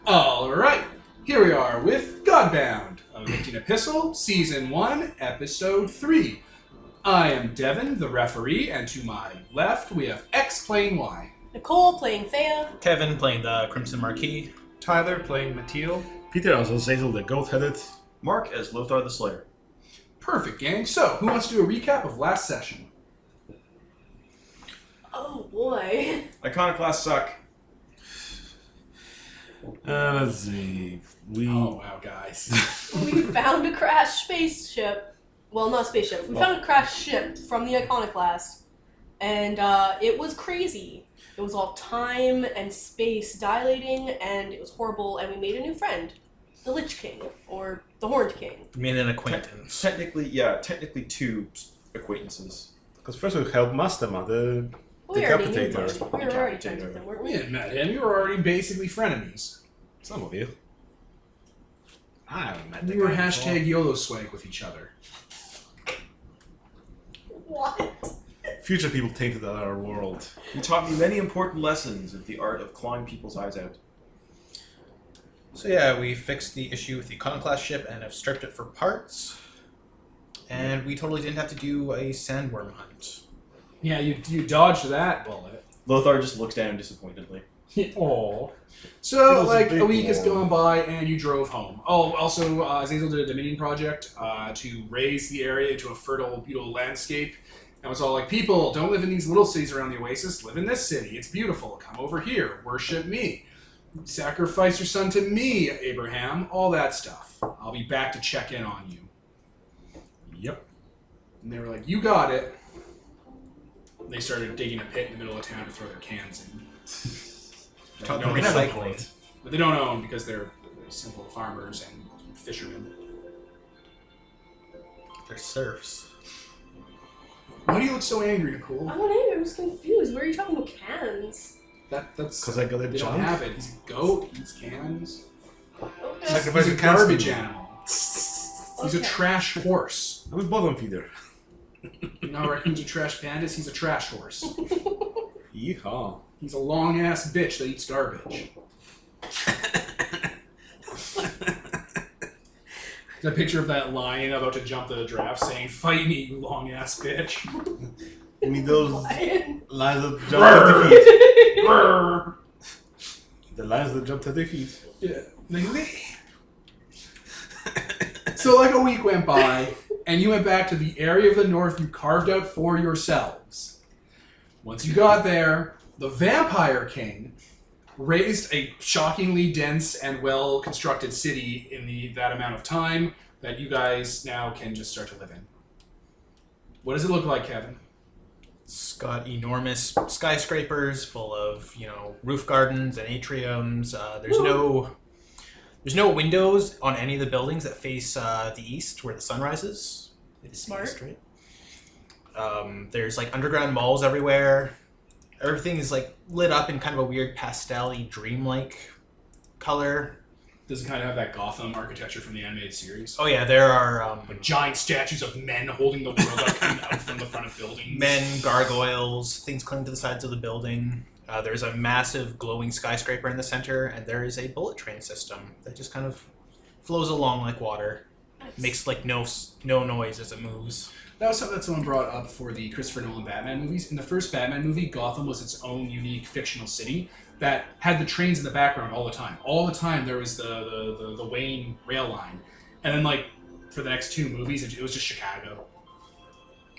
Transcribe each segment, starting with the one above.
Alright, here we are with Godbound, Evicting Epistle, Season 1, Episode 3. I am Devin, the referee, and to my left we have X playing Y. Nicole playing Thea. Kevin playing the Crimson Marquis. Tyler playing Mathilde. Peter as Azazel the Goat-Headed. Mark as Lothar the Slayer. Perfect, gang. So, who wants to do a recap of last session? Oh boy. Iconoclasts suck. Let's see. Oh, wow, guys. We found a crashed spaceship. Well, not spaceship. We found a crashed ship from the Iconoclast. And it was crazy. It was all time and space dilating, and it was horrible, and we made a new friend. The Lich King, or the Horned King. You mean an acquaintance? Technically two acquaintances. Because first we helped Mastema, the We already knew Decapitator. him. We were already friends with him, weren't We we? hadn't met him. You were already basically frenemies. Some of you. I haven't met the We were guy hashtag before. YOLO swag with each other. What? Future people tainted our world. He taught me many important lessons of the art of clawing people's eyes out. So yeah, we fixed the issue with the Iconoclast ship and have stripped it for parts. And we totally didn't have to do a sandworm hunt. Yeah, you dodged that bullet. Lothar just looks down disappointedly. Aw. It So, was a like, a big week has one. gone by, and you drove home. Oh, also, Azazel did a Dominion project to raise the area into a fertile, beautiful landscape. And it was all like, people, don't live in these little cities around the oasis. Live in this city. It's beautiful. Come over here. Worship me. Sacrifice your son to me, Abraham. All that stuff. I'll be back to check in on you. Yep. And they were like, you got it. They started digging a pit in the middle of town to throw their cans in. Talk They don't about own, recycling. but they don't own because they're simple farmers and fishermen. They're serfs. Why do you look so angry, Nicole? I'm not angry, I'm just confused. Where are you talking about cans? That's Because I got a they don't jump. have it. He's a goat. Eats cans. Okay. Sacrifice He's a your cans garbage to me. animal. He's a Okay. trash horse. I'm a bottom feeder. You know, raccoons are trash pandas. He's a trash horse. Yeehaw. He's a long ass bitch that eats garbage. The picture of that lion about to jump the giraffe saying, "Fight me, you long ass bitch." You mean those Lion. lions that jump at their feet? The lions that jump at their feet. Yeah. So like a week went by, and you went back to the area of the north you carved out for yourselves. Once you got there, the Vampire King raised a shockingly dense and well-constructed city in that amount of time that you guys now can just start to live in. What does it look like, Kevin? It's got enormous skyscrapers full of, roof gardens and atriums. There's no windows on any of the buildings that face the east where the sun rises. It's Smart. east, right? There's like underground malls everywhere. Everything is like lit up in kind of a weird pastel-y, dreamlike color. Does it kind of have that Gotham architecture from the animated series? Oh yeah, there are Like giant statues of men holding the world up coming out from the front of buildings. men, gargoyles, things clinging to the sides of the building. There's a massive glowing skyscraper in the center, and there is a bullet train system that just kind of flows along like water. Makes like no noise as it moves. That was something that someone brought up for the Christopher Nolan Batman movies. In the first Batman movie, Gotham was its own unique fictional city that had the trains in the background all the time. All the time there was the Wayne rail line. And then like for the next two movies, it was just Chicago.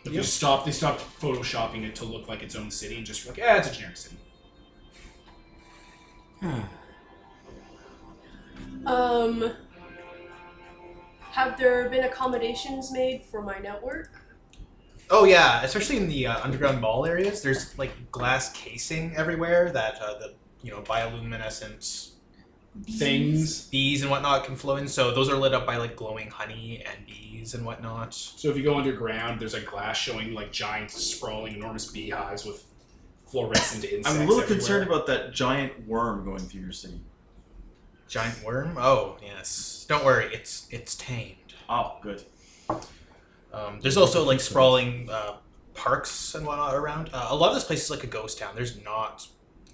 But they stopped photoshopping it to look like its own city and just like, it's a generic city. Have there been accommodations made for my network? Oh yeah, especially in the underground mall areas. There's like glass casing everywhere that the bioluminescent Things. bees and whatnot can flow in. So those are lit up by like glowing honey and bees and whatnot. So if you go underground, there's like glass showing like giant, sprawling, enormous beehives with fluorescent insects. I'm a little everywhere. concerned about that giant worm going through your city. Giant worm? Oh yes. Don't worry, it's tamed. Oh, good. There's also like sprawling parks and whatnot around. A lot of this place is like a ghost town. There's not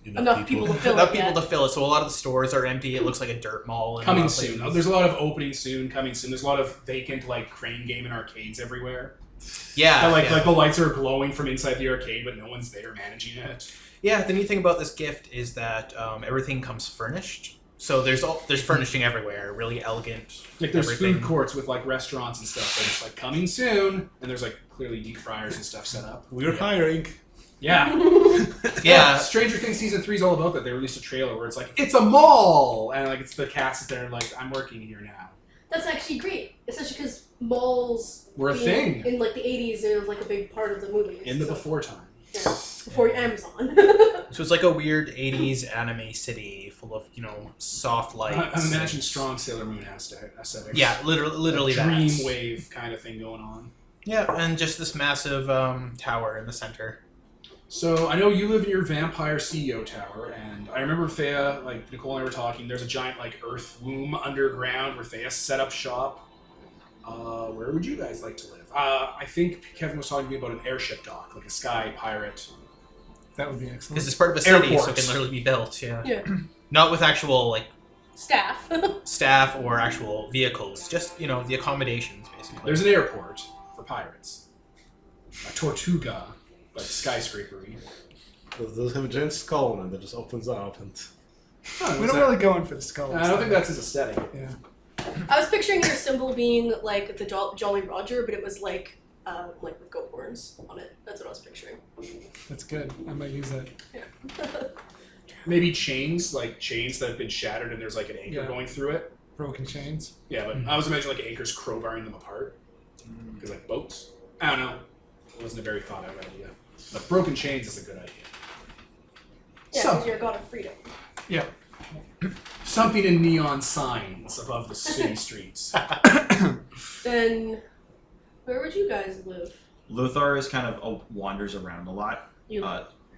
Enough people to fill enough it people yet. to fill it, so a lot of the stores are empty. It looks like a dirt mall. And Coming soon. There's a lot of openings soon. Coming soon. There's a lot of vacant like crane game and arcades everywhere. Yeah, And, like yeah. the lights are glowing from inside the arcade, but no one's there managing it. Yeah, the neat thing about this gift is that everything comes furnished. So there's furnishing everywhere, really elegant. Like there's everything. food courts with like restaurants and stuff. They're just like coming soon, and there's like clearly deep fryers and stuff set up. We're hiring. Yeah. Yeah. Stranger Things season 3 is all about that. They released a trailer where it's like it's a mall, and like it's the cast is there and like I'm working here now. That's actually great, especially because malls Were a being thing in like the 80s. It was like a big part of the movie. in the before time. Yeah, before Amazon. So it's like a weird 80s anime city full of, soft lights. I imagine strong Sailor Moon aesthetic. Yeah, literally that. Dream wave kind of thing going on. Yeah, and just this massive tower in the center. So I know you live in your vampire CEO tower, and I remember Thea, like Nicole and I were talking. There's a giant like earth womb underground where Thea set up shop. Where would you guys like to live? I think Kevin was talking to me about an airship dock, like a sky pirate. That would be excellent. Because it's part of a city, so it Airport. can literally be built, yeah. Yeah. Not with actual, Staff. staff or actual vehicles. Just, the accommodations, basically. There's an airport for pirates. A Tortuga, but skyscrapery. Does have a giant skull and it just opens out and. we don't really go in for the skulls. I don't think that's his aesthetic. Yeah. I was picturing your symbol being like the Jolly Roger, but it was like with goat horns on it. That's what I was picturing. That's good. I might use that. Maybe chains, like chains that have been shattered and there's like an anchor Yeah. going through it. Broken chains. Yeah, but I was imagining like anchors crowbarring them apart. Because like boats. I don't know. It wasn't a very thought out idea. But broken chains is a good idea. Yeah, So- because you're a god of freedom. Yeah. Something in neon signs above the city streets. Then, where would you guys live? Lothar is kind of wanders around a lot. You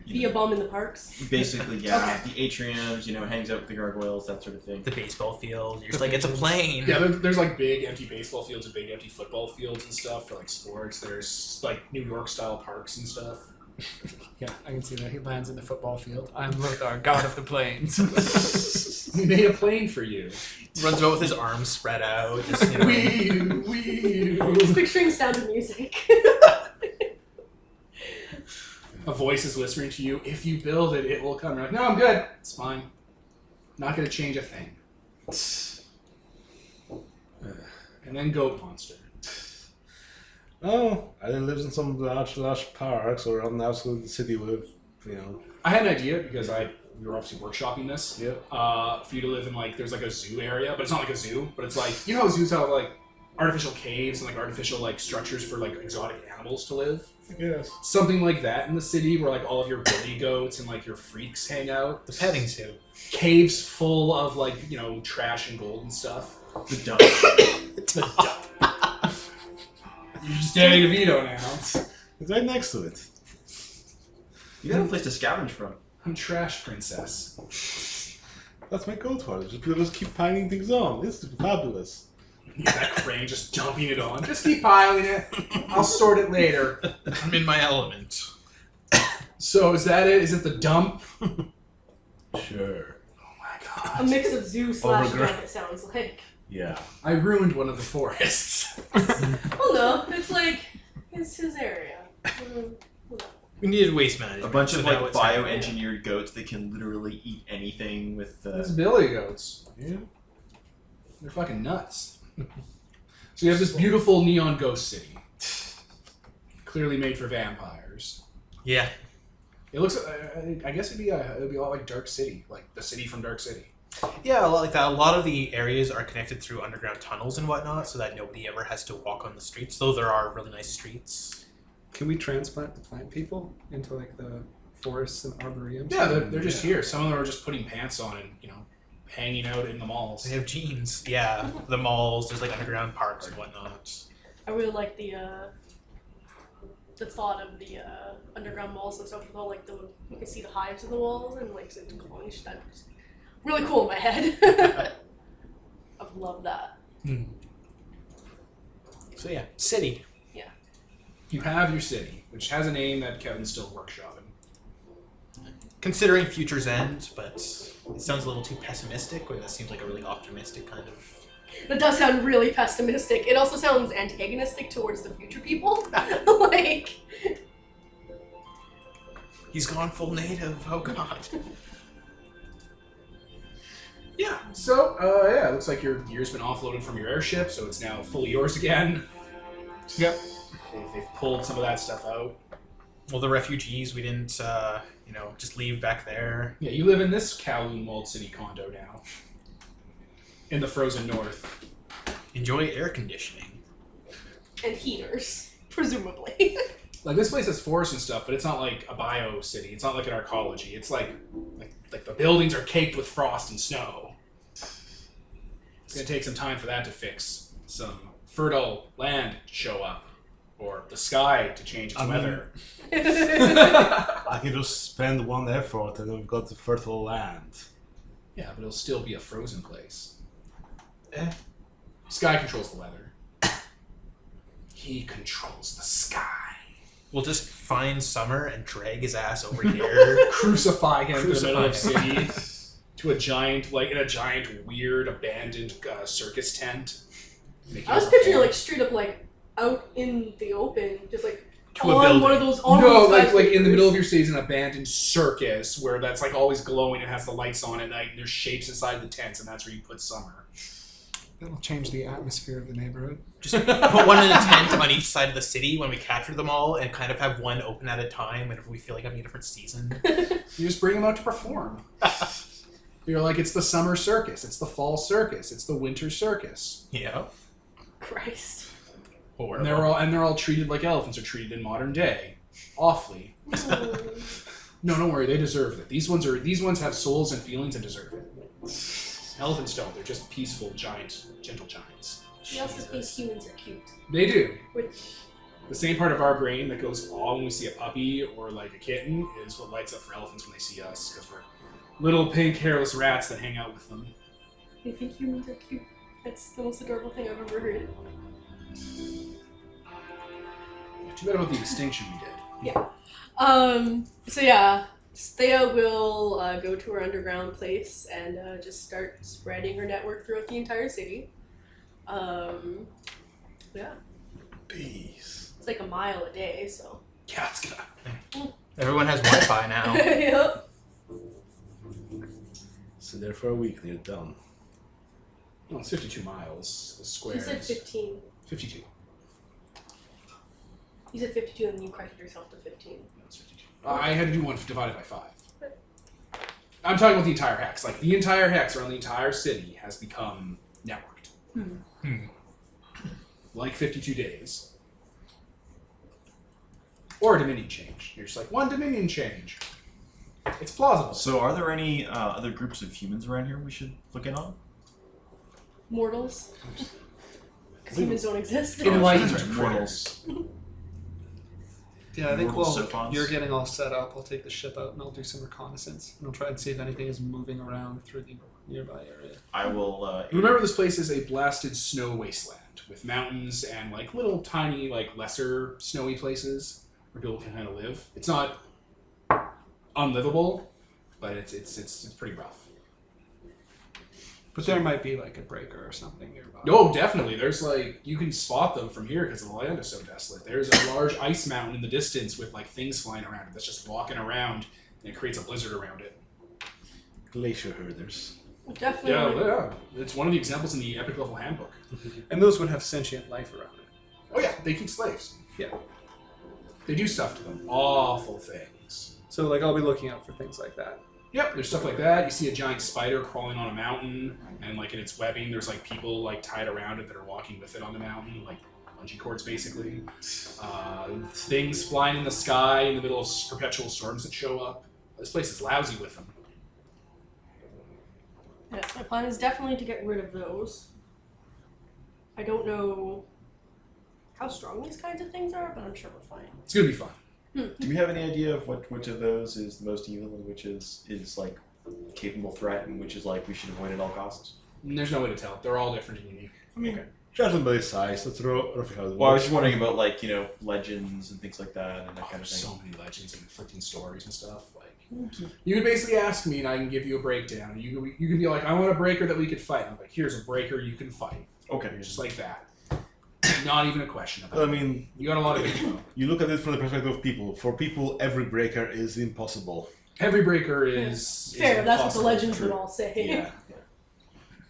You be know, a bum in the parks? basically, yeah. The atriums, hangs out with the gargoyles, that sort of thing. The baseball field. You're just like, it's a plane. Yeah, there's like big empty baseball fields and big empty football fields and stuff for like sports. There's like New York style parks and stuff. Yeah, I can see that. He lands in the football field. I'm Lothar, god of the plains. We made a plane for you. Runs about with his arms spread out. Just, Wee. I'm just picturing Sound of Music. A voice is whispering to you, if you build it, it will come. You're like, no, I'm good. It's fine. Not going to change a thing. And then Goat Monster. Oh, I live in some large parks or on the outskirts of the city with, I had an idea because we were obviously workshopping this. Yeah. For you to live in there's like a zoo area, but it's not like a zoo, but it's like, how zoos have like artificial caves and like artificial like structures for like exotic animals to live? Yes. Something like that in the city where like all of your billy goats and like your freaks hang out. the petting zoo. Caves full of like, trash and gold and stuff. The dump. You're just Danny DeVito now. It's right next to it. You got a place to scavenge from. I'm Trash Princess. That's my goat horse. People just keep piling things on. It's fabulous. That crane just dumping it on. Just keep piling it. I'll sort it later. I'm in my element. So is that it? Is it the dump? Sure. Oh my god. A mix of zoo slash Overgrown. dump, it sounds like. Yeah. I ruined one of the forests. Well, no, it's like, it's his area. We needed waste management. A bunch so of now it's bioengineered goats that can literally eat anything with That's billy goats. Yeah. They're fucking nuts. So you have this beautiful neon ghost city. Clearly made for vampires. Yeah. It looks. I guess it'd be a lot like Dark City, like the city from Dark City. Yeah, a lot like that. A lot of the areas are connected through underground tunnels and whatnot, so that nobody ever has to walk on the streets, though there are really nice streets. Can we transplant the plant people into like the forests and arboreums? Yeah, they're just here. Some of them are just putting pants on and hanging out in the malls. They have jeans. Yeah, the malls, there's like underground parks and whatnot. I really like the thought of the underground malls and stuff with all like you can see the hives in the walls and like it's glowing shit. That's really cool in my head. I would love that. So yeah, city. Yeah. You have your city, which has a name that Kevin's still workshopping. Considering Future's End, but it sounds a little too pessimistic, or that seems like a really optimistic kind of... That does sound really pessimistic. It also sounds antagonistic towards the future people. Like... He's gone full native, oh god. Yeah. So, yeah, it looks like your gear's been offloaded from your airship, so it's now fully yours again. Yep. They've pulled some of that stuff out. Well, the refugees, we didn't, just leave back there. Yeah, you live in this Kowloon walled city condo now. In the frozen north. Enjoy air conditioning. And heaters, presumably. Like, this place has forests and stuff, but it's not like a bio city. It's not like an arcology. It's like the buildings are caked with frost and snow. It's going to take some time for that to fix. Some fertile land to show up. Or the sky to change its weather. I can just spend one effort and we've got the fertile land. Yeah, but it'll still be a frozen place. Sky controls the weather. He controls the sky. We'll just find Summer and drag his ass over here. Crucify him in the middle of Crucify him. city to a giant, like in a giant, weird, abandoned circus tent. Make I was him picturing perform. like straight up like out in the open, just like To a on building. one of those. On No, those like in the middle of skyscrapers. your city is an abandoned circus where that's like always glowing and has the lights on at night. And there's shapes inside the tents, and that's where you put Summer. That'll change the atmosphere of the neighborhood. Just put one in a tent on each side of the city when we capture them all, and kind of have one open at a time whenever we feel like having a different season. You just bring them out to perform. You're like, it's the summer circus, it's the fall circus, it's the winter circus. Yeah. Christ. And they're all treated like elephants are treated in modern day. Awfully. No, don't worry, they deserve it. These ones have souls and feelings and deserve it. Elephants don't, they're just peaceful, gentle giants. She also thinks humans are cute. They do. Which, The same part of our brain that goes on when we see a puppy or like a kitten is what lights up for elephants when they see us, because we're little pink hairless rats that hang out with them. they think humans are cute. That's the most adorable thing I've ever heard. Too bad about the extinction we did. So yeah, Thea will go to her underground place and just start spreading her network throughout the entire city. Yeah, Peace. it's like a mile a day, so. Yeah, it's gonna. Everyone has Wi-Fi now. Yep. So there for a week, they're done. Well, it's 52 miles. The square You said is 15. 52. You said 52 and then you corrected yourself to 15. No, it's 52. I had to do one divided by 5. I'm talking about the entire hex. Like, the entire hex around the entire city has become networked. Like 52 days. Or a dominion change. You're just like, one dominion change. It's plausible. So, are there any other groups of humans around here we should look in on? Mortals. Because humans don't exist. Enlightened That's right, critters. Yeah, I think Mortal while Sophons. you're getting all set up, I'll take the ship out and I'll do some reconnaissance. And I'll try and see if anything is moving around through the nearby area. I will. Remember, this place is a blasted snow wasteland with mountains and like little tiny, like lesser snowy places where people can kind of live. It's not unlivable, but it's pretty rough. But there might be like a breaker or something nearby. No, definitely. There's like, you can spot them from here because the land is so desolate. There's a large ice mountain in the distance with like things flying around it that's just walking around, and it creates a blizzard around it. Glacier herders. Definitely. Yeah. It's one of the examples in the epic level handbook. And those would have sentient life around it. Oh yeah, they keep slaves. Yeah. They do stuff to them. Awful things. So like I'll be looking out for things like that. Yep, there's stuff like that. You see a giant spider crawling on a mountain, and like in its webbing, there's like people like tied around it that are walking with it on the mountain, like bungee cords basically. Things flying in the sky in the middle of perpetual storms that show up. This place is lousy with them. Yes, my plan is definitely to get rid of those. I don't know how strong these kinds of things are, but I'm sure we're fine. It's gonna be fun. Do we have any idea of which of those is the most evil and which is like capable threat and which is like we should avoid at all costs? And there's no way to tell. They're all different and unique. Okay. Judging by the size, that's roughly how it works. Well, I was just wondering about like legends and things like that and that kind of There's thing. so many legends and conflicting stories and stuff. You can basically ask me, and I can give you a breakdown. You can be like, I want a breaker that we could fight. I'm like, here's a breaker you can fight. Okay. Just like that. Not even a question about I it. mean, You got a lot of info. you look at it from the perspective of people. For people, every breaker is impossible. Every breaker is Fair, that's what the impossible. legends would all say. Yeah.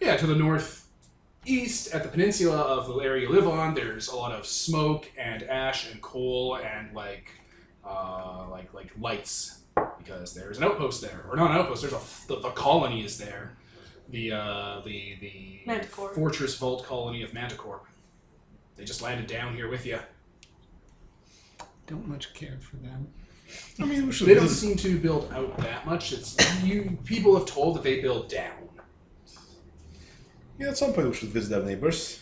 Yeah, to the northeast, at the peninsula of the area you live on, there's a lot of smoke and ash and coal and like lights, because there's an outpost there, or not an outpost. There's the colony is there, the Mantacorp. fortress vault colony of Mantacorp. They just landed down here with you. Don't much care for them. I mean, we should They don't seem to build out that much. It's people have told that they build down. Yeah, at some point we should visit our neighbors.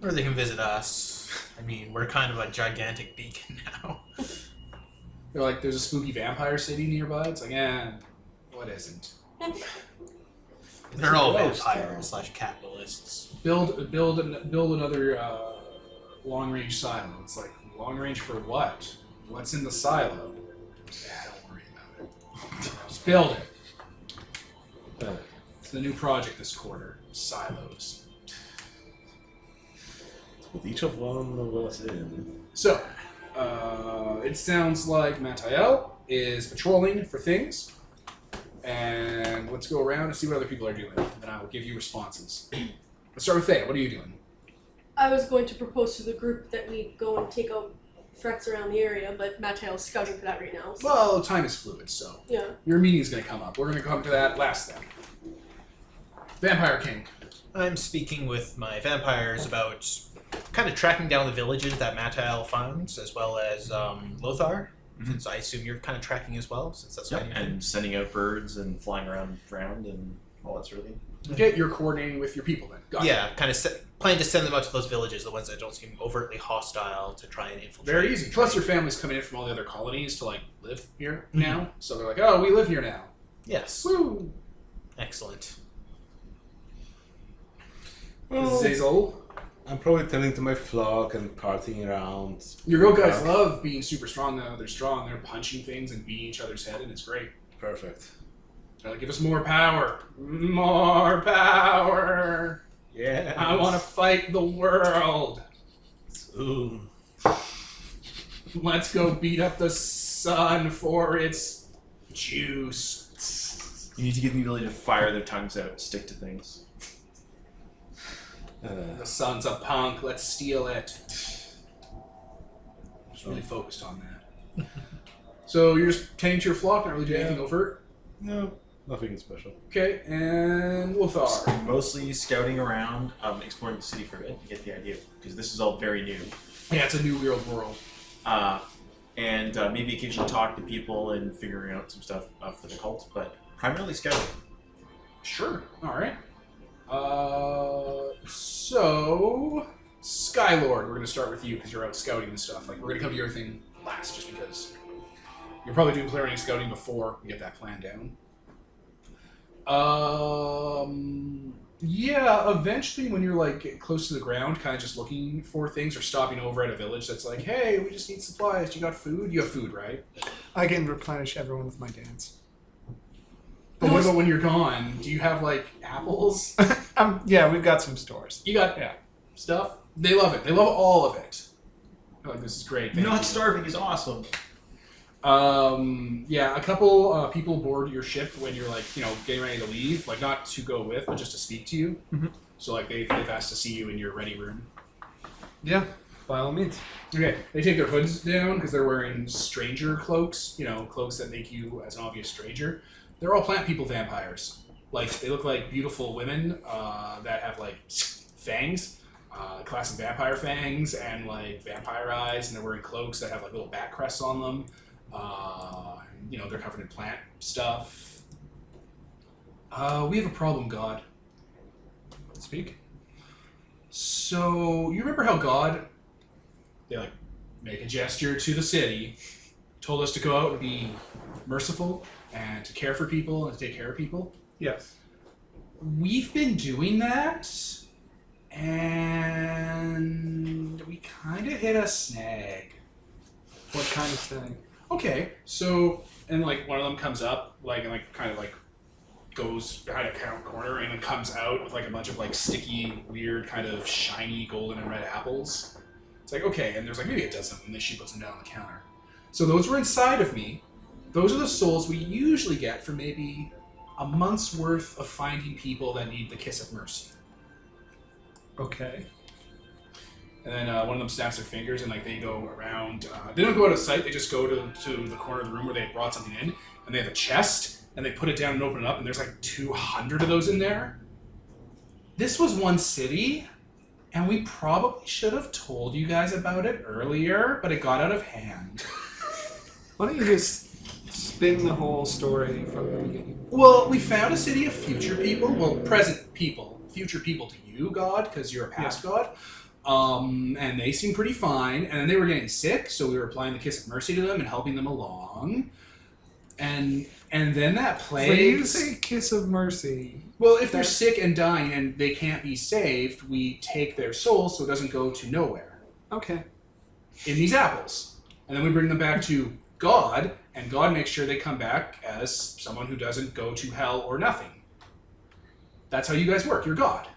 Or they can visit us. I mean, we're kind of a gigantic beacon now. They're like, there's a spooky vampire city nearby. It's like, what isn't? They're all Gross, vampires / capitalists. Build another long range silo. It's like, long range for what? What's in the silo? Yeah, don't worry about it. Just build it. It's the new project this quarter. Silos. Put each of one of us in. So, it sounds like Matael is patrolling for things. And let's go around and see what other people are doing. And then I will give you responses. Let's start with Thea. What are you doing? I was going to propose to the group that we go and take out threats around the area, but Matael's scouting for that right now. So. Well, time is fluid, so Yeah. your meeting's going to come up. We're going to come to that last then. Vampire King. I'm speaking with my vampires about kind of tracking down the villages that Matael finds, as well as Lothar. Since I assume you're kind of tracking as well, since that's kind of your And sending out birds and flying around and all that sort of thing. Okay, you're coordinating with your people then. Got it. Yeah, kind of plan to send them out to those villages, the ones that don't seem overtly hostile, to try and infiltrate. Very easy. Plus, your family's coming in from all the other colonies to like live here now. So they're like, oh, we live here now. Yes. Woo! Excellent. Well, Zazel. I'm probably tending to my flock and partying around. Your rogue guys love being super strong though. They're strong. They're punching things and beating each other's head, and it's great. Perfect. They're like, give us more power. More power. Yeah. I want to fight the world. Soon. Let's go beat up the sun for its juice. You need to give them the ability to fire their tongues out, stick to things. The sun's a punk. Let's steal it. Just really focused on that. So you're just tending to your flock, not really doing anything overt? No, nothing special. Okay, and Lothar. Mostly scouting around, exploring the city for a bit to get the idea, because this is all very new. Yeah, it's a new real world. And maybe occasionally talk to people and figuring out some stuff for the cult, but primarily scouting. Sure. All right. So Skylord, we're gonna start with you because you're out scouting and stuff. Like, we're gonna come to your thing last, just because you're probably doing clearing and scouting before we get that plan down. Yeah, eventually when you're like close to the ground, kind of just looking for things or stopping over at a village that's like, hey, we just need supplies. You got food? You have food, right? I can replenish everyone with my dance. But what about when you're gone? Do you have like apples? Yeah, we've got some stores. You got stuff? They love it. They love all of it. They're like, this is great. Thank Not you. starving is awesome. Yeah, a couple people board your ship when you're like, getting ready to leave, like not to go with, but just to speak to you. Mm-hmm. So like they've asked to see you in your ready room. Yeah, by all means. Okay, they take their hoods down because they're wearing stranger cloaks, cloaks that make you as an obvious stranger. They're all plant people vampires. Like, they look like beautiful women that have like fangs, classic vampire fangs, and like vampire eyes, and they're wearing cloaks that have like little bat crests on them. They're covered in plant stuff. We have a problem, God. Speak. So, you remember how God, they like make a gesture to the city, told us to go out and be merciful and to care for people and to take care of people? Yes. We've been doing that, And we kind of hit a snag. What kind of thing? Okay, so and like one of them comes up, like and like kind of like goes behind a corner and then comes out with like a bunch of like sticky, weird, kind of shiny golden and red apples. It's like okay, and there's like maybe a dozen of them. And she puts them down on the counter. So those were inside of me. Those are the souls we usually get for maybe a month's worth of finding people that need the kiss of mercy. Okay. And then one of them snaps their fingers and like they go around. They don't go out of sight. They just go to the corner of the room where they had brought something in, and they have a chest, and they put it down and open it up, and there's like 200 of those in there. This was one city, and we probably should have told you guys about it earlier, but it got out of hand. Why don't you just spin the whole story from the beginning? Well, we found a city of future people. Well, present people. Future people to you, God, because you're a past God. And they seemed pretty fine. And then they were getting sick, so we were applying the kiss of mercy to them and helping them along. And then that plague... When you say kiss of mercy... Well, if they're sick and dying and they can't be saved, we take their soul so it doesn't go to nowhere. Okay. In these apples. And then we bring them back to God, and God makes sure they come back as someone who doesn't go to hell or nothing. That's how you guys work. You're God.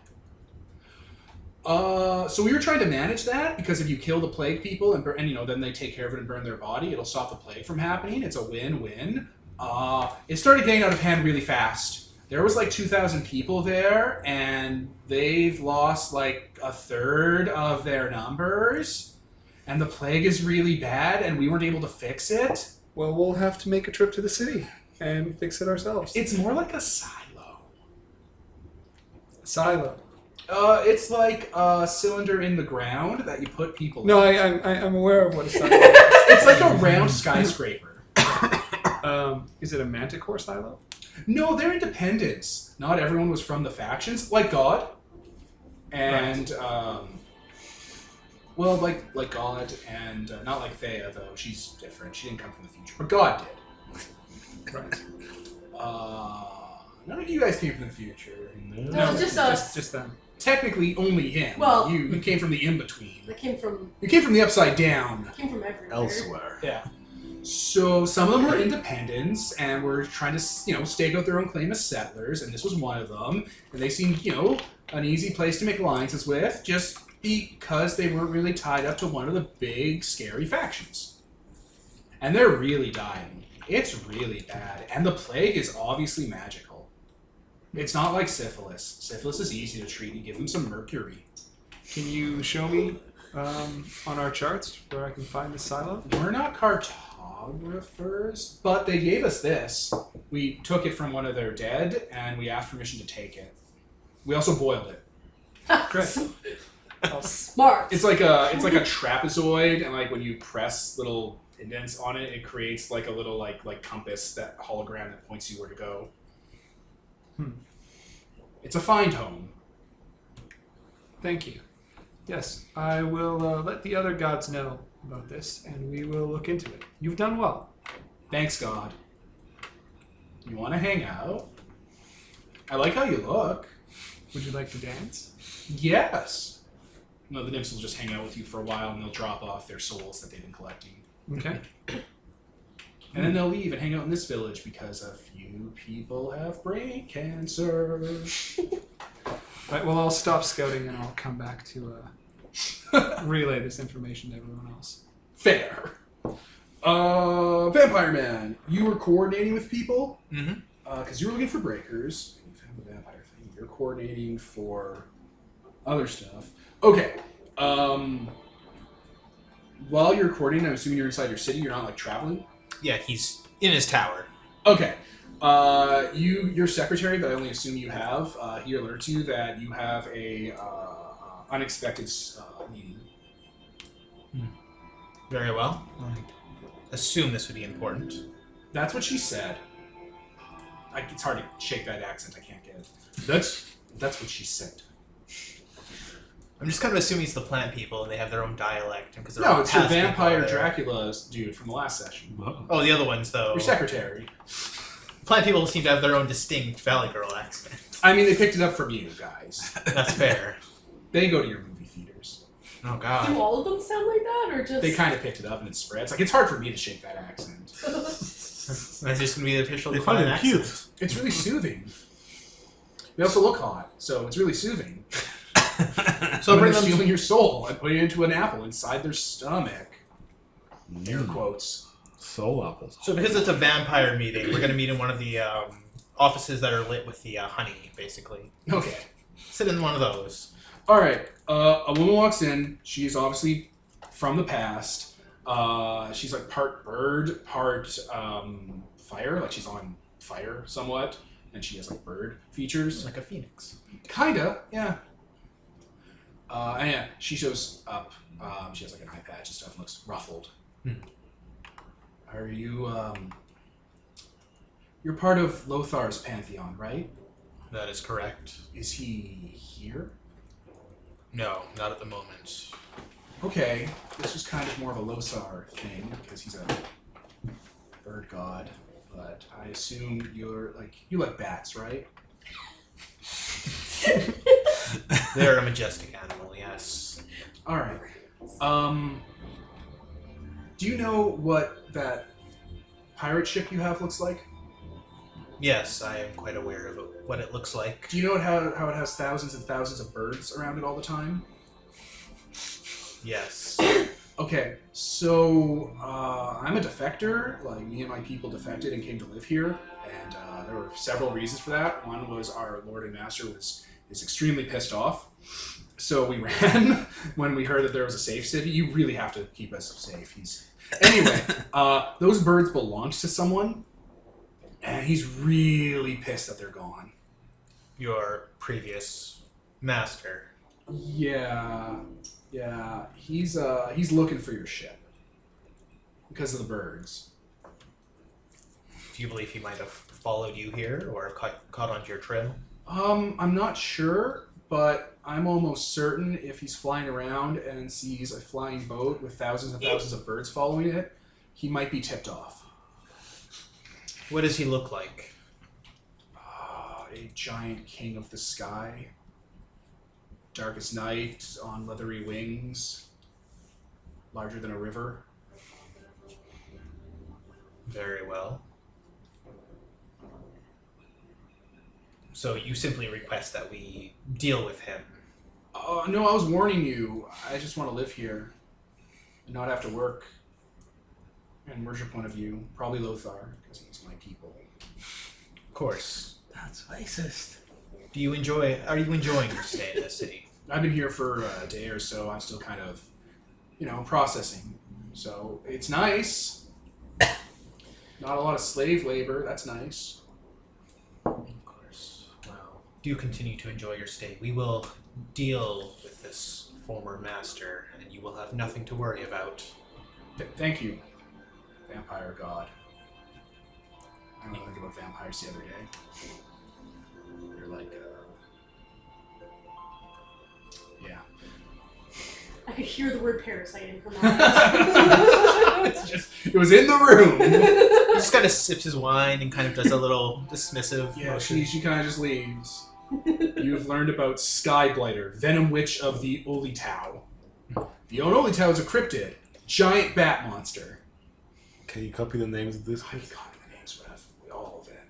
So we were trying to manage that, because if you kill the plague people and then they take care of it and burn their body, it'll stop the plague from happening. It's a win-win. It started getting out of hand really fast. There was like 2,000 people there, and they've lost like a third of their numbers. And the plague is really bad, and we weren't able to fix it. Well, we'll have to make a trip to the city and fix it ourselves. It's more like a silo. Silo. It's like a cylinder in the ground that you put people in. No, I'm aware of what a silo is. It's like a round skyscraper. Is it a Mantacorp silo? No, they're independents. Not everyone was from the factions, like God. And, well, like God, and not like Thea, though. She's different. She didn't come from the future. But God did. Right. None of you guys came from the future. No, it's just us. Just them. Technically, only him. Well- you came from the in-between. I came from You came from the upside down. everywhere. Elsewhere. Yeah. So some of them were independents and were trying to, stake out their own claim as settlers, and this was one of them. And they seemed, an easy place to make alliances with, just because they weren't really tied up to one of the big, scary factions. And they're really dying. It's really bad. And the plague is obviously magical. It's not like syphilis. Syphilis is easy to treat. You give them some mercury. Can you show me on our charts where I can find the silo? We're not cartographers, but they gave us this. We took it from one of their dead, and we asked permission to take it. We also boiled it. Great. Smart. It's like a trapezoid, and like when you press little indents on it, it creates like a little like compass, that hologram that points you where to go. It's a find home. Thank you. Yes, I will let the other gods know about this, and we will look into it. You've done well. Thanks, God. You want to hang out? I like how you look. Would you like to dance? Yes. No, the nymphs will just hang out with you for a while, and they'll drop off their souls that they've been collecting. Okay. And then they'll leave and hang out in this village because a few people have brain cancer. Right, well, I'll stop scouting and I'll come back to relay this information to everyone else. Fair. Vampire Man, you were coordinating with people? Mm-hmm. Because you were looking for breakers. You found the vampire thing. You're coordinating for other stuff. Okay. While you're coordinating, I'm assuming you're inside your city. You're not, like, traveling? Yeah, he's in his tower. Okay. Your secretary, that I only assume you have, he alerts you that you have a unexpected meeting. Very well. I assume this would be important. That's what she said. It's hard to shake that accent. I can't get it. That's what she said. I'm just kind of assuming it's the plant people and they have their own dialect. Because No, it's the vampire Dracula's dude from the last session. Oh, the other ones, though. Your secretary. Plant people seem to have their own distinct Valley Girl accent. I mean, they picked it up from you guys. That's fair. They go to your movie theaters. Oh Do god. all of them sound like that, or just? They kind of picked it up and it spreads. Like, it's hard for me to shake that accent. That's just gonna be the official They find Klein it accent. cute. It's really soothing. They also look hot, so it's really soothing. So When bring they're them. stealing your soul and putting it into an apple inside their stomach. Air quotes. Soul apples. So because it's a vampire meeting, we're gonna meet in one of the offices that are lit with the honey, basically. Okay. Sit in one of those. All right. A woman walks in. She's obviously from the past. She's like part bird, part fire. Like she's on fire somewhat, and she has like bird features. Like a phoenix. Kinda, yeah. And yeah, she shows up. She has like an eye patch and stuff. And looks ruffled. Are you? You're part of Lothar's pantheon, right? That is correct. Is he here? No, not at the moment. Okay, this was kind of more of a Lothar thing because he's a bird god. But I assume you like bats, right? They're a majestic animal, yes. All right. Do you know what that pirate ship you have looks like? Yes, I am quite aware of what it looks like. Do you know how it has thousands and thousands of birds around it all the time? Yes. Okay, so I'm a defector. Like, me and my people defected and came to live here, and there were several reasons for that. One was our Lord and Master is extremely pissed off, so we ran when we heard that there was a safe city. You really have to keep us safe. Anyway. Those birds belonged to someone, and he's really pissed that they're gone. Your previous master. Yeah. He's looking for your ship because of the birds. Do you believe he might have followed you here or have caught onto your trail? I'm not sure, but I'm almost certain if he's flying around and sees a flying boat with thousands and thousands of birds following it, he might be tipped off. What does he look like? A giant king of the sky. Dark as night, on leathery wings. Larger than a river. Very well. So you simply request that we deal with him. No, I was warning you. I just want to live here. And not have to work. And worship one of you. Probably Lothar, because he's my people. Of course. That's racist. Are you enjoying your stay in this city? I've been here for a day or so. I'm still kind of, processing. So it's nice. Not a lot of slave labor. That's nice. Of course. Well, do continue to enjoy your stay. We will deal with this former master, and you will have nothing to worry about. Thank you, vampire god. I don't know think about vampires the other day. They're like, yeah. I could hear the word parasite in her mouth. It was in the room. He just kind of sips his wine and kind of does a little dismissive Yeah, motion. she kind of just leaves. You've learned about Skyblighter, Venom Witch of the Olitau. The Olitau is a cryptid, giant bat monster. Can you copy the names of this? I got the names of all of it.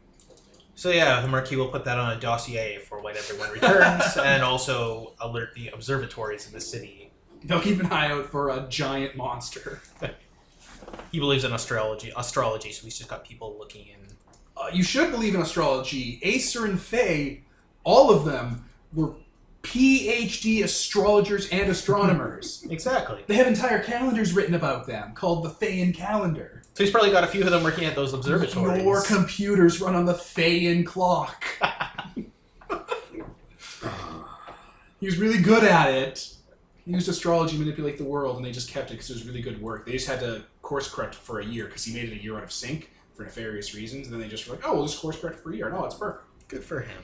So yeah, the Marquis will put that on a dossier for when everyone returns, and also alert the observatories in the city. They'll keep an eye out for a giant monster. He believes in astrology, so he's just got people looking in. You should believe in astrology. Acer and Faye, all of them were PhD astrologers and astronomers. Exactly. They have entire calendars written about them called the Phaean calendar. So he's probably got a few of them working at those observatories. Your computers run on the Phaean clock. He was really good at it. He used astrology to manipulate the world, and they just kept it because it was really good work. They just had to course correct for a year because he made it a year out of sync for nefarious reasons. And then they just were like, "Oh, we'll just course correct for a year." No, it's perfect. Good for him.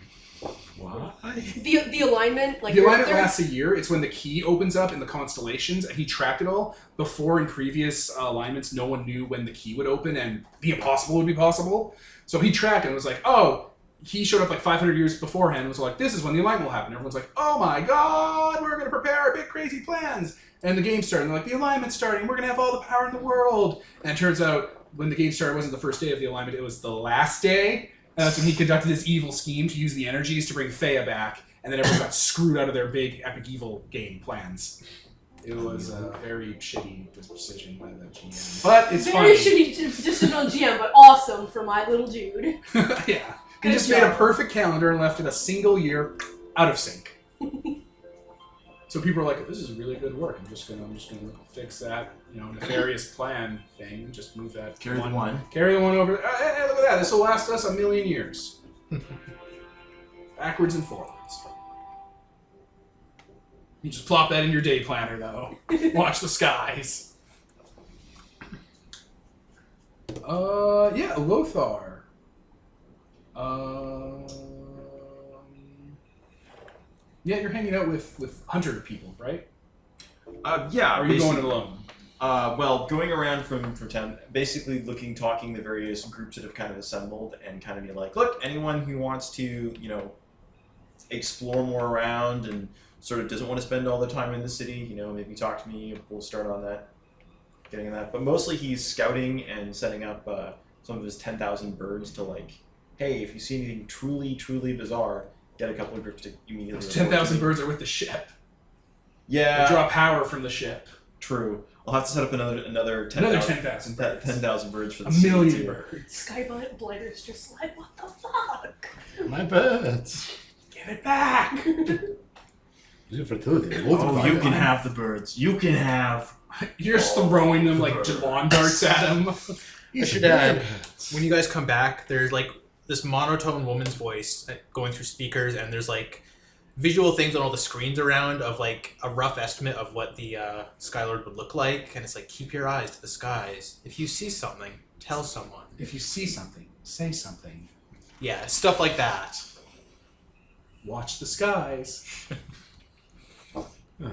Why? The alignment, like The alignment they're- lasts a year. It's when the key opens up in the constellations, and he tracked it all. Before, in previous alignments, no one knew when the key would open and the impossible would be possible. So he tracked it and was like, "Oh, he showed up like 500 years beforehand and was like, this is when the alignment will happen. Everyone's like, oh my god, we're going to prepare our big crazy plans. And the game started, and they're like, the alignment's starting, we're going to have all the power in the world. And it turns out, when the game started, it wasn't the first day of the alignment, it was the last day. And that's when he conducted his evil scheme to use the energies to bring Thea back. And then everyone got screwed out of their big epic evil game plans. It was a very shitty decision by the GM. But it's Very funny. shitty decision on GM, but awesome for my little dude. Yeah. He Good just job. made a perfect calendar and left it a single year out of sync. So people are like, this is really good work. I'm just gonna fix that, nefarious plan thing. Just move that Carry the one. Carry the one over. Hey, look at that. This will last us 1,000,000 years. Backwards and forwards. You just plop that in your day planner, though. Watch the skies. Yeah, Lothar. Yeah, you're hanging out with hunter people, right? Yeah. Or are you going it alone? Well, going around from town, basically talking the various groups that have kind of assembled, and kind of be like, look, anyone who wants to, explore more around and sort of doesn't want to spend all the time in the city, maybe talk to me. We'll start on that, getting on that. But mostly he's scouting and setting up some of his 10,000 birds to hey, if you see anything truly, truly bizarre, get a couple of groups to immediately. Those 10,000 birds are with the ship. Yeah. They draw power from the ship. True. I'll have to set up another 10,000 birds. 10,000 birds for the 1,000,000 city, too. birds. Skyblighter's just like, what the fuck? My birds. Give it back! Your fertility. Oh, you can have the birds. You can have. You're just throwing them like lawn darts at him. I should when you guys come back, there's this monotone woman's voice going through speakers, and there's visual things on all the screens around of a rough estimate of what the Skylord would look like, and it's keep your eyes to the skies. If you see something, tell someone. If you see something, say something. Yeah, stuff like that. Watch the skies. All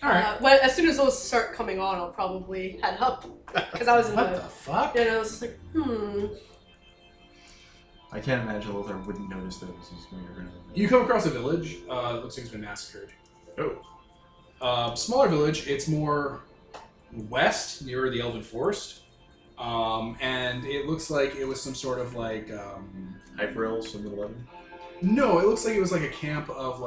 right. As soon as those start coming on, I'll probably head up because I was in What the fuck? And I was just like, I can't imagine Lothar wouldn't notice those. He's going around. You come across a village. It looks like it's been massacred. Oh. Smaller village. It's more west, nearer the Elven Forest. And it looks like it was some sort of Hyper-Elves from the 11? No, it looks like it was a camp of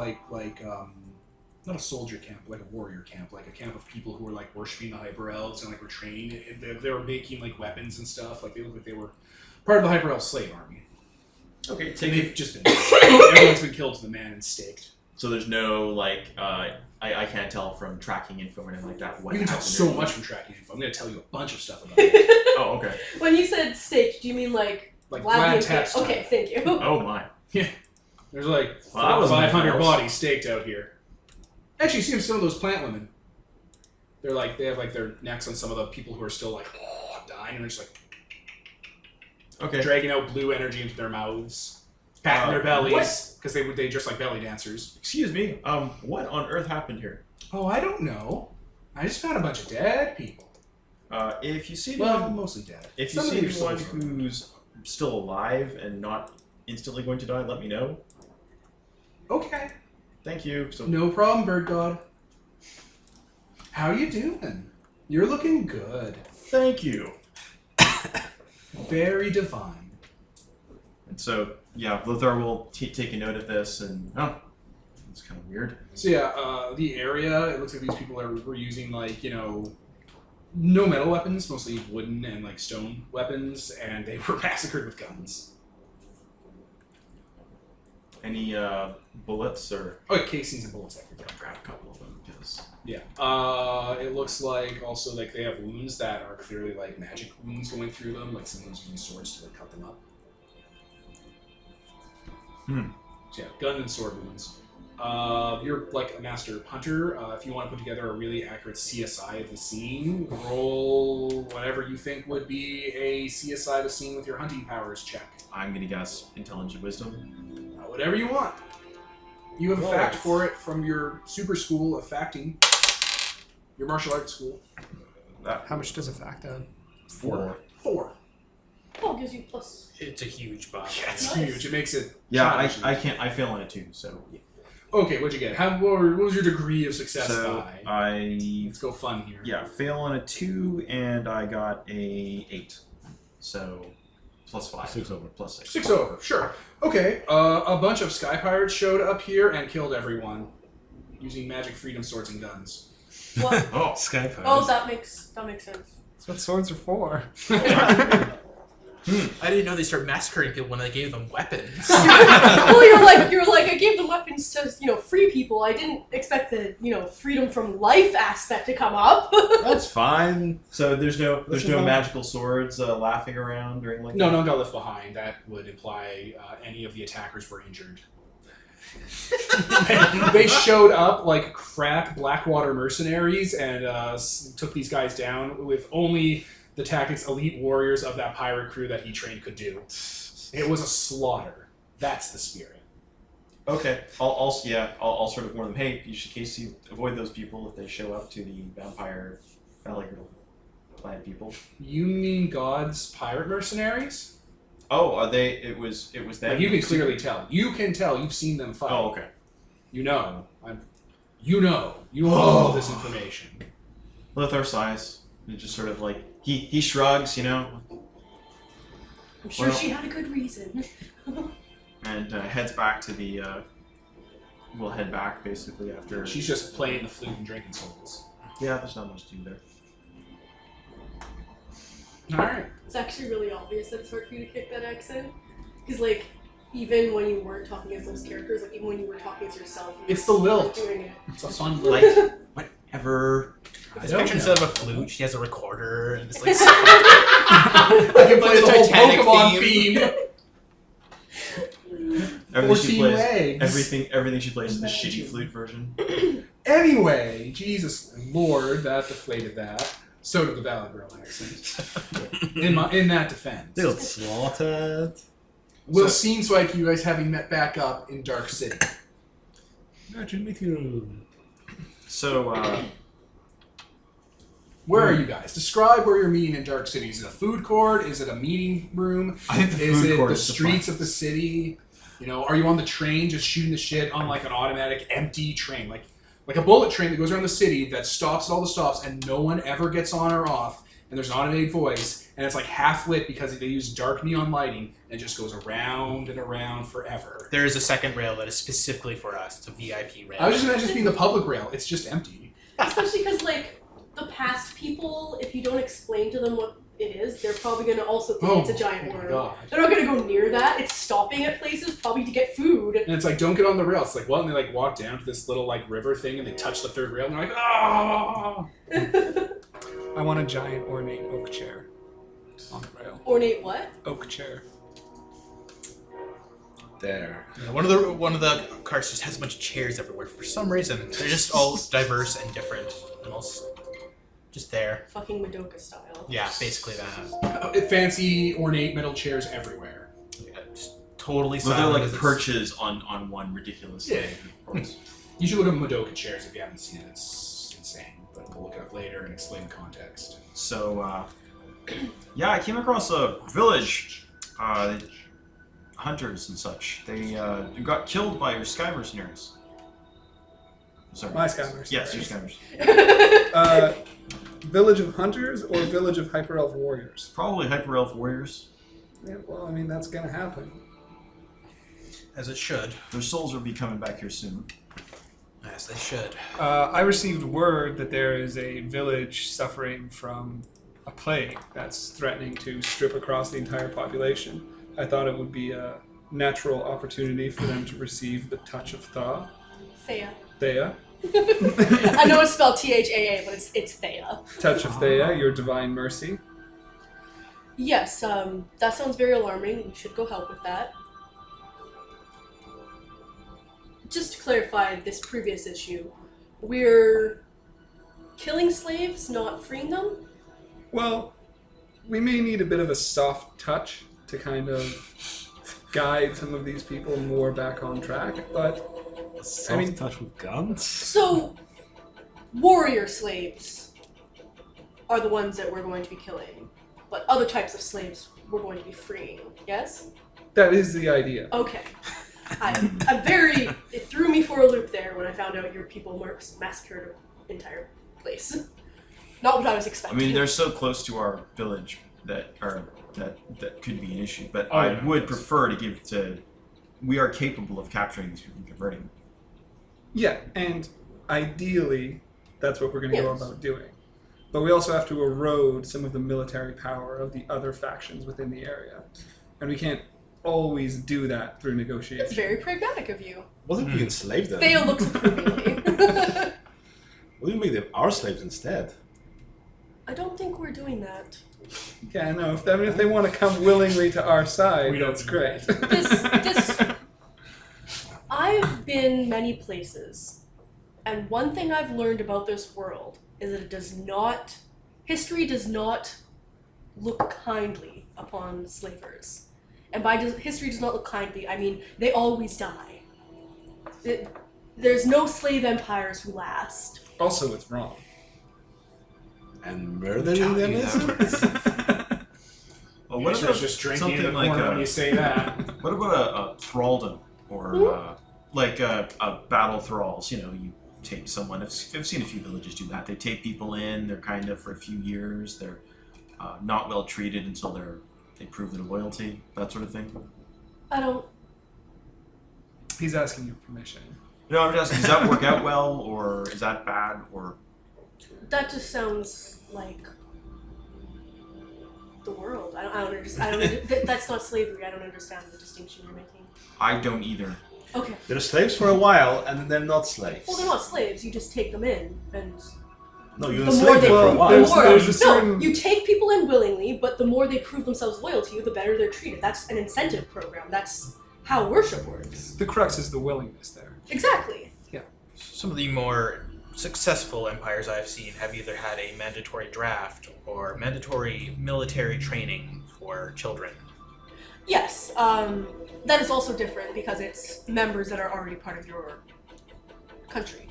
not a soldier camp, but a warrior camp, a camp of people who were worshipping the hyper elves and were trained. They were making weapons and stuff. They looked like they were part of the hyper elf slave army. Okay, And they've just been everyone's been killed to the man and staked. So there's no I can't tell from tracking info or anything like that. What You can tell happened so or- much from tracking info. I'm going to tell you a bunch of stuff about it. Oh, okay. when you said staked, do you mean Like Vlad Vlad being Tep's picked? Okay, thank you. Oh my. There's Well, that wasn't 500 anything else. bodies staked out here. Actually, you see some of those plant women. They're they have their necks on some of the people who are still dying, and they're just Okay. dragging out blue energy into their mouths, patting their bellies because they just belly dancers. Excuse me. What on earth happened here? Oh, I don't know. I just found a bunch of dead people. If you see Well, anyone, mostly dead. if you Some of see them are anyone still who's still alive and not instantly going to die, let me know. Okay. Thank you. So No problem, Bird God. How you doing? You're looking good. thank you. Very divine. And so yeah, Lothar will take a note of this, and it's kind of weird. So yeah, the area, it looks like these people were using no metal weapons, mostly wooden and stone weapons, and they were massacred with guns. Any bullets or? Oh, casings and bullets everywhere. I'll grab a couple of them because. Yeah. It looks like also they have wounds that are clearly magic wounds going through them, someone's using swords to cut them up. So yeah, gun and sword wounds. You're a master hunter. If you want to put together a really accurate CSI of the scene, roll whatever you think would be a CSI of the scene with your hunting powers check. I'm gonna guess intelligent wisdom. Whatever you want. You have a fact for it from your super school of facting. Your martial arts school. How much does a fact add? 4. Oh, it gives you plus. It's a huge buff. Yeah, it's Nice. huge. It makes it. Yeah, challenging. I can't. I fail on it too. So Okay, what'd you get? What was your degree of success so by? I Let's go fun here. fail on a 2 and I got a 8. So plus 5. 6 over. Plus 6. 6 over, sure. Okay, a bunch of sky pirates showed up here and killed everyone using magic freedom swords and guns. What? Oh, Skype. Oh, that makes sense. That's what swords are for. I didn't know they started massacring people when they gave them weapons. Well, you're like I gave them weapons to free people. I didn't expect the freedom from life aspect to come up. That's fine. so there's no fine. magical swords laughing around during like. No one got left behind. That would imply any of the attackers were injured. They showed up like crack Blackwater mercenaries and took these guys down with only the tactics elite warriors of that pirate crew that he trained could do. It was a slaughter. That's the spirit. Okay, I'll sort of warn them. Hey, in case you avoid those people if they show up to the vampire planet people. You mean God's pirate mercenaries? Oh, are they? It was them. Like you can clearly tell. You can tell. You've seen them fight. Oh, okay. You know. You know all this information. Lithar sighs. And just sort of like he shrugs, I'm sure Well- she had a good reason. and heads back to the. We'll head back basically after. She's just playing the flute and drinking souls. Yeah, there's not much to do there. All right. It's actually really obvious that it's hard for you to kick that accent. Because, like, even when you weren't talking as those characters, like, even when you were talking as yourself, you It's were the lilt. doing it. It's a fun Like lilt. whatever. This don't picture know. instead of a flute, she has a recorder and it's like I can play the the whole Titanic Pokemon theme. theme. Everything she 14 plays. legs. Everything she plays is the shitty flute version. Anyway, Jesus Lord, that deflated that. So did the Valley Girl accent. In that defense. They got slaughtered. We'll scene like you guys having met back up in Dark City. Nice to meet you. So, Where are you guys? Describe where you're meeting in Dark City. Is it a food court? Is it a meeting room? I think the Is food it court the is the streets fun. of the city? Are you on the train just shooting the shit on like an automatic empty train? Like a bullet train that goes around the city that stops at all the stops and no one ever gets on or off and there's an automated voice and it's like half lit because they use dark neon lighting and it just goes around and around forever. there is a second rail that is specifically for us. It's a VIP rail. I was just imagining this being the public rail. It's just empty. Especially because, like, the past people, if you don't explain to them what it is, they're probably going to also think it's a giant oh my worm. God. They're not going to go near that. It's stopping at places probably to get food. And it's like, don't get on the rail. It's like, what? And they like walk down to this little like river thing and they touch the third rail and they're like, oh! I want a giant ornate oak chair on the rail. Ornate what? Oak chair. There. Yeah, one of the carts just has a bunch of chairs everywhere for some reason. They're just all diverse and different and all just there. Fucking Madoka style. Yeah, basically that. Fancy, ornate metal chairs everywhere. Yeah, just totally But they're silent like as it's- perches on one ridiculous Yeah. thing, of course. You should look up Madoka chairs if you haven't seen it. It's insane. But we'll look it up later and explain the context. So, yeah, I came across a village, hunters and such. They got killed by your sky mercenaries. Sorry. My sky mercenaries. Yes, your sky mercenaries. Village of hunters or village of hyper elf warriors? Probably hyper elf warriors. Yeah, well, I mean, that's gonna happen. As it should. Their souls will be coming back here soon. As they should. I received word that there is a village suffering from a plague that's threatening to strip across the entire population. I thought it would be a natural opportunity for them to receive the touch of Tha. Thea. Thea. I know it's spelled Thaa, but it's Thea. Touch of Thea, your divine mercy. Yes, that sounds very alarming. We should go help with that. Just to clarify this previous issue, we're killing slaves, not freeing them? Well, we may need a bit of a soft touch to kind of guide some of these people more back on track, but Soft touch with guns? So, warrior slaves are the ones that we're going to be killing. but other types of slaves we're going to be freeing. Yes. That is the idea. Okay. It threw me for a loop there when I found out your people massacred an entire place. Not what I was I expecting. mean, they're so close to our village that could be an issue. But Oh, I yeah. would prefer to give to. We are capable of capturing these people and converting them. Yeah, and ideally, that's what we're going to go Yes. about doing. But we also have to erode some of the military power of the other factions within the area. And we can't always do that through negotiation. It's very pragmatic of you. What if we enslave them? Theo looks approvingly. What do you make them our slaves instead? I don't think we're doing that. Yeah, no, if they want to come willingly to our side, We don't that's do great. This I've been many places, and one thing I've learned about this world is that history does not look kindly upon slavers. And by history does not look kindly, I mean they always die. There's no slave empires who last. Also, it's wrong. And murdering them is? Well, what What about just drinking in the something like corner when you say that? what about a thraldom or like a battle thralls? You know, you tape someone. I've seen a few villages do that. They tape people in. They're kind of for a few years. They're not well treated until they prove their loyalty. That sort of thing. I don't. He's asking your permission. No, I'm just asking. Does that work out well, or is that bad, or? That just sounds like the world. I don't understand. That's not slavery. I don't understand the distinction you're making. I don't either. Okay. They're slaves for a while, and then they're not slaves. Well, they're not slaves. You just take them in, and No, you the more enslave they them for a Well, while. there's a no, certain- you take people in willingly, but the more they prove themselves loyal to you, the better they're treated. That's an incentive program. That's how worship works. The crux is the willingness there. Exactly. Some of the more successful empires I've seen have either had a mandatory draft or mandatory military training for children. Yes. That is also different because it's members that are already part of your country.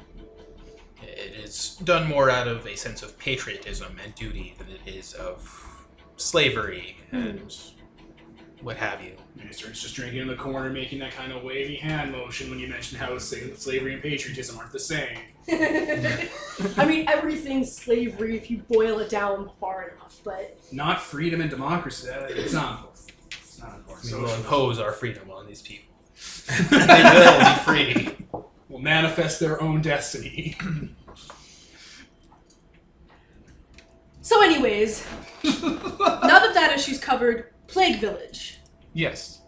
It is done more out of a sense of patriotism and duty than it is of slavery and what have you. And he starts just drinking in the corner, making that kind of wavy hand motion when you mention how slavery and patriotism aren't the same. I mean, everything's slavery if you boil it down far enough, but Not freedom and democracy. It's not important. It's not important. We will impose our freedom on these people. They will be free. Will manifest their own destiny. So anyways, now that issue's covered, Plague Village. Yes.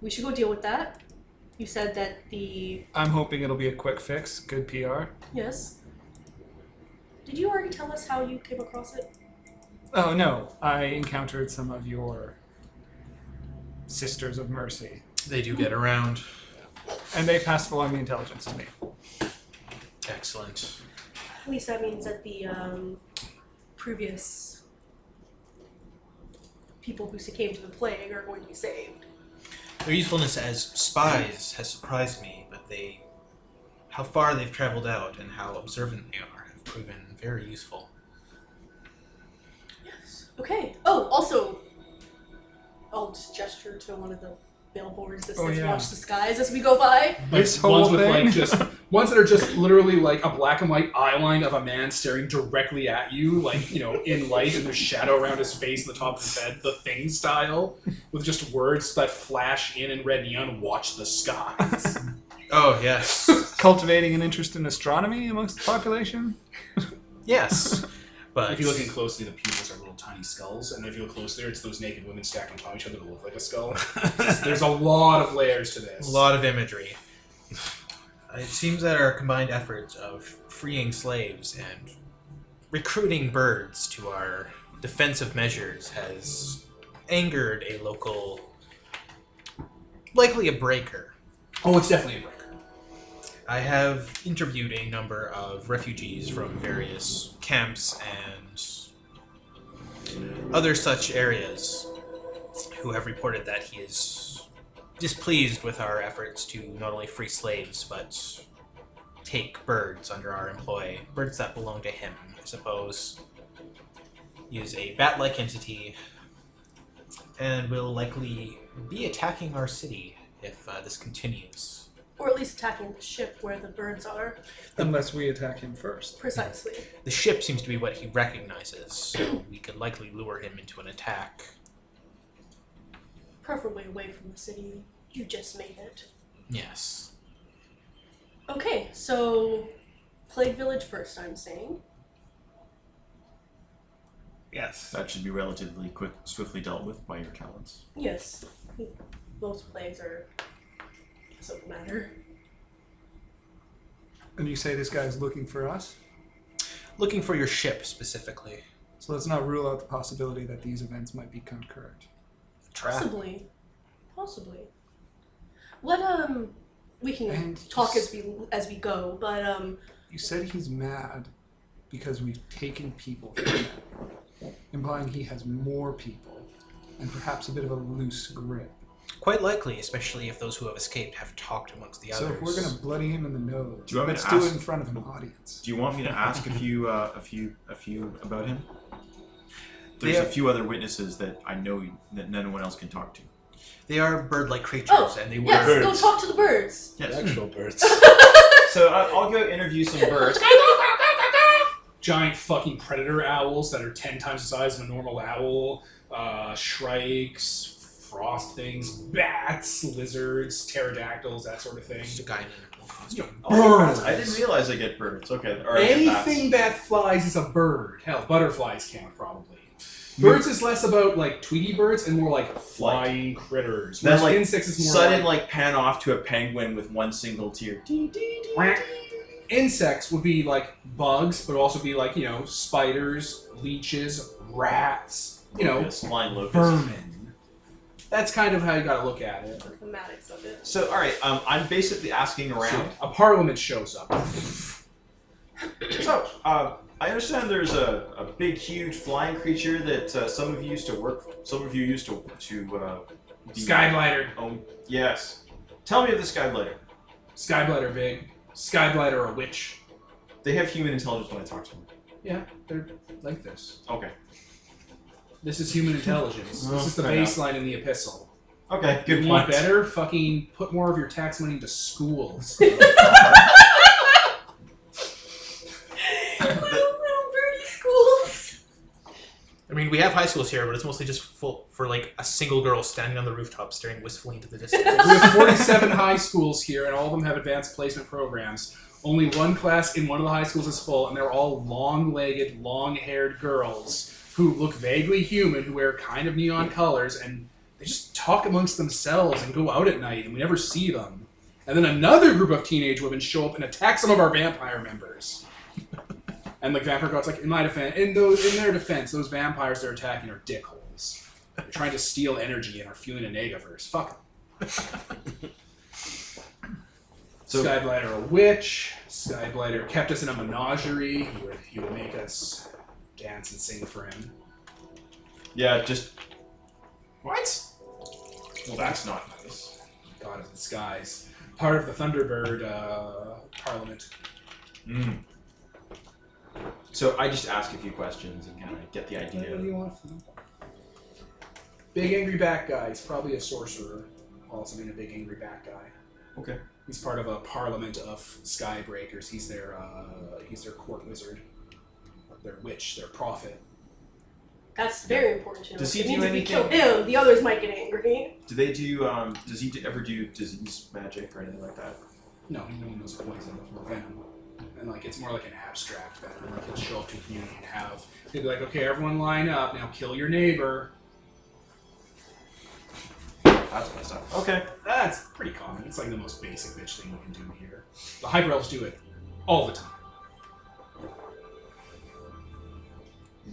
We should go deal with that. You said that I'm hoping it'll be a quick fix. Good PR. Yes. Did you already tell us how you came across it? Oh, no. I encountered some of your Sisters of Mercy. They do get around. And they passed along the intelligence to me. Excellent. At least that means that the previous people who succumbed to the plague are going to be saved. Their usefulness as spies has surprised me, but how far they've traveled out and how observant they are have proven very useful. Yes. Okay. Oh, also, I'll just gesture to one of the billboards that says Oh, yeah. "Watch the skies" as we go by. This ones whole with thing? like just ones that are just literally like a black and white eye line of a man staring directly at you, like, you know, in light, and there's shadow around his face and the top of his head, the Thing style, with just words that flash in red neon. Watch the skies. Oh, yes. Cultivating an interest in astronomy amongst the population? Yes. But If you look in closely, the pupils are little tiny skulls, and if you look closer, it's those naked women stacked on top of each other that look like a skull. There's a lot of layers to this. a lot of imagery. It seems that our combined efforts of freeing slaves and recruiting birds to our defensive measures has angered a local, likely a breaker. Oh, it's definitely a breaker. I have interviewed a number of refugees from various camps and other such areas who have reported that he is displeased with our efforts to not only free slaves, but take birds under our employ. Birds that belong to him, I suppose. He is a bat-like entity, and will likely be attacking our city if this continues. Or at least attacking the ship where the birds are. Unless we attack him first. Precisely. The ship seems to be what he recognizes, so we could likely lure him into an attack. Preferably away from the city. You just made it. Yes. Okay, so Plague Village first, I'm saying. Yes. That should be relatively swiftly dealt with by your talents. Yes. Most plagues are doesn't matter. And you say this guy's looking for us? Looking for your ship, specifically. So let's not rule out the possibility that these events might be concurrent. Possibly. What we can And talk as we go, but You said he's mad because we've taken people from him, implying he has more people, and perhaps a bit of a loose grip. Quite likely, especially if those who have escaped have talked amongst the So others. if we're gonna bloody him in the nose, Do you want me let's to do ask- it in front of an audience. Do you want me to ask a few about him? There's a few other witnesses that I know that no one else can talk to. They are bird-like creatures, Oh, and they were... yes, go birds. talk to the birds. Yes. Actual birds. So I'll go interview some birds. Giant fucking predator owls that are 10 times the size of a normal owl, shrikes, frost things, bats, lizards, pterodactyls, that sort of thing. Just a guy in a costume. Birds. I didn't realize I get birds. Okay. Or I get bats. Anything that flies is a bird. Hell, butterflies count probably. Birds is less about like Tweety birds and more like flying critters. Then Whereas like insects is more sudden like like pan off to a penguin with one single tear. insects would be like bugs, but also be like, you know, spiders, leeches, rats, you know, Locust, flying locust. vermin. That's kind of how you gotta look at it. The mathematics of it. So all right, I'm basically asking around. So, a parliament shows up. So I understand there's a big, huge flying creature that some of you used to be- Skyblighter. Oh yes. Tell me of the Skyblighter. Skyblighter big. Skyblighter a witch. They have human intelligence when I talk to them. Yeah, they're like this. Okay. This is human intelligence. Well, This is the fair enough. baseline in the Epistle. Okay. Good You want point. better? Fucking put more of your tax money into schools. Little birdie schools. I mean, we have high schools here, but it's mostly just full for like a single girl standing on the rooftop staring wistfully into the distance. We have 47 high schools here, and all of them have advanced placement programs. Only one class in one of the high schools is full, and they're all long-legged, long-haired girls who look vaguely human, who wear kind of neon colors, and they just talk amongst themselves and go out at night, and we never see them. And then another group of teenage women show up and attack some of our vampire members. And like Vampire God's like, in their defense, those vampires they're attacking are dickholes. They're trying to steal energy and are fueling a negaverse. Fuck them. So- Skyblighter a witch. Skyblighter kept us in a menagerie. He would make us dance and sing for him. Yeah. Just. What? Well, that's not nice. God of the skies. Part of the Thunderbird Parliament. Mm. So I just ask a few questions and kind of get the What idea. do you want from them? Big angry bat guy. He's probably a sorcerer. Also being a big angry bat guy. Okay. He's part of a parliament of skybreakers. He's their court wizard. Their witch. Their prophet. That's very important to know. Does he It do means if we anything- kill him, the others might get angry. Do they do? Does he ever do disease magic or anything like that? No, he only knows poison or venom. And like it's more like an abstract venom. Like he'll show up to a community and he'll be like, okay, everyone line up, now kill your neighbor. That's messed up. Okay. That's pretty common. It's like the most basic bitch thing you can do here. The hyper elves do it all the time.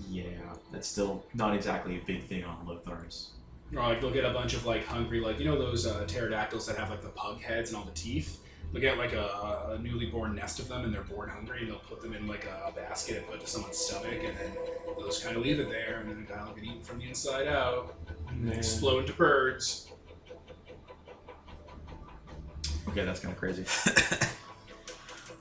Yeah, that's still not exactly a big thing on Lothars. Or like they'll get a bunch of like hungry, like you know those pterodactyls that have like the pug heads and all the teeth. They'll get like a newly born nest of them and they're born hungry and they'll put them in like a basket and put it to someone's stomach and then they'll just kind of leave it there and then the guy will get eaten from the inside out and then explode into birds. Okay, that's kind of crazy.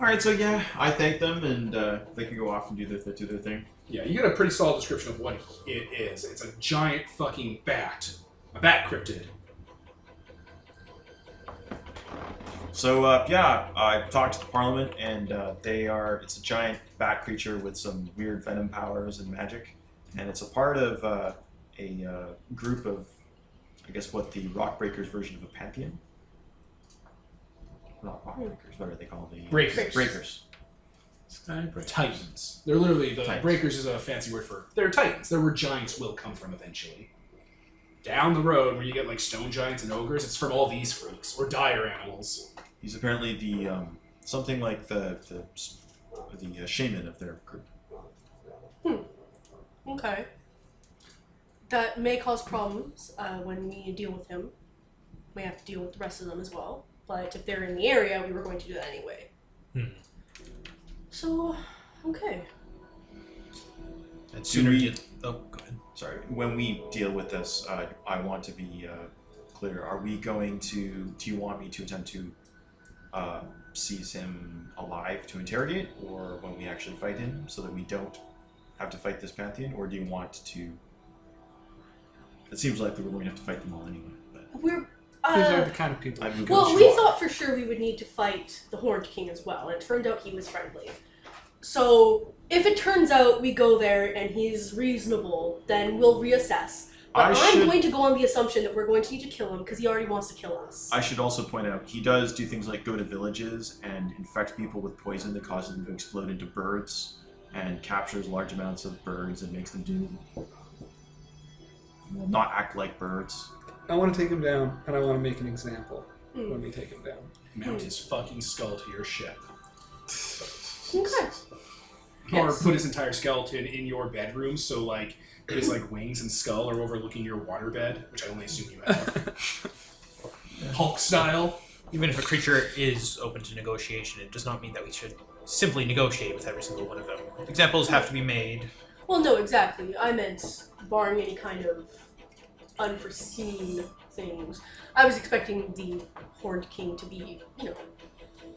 All right, so yeah, I thank them and they can go off and do their thing. Yeah, you get a pretty solid description of what it is. It's a giant fucking bat. A bat cryptid. So, I talked to the Parliament, and it's a giant bat creature with some weird venom powers and magic. And it's a part of a group of, I guess, what the Rockbreakers version of a pantheon? Not Rockbreakers, what are they called? The Breakers. Skybreakers. Titans. They're literally, the Titans. Breakers is a fancy word for, they're Titans. They're where giants will come from eventually. Down the road, where you get like stone giants and ogres, it's from all these freaks, or dire animals. He's apparently the, something like the shaman of their group. Okay. That may cause problems when we deal with him. We have to deal with the rest of them as well. But if they're in the area, we were going to do that anyway. So, okay. And sooner you... Oh, go ahead. Sorry, when we deal with this, I want to be clear. Are we going to... Do you want me to attempt to seize him alive to interrogate, or when we actually fight him, so that we don't have to fight this pantheon, or do you want to... It seems like we're going to have to fight them all anyway. But We're... These are the kind of people. Well, we thought for sure we would need to fight the Horned King as well, and it turned out he was friendly. So, if it turns out we go there and he's reasonable, then we'll reassess. But I'm going to go on the assumption that we're going to need to kill him because he already wants to kill us. I should also point out, he does do things like go to villages and infect people with poison that causes them to explode into birds, and captures large amounts of birds and makes them do... Well, not act like birds. I want to take him down, and I want to make an example when we take him down. Mount his fucking skull to your ship. Okay. Or Yes. put his entire skeleton in your bedroom, so like his like wings and skull are overlooking your waterbed, which I only assume you have. Hulk style. Even if a creature is open to negotiation, it does not mean that we should simply negotiate with every single one of them. Examples have to be made. Well, no, exactly. I meant barring any kind of unforeseen things. I was expecting the Horned King to be,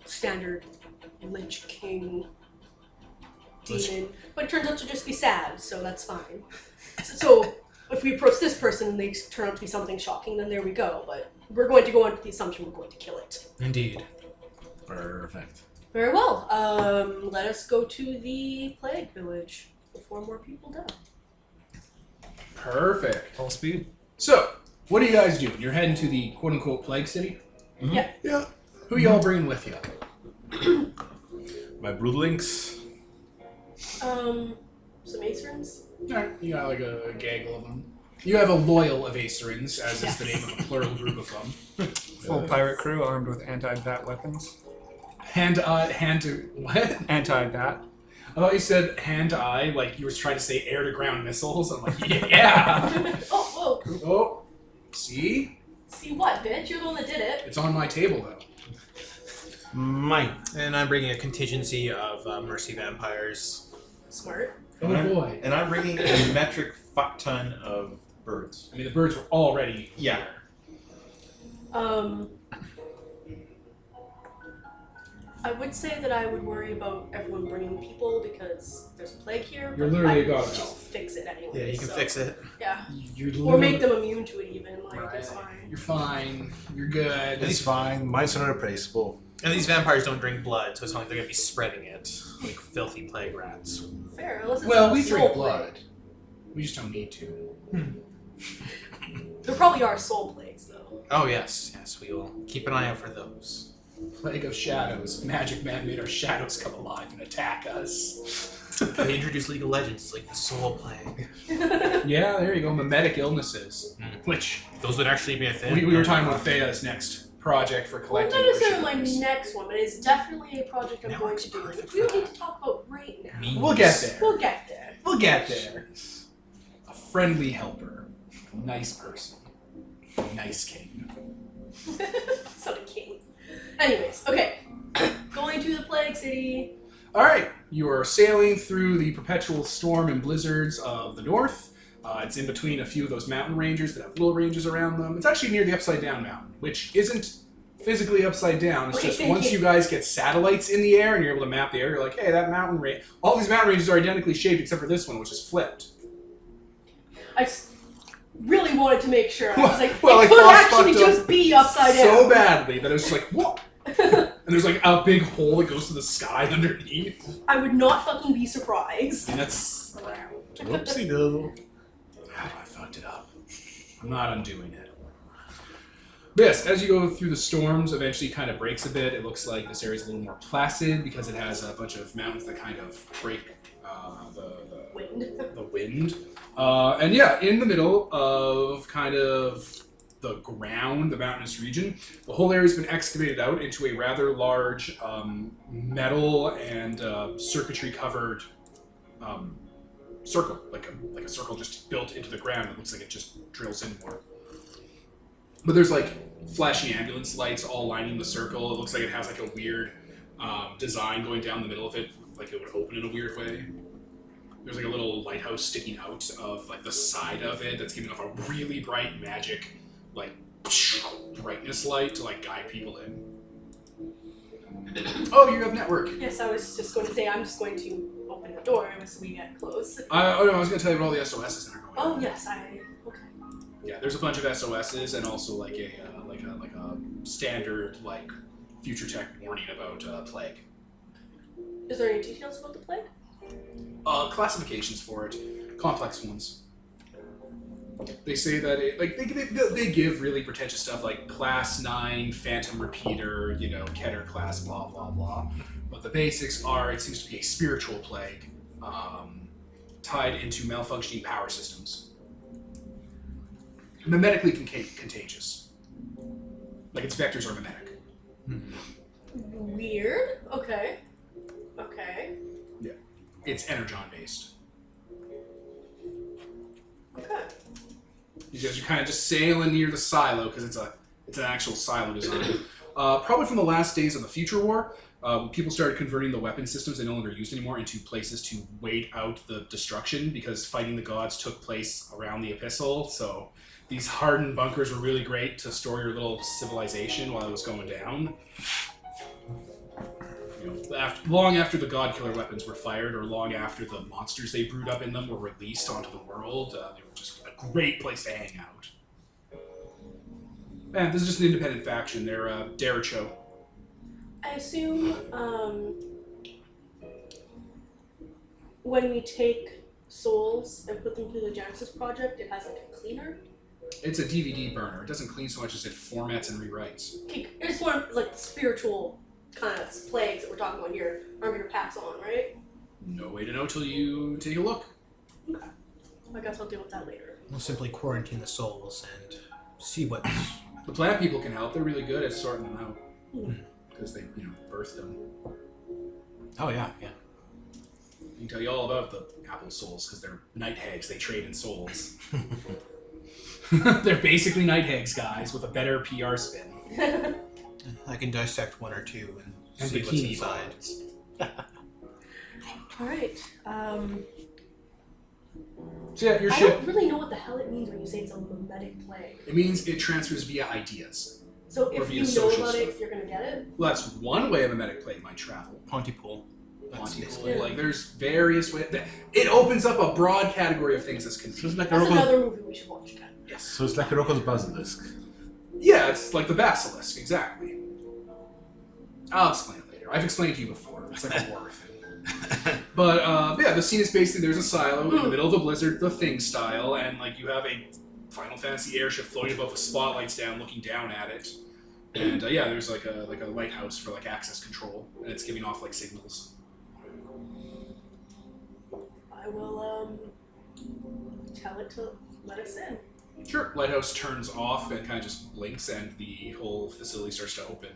standard Lich King demon. But it turns out to just be sad, so that's fine. So if we approach this person and they turn out to be something shocking, then there we go. But we're going to go under the assumption we're going to kill it. Indeed. Perfect. Very well. Let us go to the Plague Village before more people die. Perfect. Full speed. So, what are you guys doing? You're heading to the quote-unquote Plague City? Yeah. Yeah. Who y'all bringing with you? My broodlings. Some Acerins? Alright, you got like a gaggle of them. You have a loyal of Acerins, as is the name of a plural group of them. Full pirate crew armed with anti-bat weapons. Hand to what? Anti-bat. I thought you said hand to eye, like you were trying to say air to ground missiles. I'm like, yeah. Oh, whoa. Oh, see? See what, bitch? You're the one that did it. It's on my table though. Mine. And I'm bringing a contingency of mercy vampires. Smart. Oh boy. And I'm bringing a metric fuck ton of birds. I mean, the birds were already Yeah. here. I would say that I would worry about everyone bringing people because there's a plague here. You're but literally I a god can just elf. fix it anyway. Yeah, you can so, fix it. Yeah. You're Or make literally- them immune to it even. Like, it's Right. fine. You're fine. You're good. It's fine. Mine's are irreplaceable. And these vampires don't drink blood, so it's not like they're going to be spreading it like filthy plague rats. Fair. Unless it's Well, not we soul drink plague. blood. We just don't need to. There probably are soul plagues, though. Oh, yes. Yes, we will keep an eye out for those. Plague of shadows. Magic Man made our shadows come alive and attack us. They introduced League of Legends, like the soul plague. Yeah, there you go. Mimetic illnesses. Which Those would actually be a thing. we were talking about Thea's next project for Well, collecting. not necessarily my worshippers. next one, but it's definitely a project I'm Now going it's to do. perfect We don't for need to talk about right now. Memes. We'll get there. We'll get there. We'll get there. A friendly helper. A nice person. A nice king. It's not a king. Anyways, okay. Going to the Plague City. Alright, you are sailing through the perpetual storm and blizzards of the north. It's in between a few of those mountain ranges that have little ranges around them. It's actually near the Upside Down Mountain, which isn't physically upside down. It's Okay, just thank once you. you guys get satellites in the air and you're able to map the area, you're like, hey, that mountain range. All these mountain ranges are identically shaped except for this one, which is flipped. I really wanted to make sure. I was like, Well, it like, could Frost actually fucked up just be upside so down. badly that it was just like, whoa. And there's like a big hole that goes to the sky underneath. I would not fucking be surprised. And that's round. Whoopsie doodle. How I fucked it up. I'm not undoing it. But yes, as you go through the storms, eventually it kind of breaks a bit. It looks like this area is a little more placid because it has a bunch of mountains that kind of break the wind. And yeah, in the middle of kind of the ground, the mountainous region, the whole area has been excavated out into a rather large metal and circuitry-covered circle, like a circle just built into the ground. It looks like it just drills in more. But there's like flashy ambulance lights all lining the circle. It looks like it has like a weird design going down the middle of it, like it would open in a weird way. There's like a little lighthouse sticking out of like the side of it that's giving off a really bright magic, like brightness light to like guide people in. Oh, you have network. Yes, I was just going to say, I'm just going to open the door as we get close. Oh no, I was going to tell you about all the SOSs that are going on. Oh, yes, okay. Yeah, there's a bunch of SOSs and also like a standard like future tech warning about plague. Is there any details about the plague? Classifications for it, complex ones. They say that it, like they give really pretentious stuff like class 9 phantom repeater, you know, Keter class, blah blah blah. But the basics are it seems to be a spiritual plague, tied into malfunctioning power systems. Mimetically contagious. Like its vectors are mimetic. Weird. Okay. Yeah. It's energon based. Okay. You guys are kind of just sailing near the silo because it's an actual silo design. Probably from the last days of the Future War, people started converting the weapon systems they no longer used anymore into places to wait out the destruction because fighting the gods took place around the Epistle. So these hardened bunkers were really great to store your little civilization while it was going down. You know, long after the god killer weapons were fired, or long after the monsters they brewed up in them were released onto the world, they were just a great place to hang out. And this is just an independent faction. They're Derecho. I assume when we take souls and put them through the Genesis project, it has like a cleaner. It's a DVD burner. It doesn't clean so much as it formats and rewrites. Okay, I just want like the spiritual kind of plagues that we're talking about here aren't going to pass on, right? No way to know till you take a look. Okay. I guess I'll deal with that later. We'll simply quarantine the souls and see what's... The plant people can help. They're really good at sorting them out. Because they, birthed them. Oh, yeah. I can tell you all about the apple souls because they're night hags. They trade in souls. They're basically night hags, guys, with a better PR spin. I can dissect one or two and see what's bikini inside. bottoms. Alright. So yeah, your I ship. don't really know what the hell it means when you say it's a mimetic plague. It means it transfers via ideas. So Or if via you know social about it, stuff. you're going to get it? Well, that's one way a mimetic plague might travel. Pontypool. Pontypool. Yeah. Like, there's various ways. It opens up a broad category of things that's So it's confusing. like a That's Rocco's, another movie we should watch, Ken. Yes. so it's like a Rocco's basilisk. Yeah, it's like the basilisk, exactly. I'll explain it later. I've explained it to you before. It's like a war thing. But yeah, the scene is basically there's a silo in the middle of a blizzard, the Thing style, and like you have a Final Fantasy airship floating above with spotlights down, looking down at it. And yeah, there's like a lighthouse for like access control, and it's giving off like signals. I will tell it to let us in. Sure. Lighthouse turns off and kind of just blinks, and the whole facility starts to open.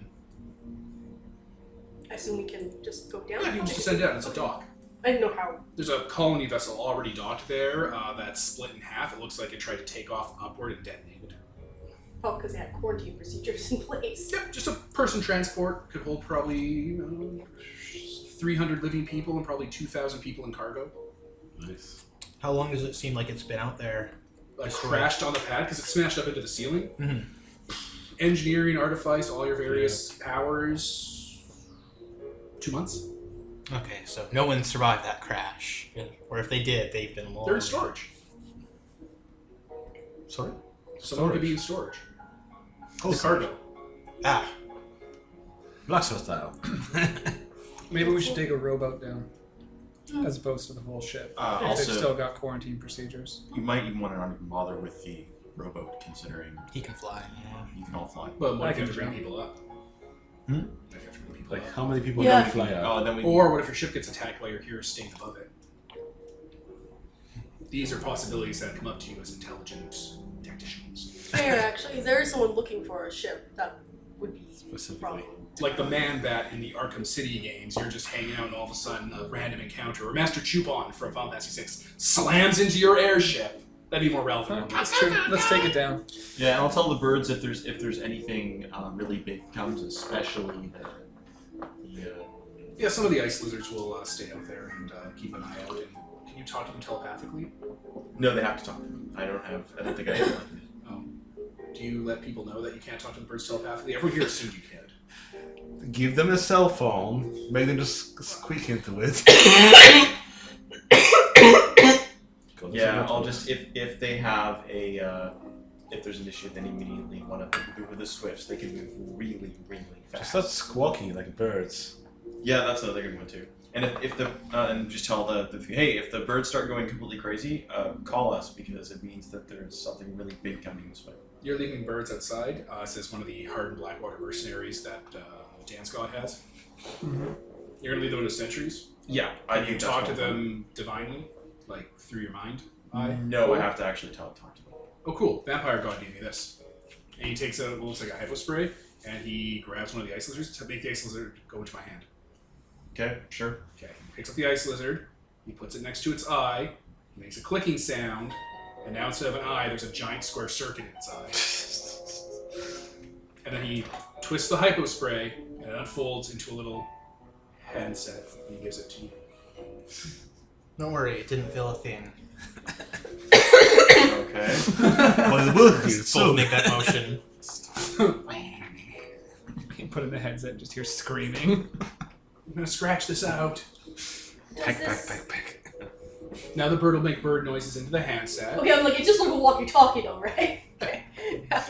I assume we can just go down. Yeah, you can just descend down. It's a dock. I didn't know how. There's a colony vessel already docked there that's split in half. It looks like it tried to take off upward and detonated. Oh, because they had quarantine procedures in place. Yep, just a person transport. Could hold probably 300 living people and probably 2,000 people in cargo. Nice. How long does it seem like it's been out there? Crashed on the pad because it smashed up into the ceiling. Mm-hmm. engineering, artifice, all your various powers, 2 months. Okay, so no one survived that crash. Or if they did, they've been long. They're in storage. Sorry? Someone could be in storage. Oh, The cargo. Ah, Blacksmith style. Maybe we should take a rowboat down, as opposed to the whole ship. If Also, they've still got quarantine procedures. you might even want to not even bother with the rowboat, considering he can fly. Yeah. you can all fly. But what I if you can have to bring drown. people up? Hmm? What if you have to bring people Like, up? how many people Yeah. can fly out? Oh, then we. Or what if your ship gets attacked while you're here staying above it? These are possibilities that come up to you as intelligent tacticians. Fair, actually. There is someone looking for a ship that would be Specifically. problem. Like the man bat in the Arkham City games, you're just hanging out and all of a sudden a random encounter, or Master Chupon from Final Fantasy VI slams into your airship. That'd be more relevant. That's true. Let's take it down. Yeah, and I'll tell the birds if there's anything really big comes, especially the Yeah, some of the ice lizards will stay out there and keep an eye out. And can you talk to them telepathically? No, they have to talk to me. I don't think I have one. Do you let people know that you can't talk to the birds telepathically? Everyone here assumed you can. Give them a cell phone, make them just squeak into it. Yeah, I'll just if they have a if there's an issue, then immediately one of them with the swifts, they can move really, really Just fast. start squawking like birds. Yeah, that's another good one too. And if the and just tell the hey, if the birds start going completely crazy, call us because it means that there's something really big coming this way. You're leaving birds outside, says one of the hardened Blackwater mercenaries that Dan Scott has. Mm-hmm. You're going to leave them to sentries? Yeah, Can you talk to them divinely? Like, through your mind? No, I have to actually talk to them. Oh, cool. Vampire God gave me this. And he takes what looks like a hypo spray, and he grabs one of the ice lizards to make the ice lizard go into my hand. Okay, sure. Okay. He picks up the ice lizard, he puts it next to its eye, he makes a clicking sound, and now instead of an eye, there's a giant square circuit in its eye. And then he twists the hypo spray, and it unfolds into a little handset, and he gives it to you. Don't worry, it didn't feel a thing. Okay. Well, it will be Both soon. make that motion. You put in the headset and just hear screaming. I'm gonna scratch this out. Peck, peck, peck, peck. Now the bird will make bird noises into the handset. Okay, I'm like, it's just like a walkie-talkie though, right? Okay.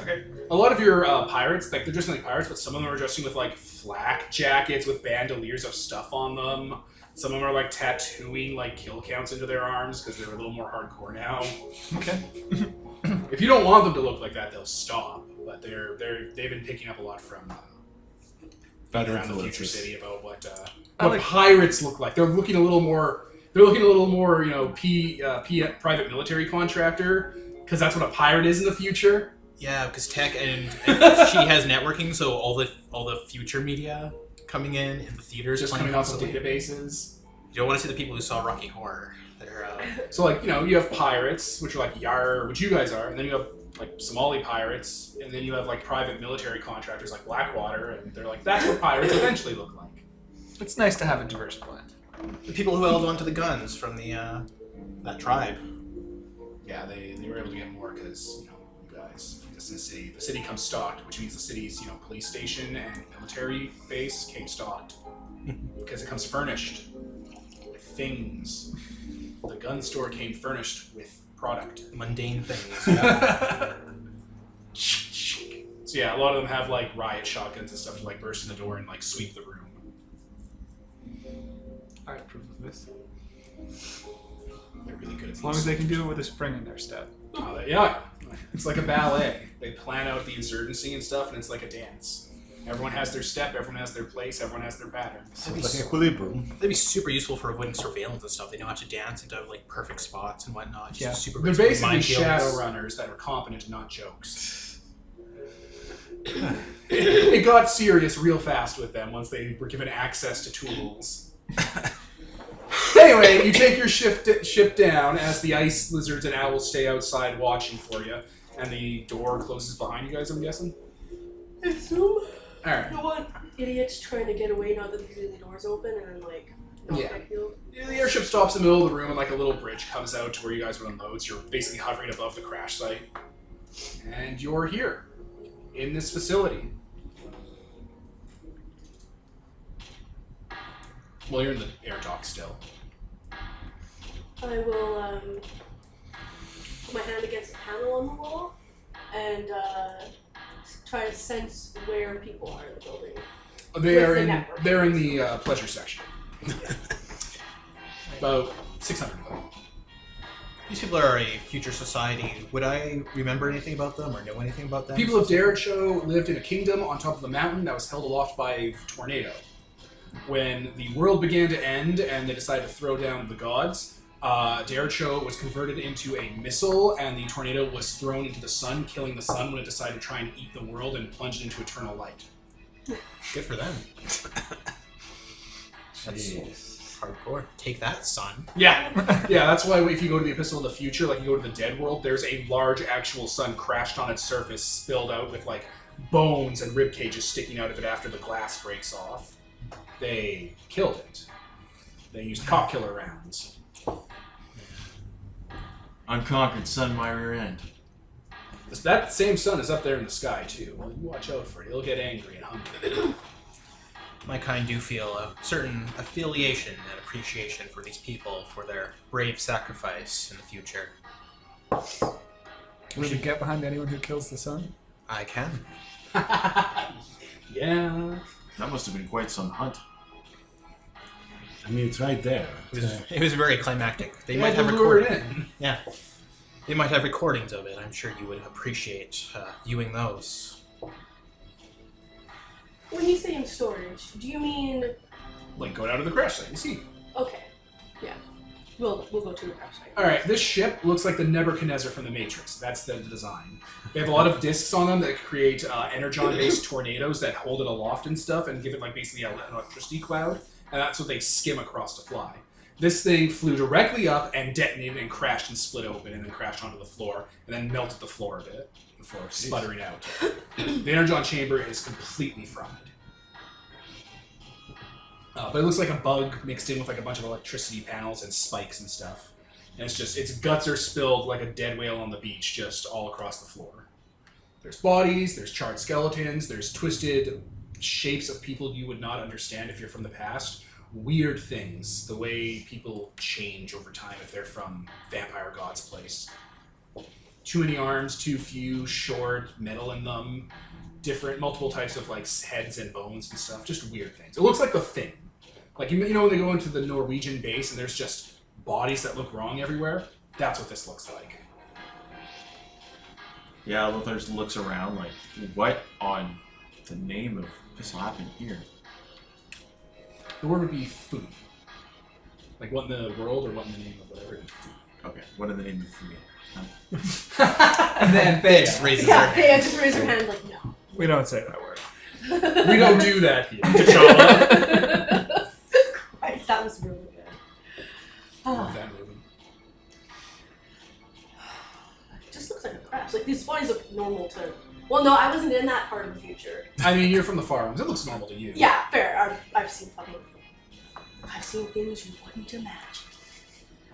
Okay. A lot of your pirates, like they're dressing like pirates, but some of them are dressing with like flak jackets with bandoliers of stuff on them. Some of them are like tattooing like kill counts into their arms because they're a little more hardcore now. Okay. If you don't want them to look like that, they'll stop. But they've been picking up a lot from Better around the future influences. city about what I like- pirates look like. They're looking a little more. They're looking a little more, you know, private military contractor, because that's what a pirate is in the future. Yeah, because tech and she has networking, so all the future media coming in the theaters Just playing coming off of constantly. databases. You don't want to see the people who saw Rocky Horror. They're So, like, you know, you have pirates, which are like Yar, which you guys are, and then you have like Somali pirates, and then you have like private military contractors like Blackwater, and they're like, that's what pirates eventually look like. It's nice to have a diverse blend. the people who held onto the guns from the that tribe. Yeah, they were able to get more because, you know, you guys, this is the city comes stocked, which means the city's, you know, police station and military base came stocked because it comes furnished with things. The gun store came furnished with product. Mundane things. So yeah, a lot of them have like riot shotguns and stuff to like burst in the door and like sweep the room. I approve of this. They're really good at As long as they can do it with a spring in their step. Yeah, it's like a ballet. They plan out the insurgency and stuff, and it's like a dance. Everyone has their step, everyone has their place, everyone has their pattern. It's like equilibrium. That'd be super useful for avoiding surveillance and stuff. They know how to dance into like perfect spots and whatnot. Just Yeah. super They're great basically minefields. shadow runners that are competent and not jokes. It got serious real fast with them once they were given access to tools. Anyway, you take your ship down as the ice lizards and owls stay outside watching for you, and the door closes behind you guys, I'm guessing? Assume. Alright. You know what? Idiots trying to get away now that the door's open and then like not Yeah. big deal. The airship stops in the middle of the room and like a little bridge comes out to where you guys would unload, so you're basically hovering above the crash site. And you're here. in this facility. Well, you're in the air dock still. I will put my hand against the panel on the wall and try to sense where people are in the building. They're in the pleasure section. About 600 of them. These people are a future society. Would I remember anything about them or know anything about them? People of Derecho lived in a kingdom on top of a mountain that was held aloft by a tornado. When the world began to end and they decided to throw down the gods, Derecho was converted into a missile, and the tornado was thrown into the sun, killing the sun when it decided to try and eat the world and plunge it into eternal light. Good for them. Jeez. Hardcore. Take that, son. Yeah, that's why if you go to the Epistle of the Future, like you go to the Dead World, there's a large actual sun crashed on its surface, spilled out with like bones and rib cages sticking out of it after the glass breaks off. They killed it. They used cop killer rounds. Unconquered sun, my rear end. That same sun is up there in the sky too. Well, you watch out for it. It'll get angry and hungry. My kind do feel a certain affiliation and appreciation for these people for their brave sacrifice in the future. Will you get behind anyone who kills the sun? I can. Yeah. That must have been quite some hunt. I mean, it's right there. It was very climactic. They You might had have to lure it recordings. in. Yeah, they might have recordings of it. I'm sure you would appreciate viewing those. When you say in storage, do you mean... Like going out of the crash site. You see. Okay, yeah. We'll go to the crash site. All right. This ship looks like the Nebuchadnezzar from the Matrix. That's the design. They have a lot of discs on them that create energon-based tornadoes that hold it aloft and stuff, and give it like basically an electricity cloud. And that's what they skim across to fly. This thing flew directly up and detonated and crashed and split open and then crashed onto the floor and then melted the floor a bit before sputtering out. The energon chamber is completely fried. But it looks like a bug mixed in with like a bunch of electricity panels and spikes and stuff. And it's just, its guts are spilled like a dead whale on the beach just all across the floor. There's bodies, there's charred skeletons, there's twisted shapes of people you would not understand if you're from the past. Weird things, the way people change over time if they're from Vampire God's place. Too many arms, too few, short, metal in them, different, multiple types of like heads and bones and stuff, just weird things. It looks like The Thing. Like, you know when they go into the Norwegian base and there's just bodies that look wrong everywhere? That's what this looks like. Yeah, Lothar looks around like, what on the name of this happened here? The word would be food. Like, what in the world or what in the name of whatever it is. Okay, what in the name of food? And then Thea. Just raises Yeah, her Thea just raised her hand like, no. We don't say that word. We don't do that here. T'Challa. Christ, that was really good. I love that movie. It just looks like a crash. Like, these bodies look normal to... Well, no, I wasn't in that part of the future. I mean, you're from the farms. It looks normal to you. Yeah, fair. I've seen things you wouldn't imagine.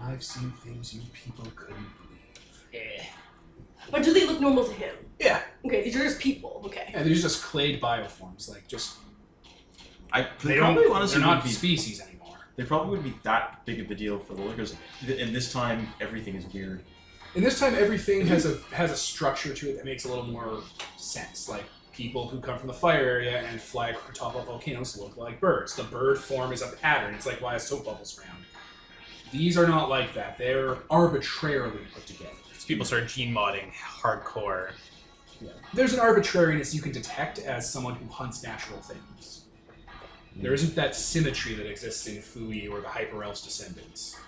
I've seen things you people couldn't believe. Yeah. But do they look normal to him? Yeah. Okay, these are just people. Okay. And they're just clade bioforms. Like, just... They probably honestly they're not wouldn't be, species anymore. they probably wouldn't be that big of a deal for the lookers. In this time, everything is weird. In this time, everything has a structure to it that makes a little more sense. Like, people who come from the fire area and fly atop of volcanoes look like birds. The bird form is a pattern. It's like why a soap bubble's round. These are not like that. They're arbitrarily put together. These people start gene modding hardcore. Yeah. There's an arbitrariness you can detect as someone who hunts natural things. There isn't that symmetry that exists in Fui or the Hyper Elf's descendants.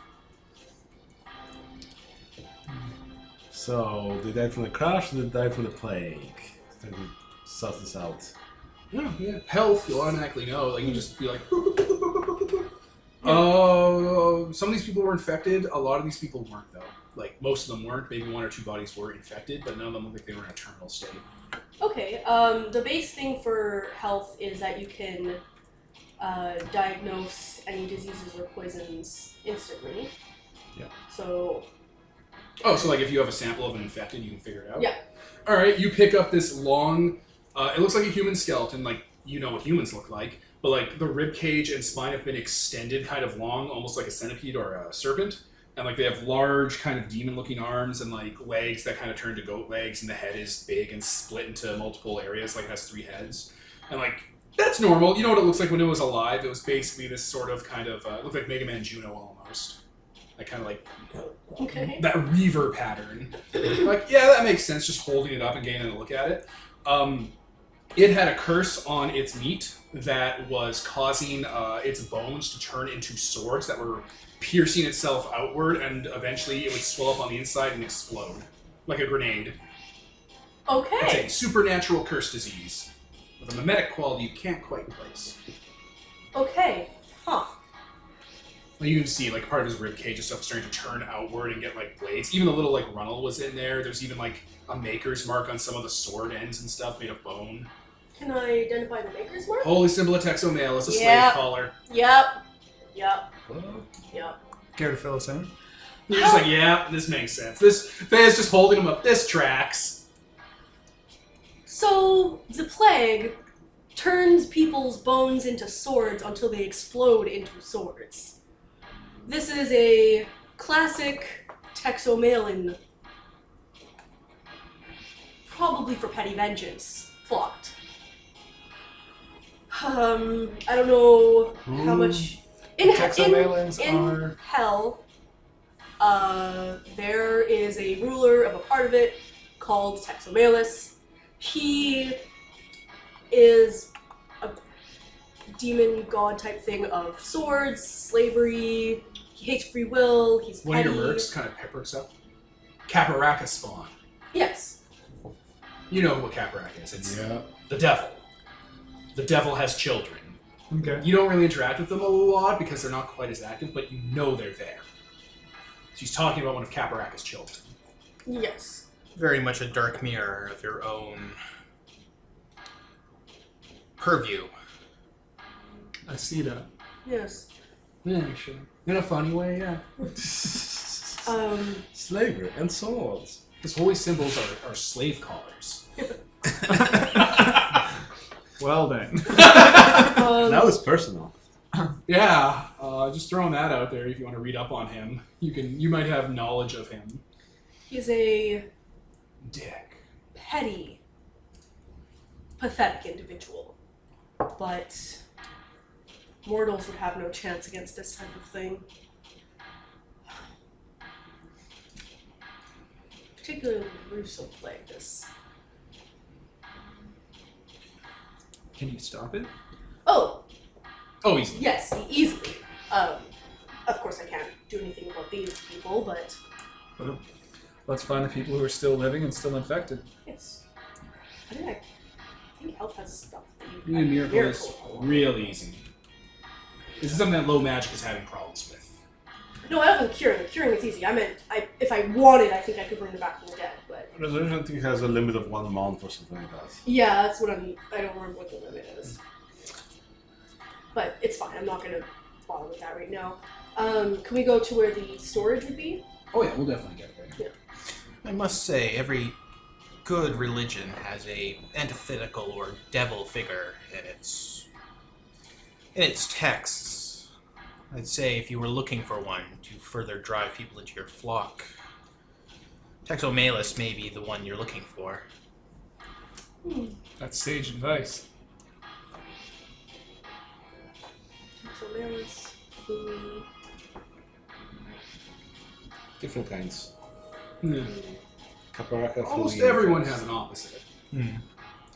So, they died from the crash or they died from the plague? Then we suss this out. Yeah. Health, you'll automatically know. Like, you just be like... some of these people were infected. A lot of these people weren't, though. Like, most of them weren't. Maybe one or two bodies were infected, but none of them looked like they were in a terminal state. Okay. The base thing for health is that you can diagnose any diseases or poisons instantly. Yeah. So... Oh, so like if you have a sample of an infected, you can figure it out? Yeah. Alright, you pick up this long It looks like a human skeleton, like you know what humans look like, but like the rib cage and spine have been extended kind of long, almost like a centipede or a serpent. And like they have large kind of demon-looking arms and like legs that kind of turn to goat legs, and the head is big and split into multiple areas, like it has 3 heads. And like that's normal. You know what it looks like when it was alive? It was basically this sort of kind of looked like Mega Man Juno almost. Like kind of like that Reaver pattern. Like yeah, that makes sense. Just holding it up and getting a look at it. It had a curse on its meat that was causing its bones to turn into swords that were piercing itself outward, and eventually it would swell up on the inside and explode like a grenade. Okay. It's a supernatural curse disease with a mimetic quality you can't quite place. Okay. Huh. Like you can see, like part of his rib cage and stuff starting to turn outward and get like blades. Even the little like runnel was in there. There's even like a maker's mark on some of the sword ends and stuff made of bone. Can I identify the maker's mark? Holy symbol of Texomail is a slave Yep. collar. Yep. Care to fill us in? You're just like, yeah, this makes sense. This Faye's just holding him up. This tracks. So the plague turns people's bones into swords until they explode into swords. This is a classic Texomailin, probably for petty vengeance, plot. I don't know how much... In Texomailins in are... hell, there is a ruler of a part of it called Texomailus. He is a demon god type thing of swords, slavery. He hates free will. He's One of petty. your mercs kind of peppers up. Caparaka spawn. Yes. You know what Caparaka is. It's Yeah. the devil. The devil has children. Okay. You don't really interact with them a lot because they're not quite as active, but you know they're there. She's talking about one of Caparaka's children. Yes. Very much a dark mirror of your own purview. I see that. Yes. Yeah, actually. In a funny way, yeah. Slavery and swords. His holy symbols are slave collars. Well then. Now it's personal. Yeah, just throwing that out there. If you want to read up on him, you might have knowledge of him. He's a Dick. petty, pathetic individual, but mortals would have no chance against this type of thing. Particularly the gruesome plague. This. Can you stop it? Oh, Oh, easily. yes, easily. Of course, I can't do anything about these people, but Well, let's find the people who are still living and still infected. it's. I think health has stuff that you Doing can miracle is real easy. This is something that low magic is having problems with. No, I don't think curing. Curing is easy. I meant, if I wanted, I think I could bring them back from the dead. But Resolution, I think, has a limit of 1 month or something like that. yeah, that's what I don't remember what the limit is. But it's fine. I'm not gonna bother with that right now. Can we go to where the storage would be? Oh yeah, we'll definitely get there. I must say, every good religion has a antithetical or devil figure in its texts. I'd say if you were looking for one to further drive people into your flock, Texomailus may be the one you're looking for. That's sage advice. Texomailus, food. Different kinds. Yeah. Caparaka, Almost Fuli, everyone and has an opposite.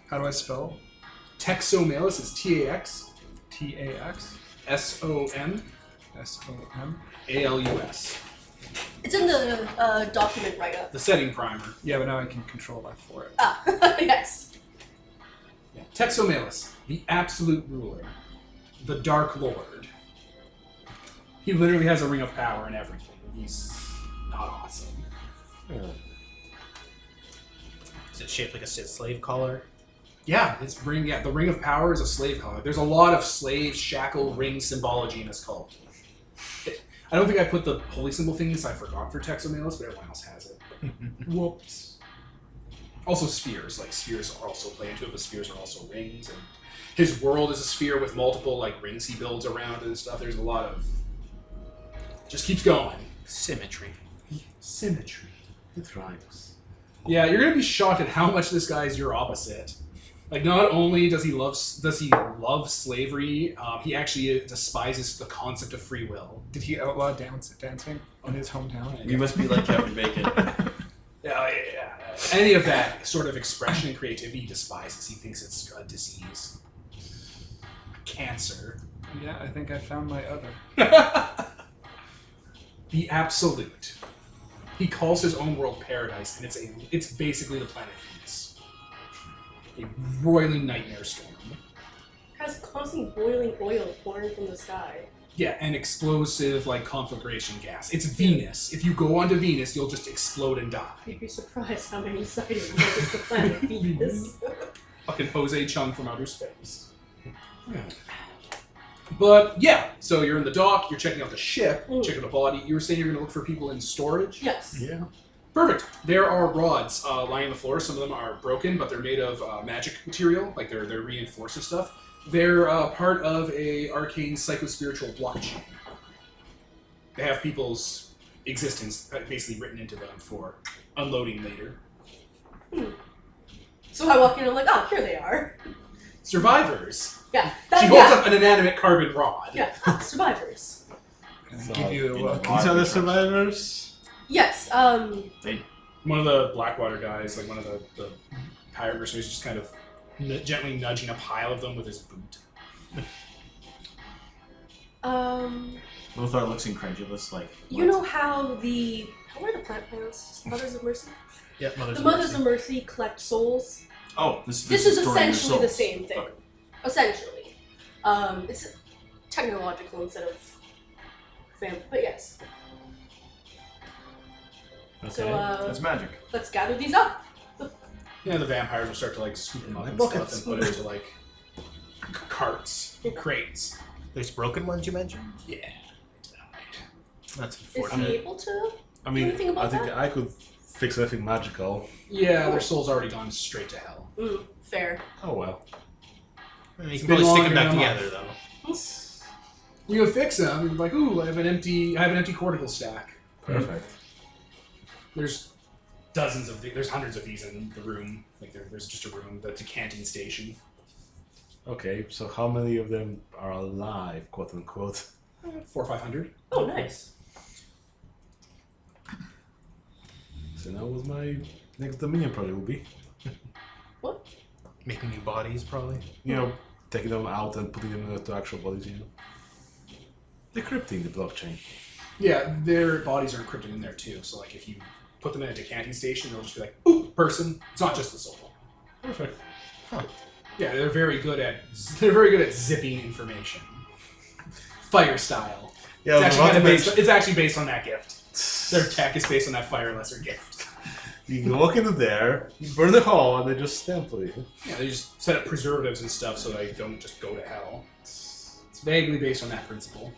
How do I spell? Texomailus is T-A-X T-A-X? S-O-M S-O-M? A-L-U-S. It's in the document write-up. The setting primer. Yeah, but now I can control F for it. Ah, yes. Yeah. Texomailus, the absolute ruler, the Dark Lord. He literally has a ring of power and everything. He's not awesome. Yeah. Is it shaped like a slave collar? Yeah, the ring of power is a slave collar. There's a lot of slave shackle ring symbology in this cult. I don't think I put the holy symbol things I forgot for Texomailus, but everyone else has it. Whoops. Also spheres. Like, spheres are also play into it, but spheres are also rings. And his world is a sphere with multiple, like, rings he builds around and stuff. There's a lot of... Just keeps going. Symmetry. Symmetry. It rhymes. Yeah, you're gonna be shocked at how much this guy is your opposite. Like, not only does he love slavery, he actually despises the concept of free will. Did he outlaw dancing in his hometown? We must be like Captain Bacon. Yeah. Any of that sort of expression and creativity he despises. He thinks it's a disease. Cancer. Yeah, I think I found my other. The absolute. He calls his own world paradise, and it's basically the planet Venus. A roiling nightmare storm. Has constant boiling oil pouring from the sky. Yeah, and explosive, like, conflagration gas. It's Venus. If you go onto Venus, you'll just explode and die. You'd be surprised how many sightings there is the planet Venus. Fucking Jose Chung from outer space. Yeah. But, yeah, so you're in the dock, you're checking out the ship, checking the body. You were saying you're going to look for people in storage? Yes. Yeah. Perfect. There are rods lying on the floor. Some of them are broken, but they're made of magic material. Like, they're reinforced and stuff. They're part of a arcane psychospiritual blockchain. They have people's existence basically written into them for unloading later. So I walk in and I'm like, oh, here they are. Survivors. Yeah. She holds up an inanimate carbon rod. Yeah, survivors. Can I give you a look? These are the survivors. Yes, One of the Blackwater guys, like one of the pirate mercenaries, just kind of gently nudging a pile of them with his boot. Lothar looks incredulous, like... you know how are the plant plants? Mothers of Mercy? Yeah, The Mothers of Mercy collect souls. Oh, this This is is storing your essentially the souls. same thing. Okay. Essentially. It's technological instead of but yes. Okay. So, That's magic. let's gather these up. Yeah, the vampires will start to like scoop them up and stuff and put it into like carts, crates. There's broken ones you mentioned? Yeah. That's Is he unfortunate. able to? I mean, Anything about I think that? I could fix anything magical. Yeah, their soul's already gone straight to hell. Fair. Oh well. You It's can been probably stick longer them back than a together, though. You go fix them, and you're like, ooh, I have an empty cortical stack. Perfect. There's hundreds of these in the room. Like there's just a room, the decanting station. Okay, so how many of them are alive, quote unquote? 400 or 500. Oh, nice. So now what my next dominion probably will be. What? Making new bodies, probably. You know, taking them out and putting them into actual bodies, you know. Decrypting the blockchain. Yeah, their bodies are encrypted in there too. So like if you put them in a decanting station, they'll just be like, ooh, person. It's not just the soul. Perfect. Yeah, they're very good at zipping information. Fire style. Yeah, It's actually based on that gift. Their tech is based on that fire lesser gift. you can walk into there, you burn the hole, and they just stamp for you. Yeah, they just set up preservatives and stuff so they don't just go to hell. It's vaguely based on that principle.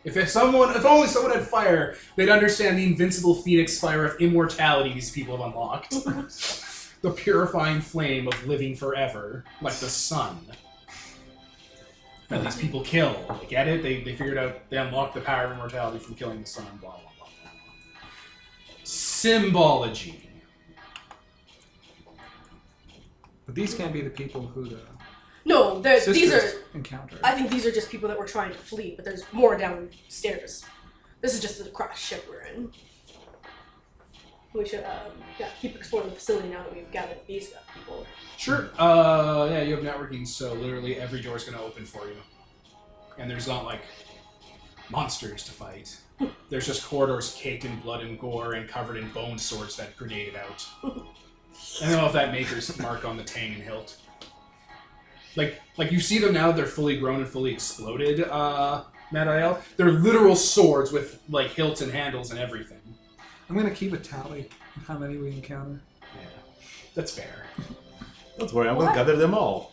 If only someone had fire, they'd understand the invincible phoenix fire of immortality these people have unlocked. The purifying flame of living forever, like the sun. That these people kill. They get it? They figured out, they unlocked the power of immortality from killing the sun, blah, blah, blah, blah. Symbology. But these can't be the people who the No, these are. encountered. I think these are just people that were trying to flee, but there's more downstairs. This is just the crashed ship we're in. We should, keep exploring the facility now that we've gathered these people. Sure. Yeah, you have networking, so literally every door's gonna open for you. And there's not like monsters to fight. There's just corridors caked in blood and gore and covered in bone swords that grenaded out. I don't know if that maker's mark on the tang and hilt. Like you see them now, they're fully grown and fully exploded, Madael. They're literal swords with like hilts and handles and everything. I'm gonna keep a tally of how many we encounter, Yeah, that's fair. Don't worry, I'm going to gather them all.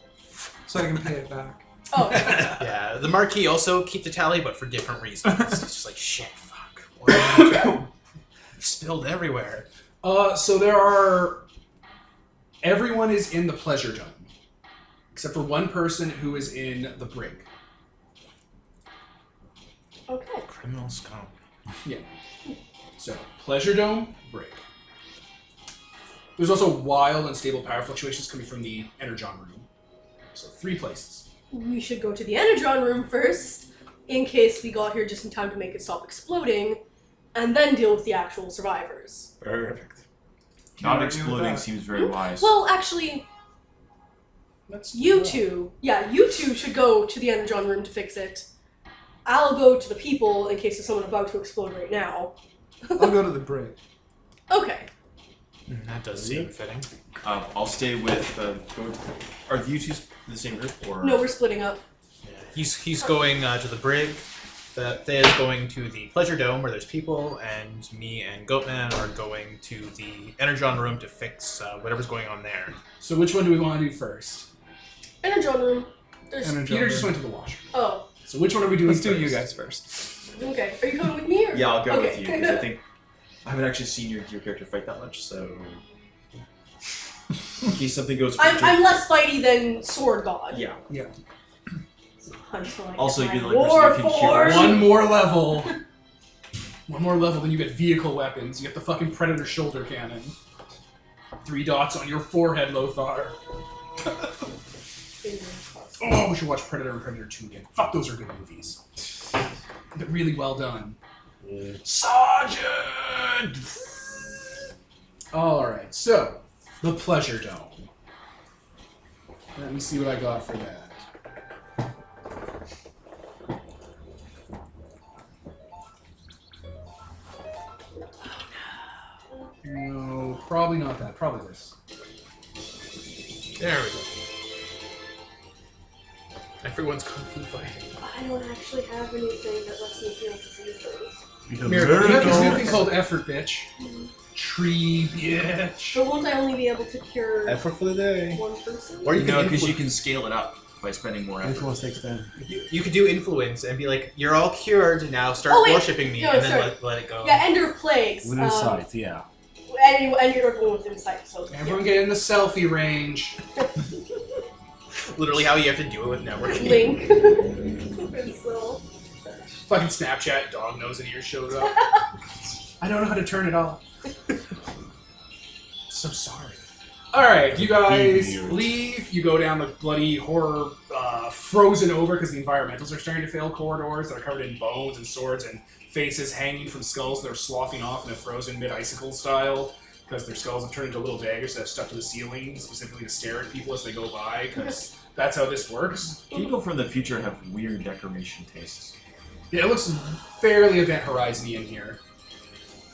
so I can pay it back. Oh, Yeah, the Marquis also keep the tally, but for different reasons. It's just like, shit, fuck. What are you doing? Spilled everywhere. So there are Everyone is in the pleasure dome, except for one person who is in the brig. Okay. Criminal scum. Yeah. So, pleasure dome, brig. There's also wild, unstable power fluctuations coming from the energon room. So, 3 places. We should go to the energon room first, in case we got here just in time to make it stop exploding, and then deal with the actual survivors. Perfect. Not argue with exploding that. seems very wise. Well, actually, you two should go to the energon room to fix it. I'll go to the people in case there's someone about to explode right now. I'll go to the brig. Okay. That does seem fitting. I'll stay with. Are you two in the same group or? No, we're splitting up. Yeah. He's going to the brig. Thea's going to the pleasure dome where there's people, and me and Goatman are going to the energon room to fix whatever's going on there. So, which one do we want to do first? Energon room. There's. Energon Peter just room. went to the washroom. Oh. So, which one are we doing Let's first? do you guys first. Okay. Are you coming with me or? Yeah, I'll go okay. with you because I think I haven't actually seen your character fight that much, so in case something goes. I'm less fighty than Sword God. Yeah. Until I Also, get you're my the only war person who can force. cure. One more level. One more level, then you get vehicle weapons. You get the fucking Predator shoulder cannon. 3 dots on your forehead, Lothar. Oh, we should watch Predator and Predator 2 again. Fuck, those are good movies. They're really well done. Sergeant! Alright, so, the Pleasure Dome. Let me see what I got for that. No, probably not that. Probably this. There we go. Everyone's kung fu fighting. I don't actually have anything that lets me feel diseases. Miracle. You have this new thing called effort, bitch. Tree, bitch. But won't I only be able to cure Effort for the day. one person? Or you No, can because you can scale it up by spending more effort. Influence takes 10. you could do influence and be like, you're all cured now. Start Oh, wait. worshipping me, No, and then sorry. let it go. Yeah, Ender of Plagues. Within sight, yeah. And everyone within sight. So Everyone get in the selfie range. Literally, how you have to do it with networking. Link. It's little. Fucking Snapchat dog nose and ears showed up. I don't know how to turn it off. So sorry. Alright, you guys Weird. leave. You go down the bloody horror, frozen over because the environmentals are starting to fail corridors that are covered in bones and swords and faces hanging from skulls that are sloughing off in a frozen mid-icicle style because their skulls have turned into little daggers that have stuck to the ceiling specifically to stare at people as they go by because that's how this works. People from the future have weird decoration tastes. Yeah, it looks fairly Event Horizon-y in here.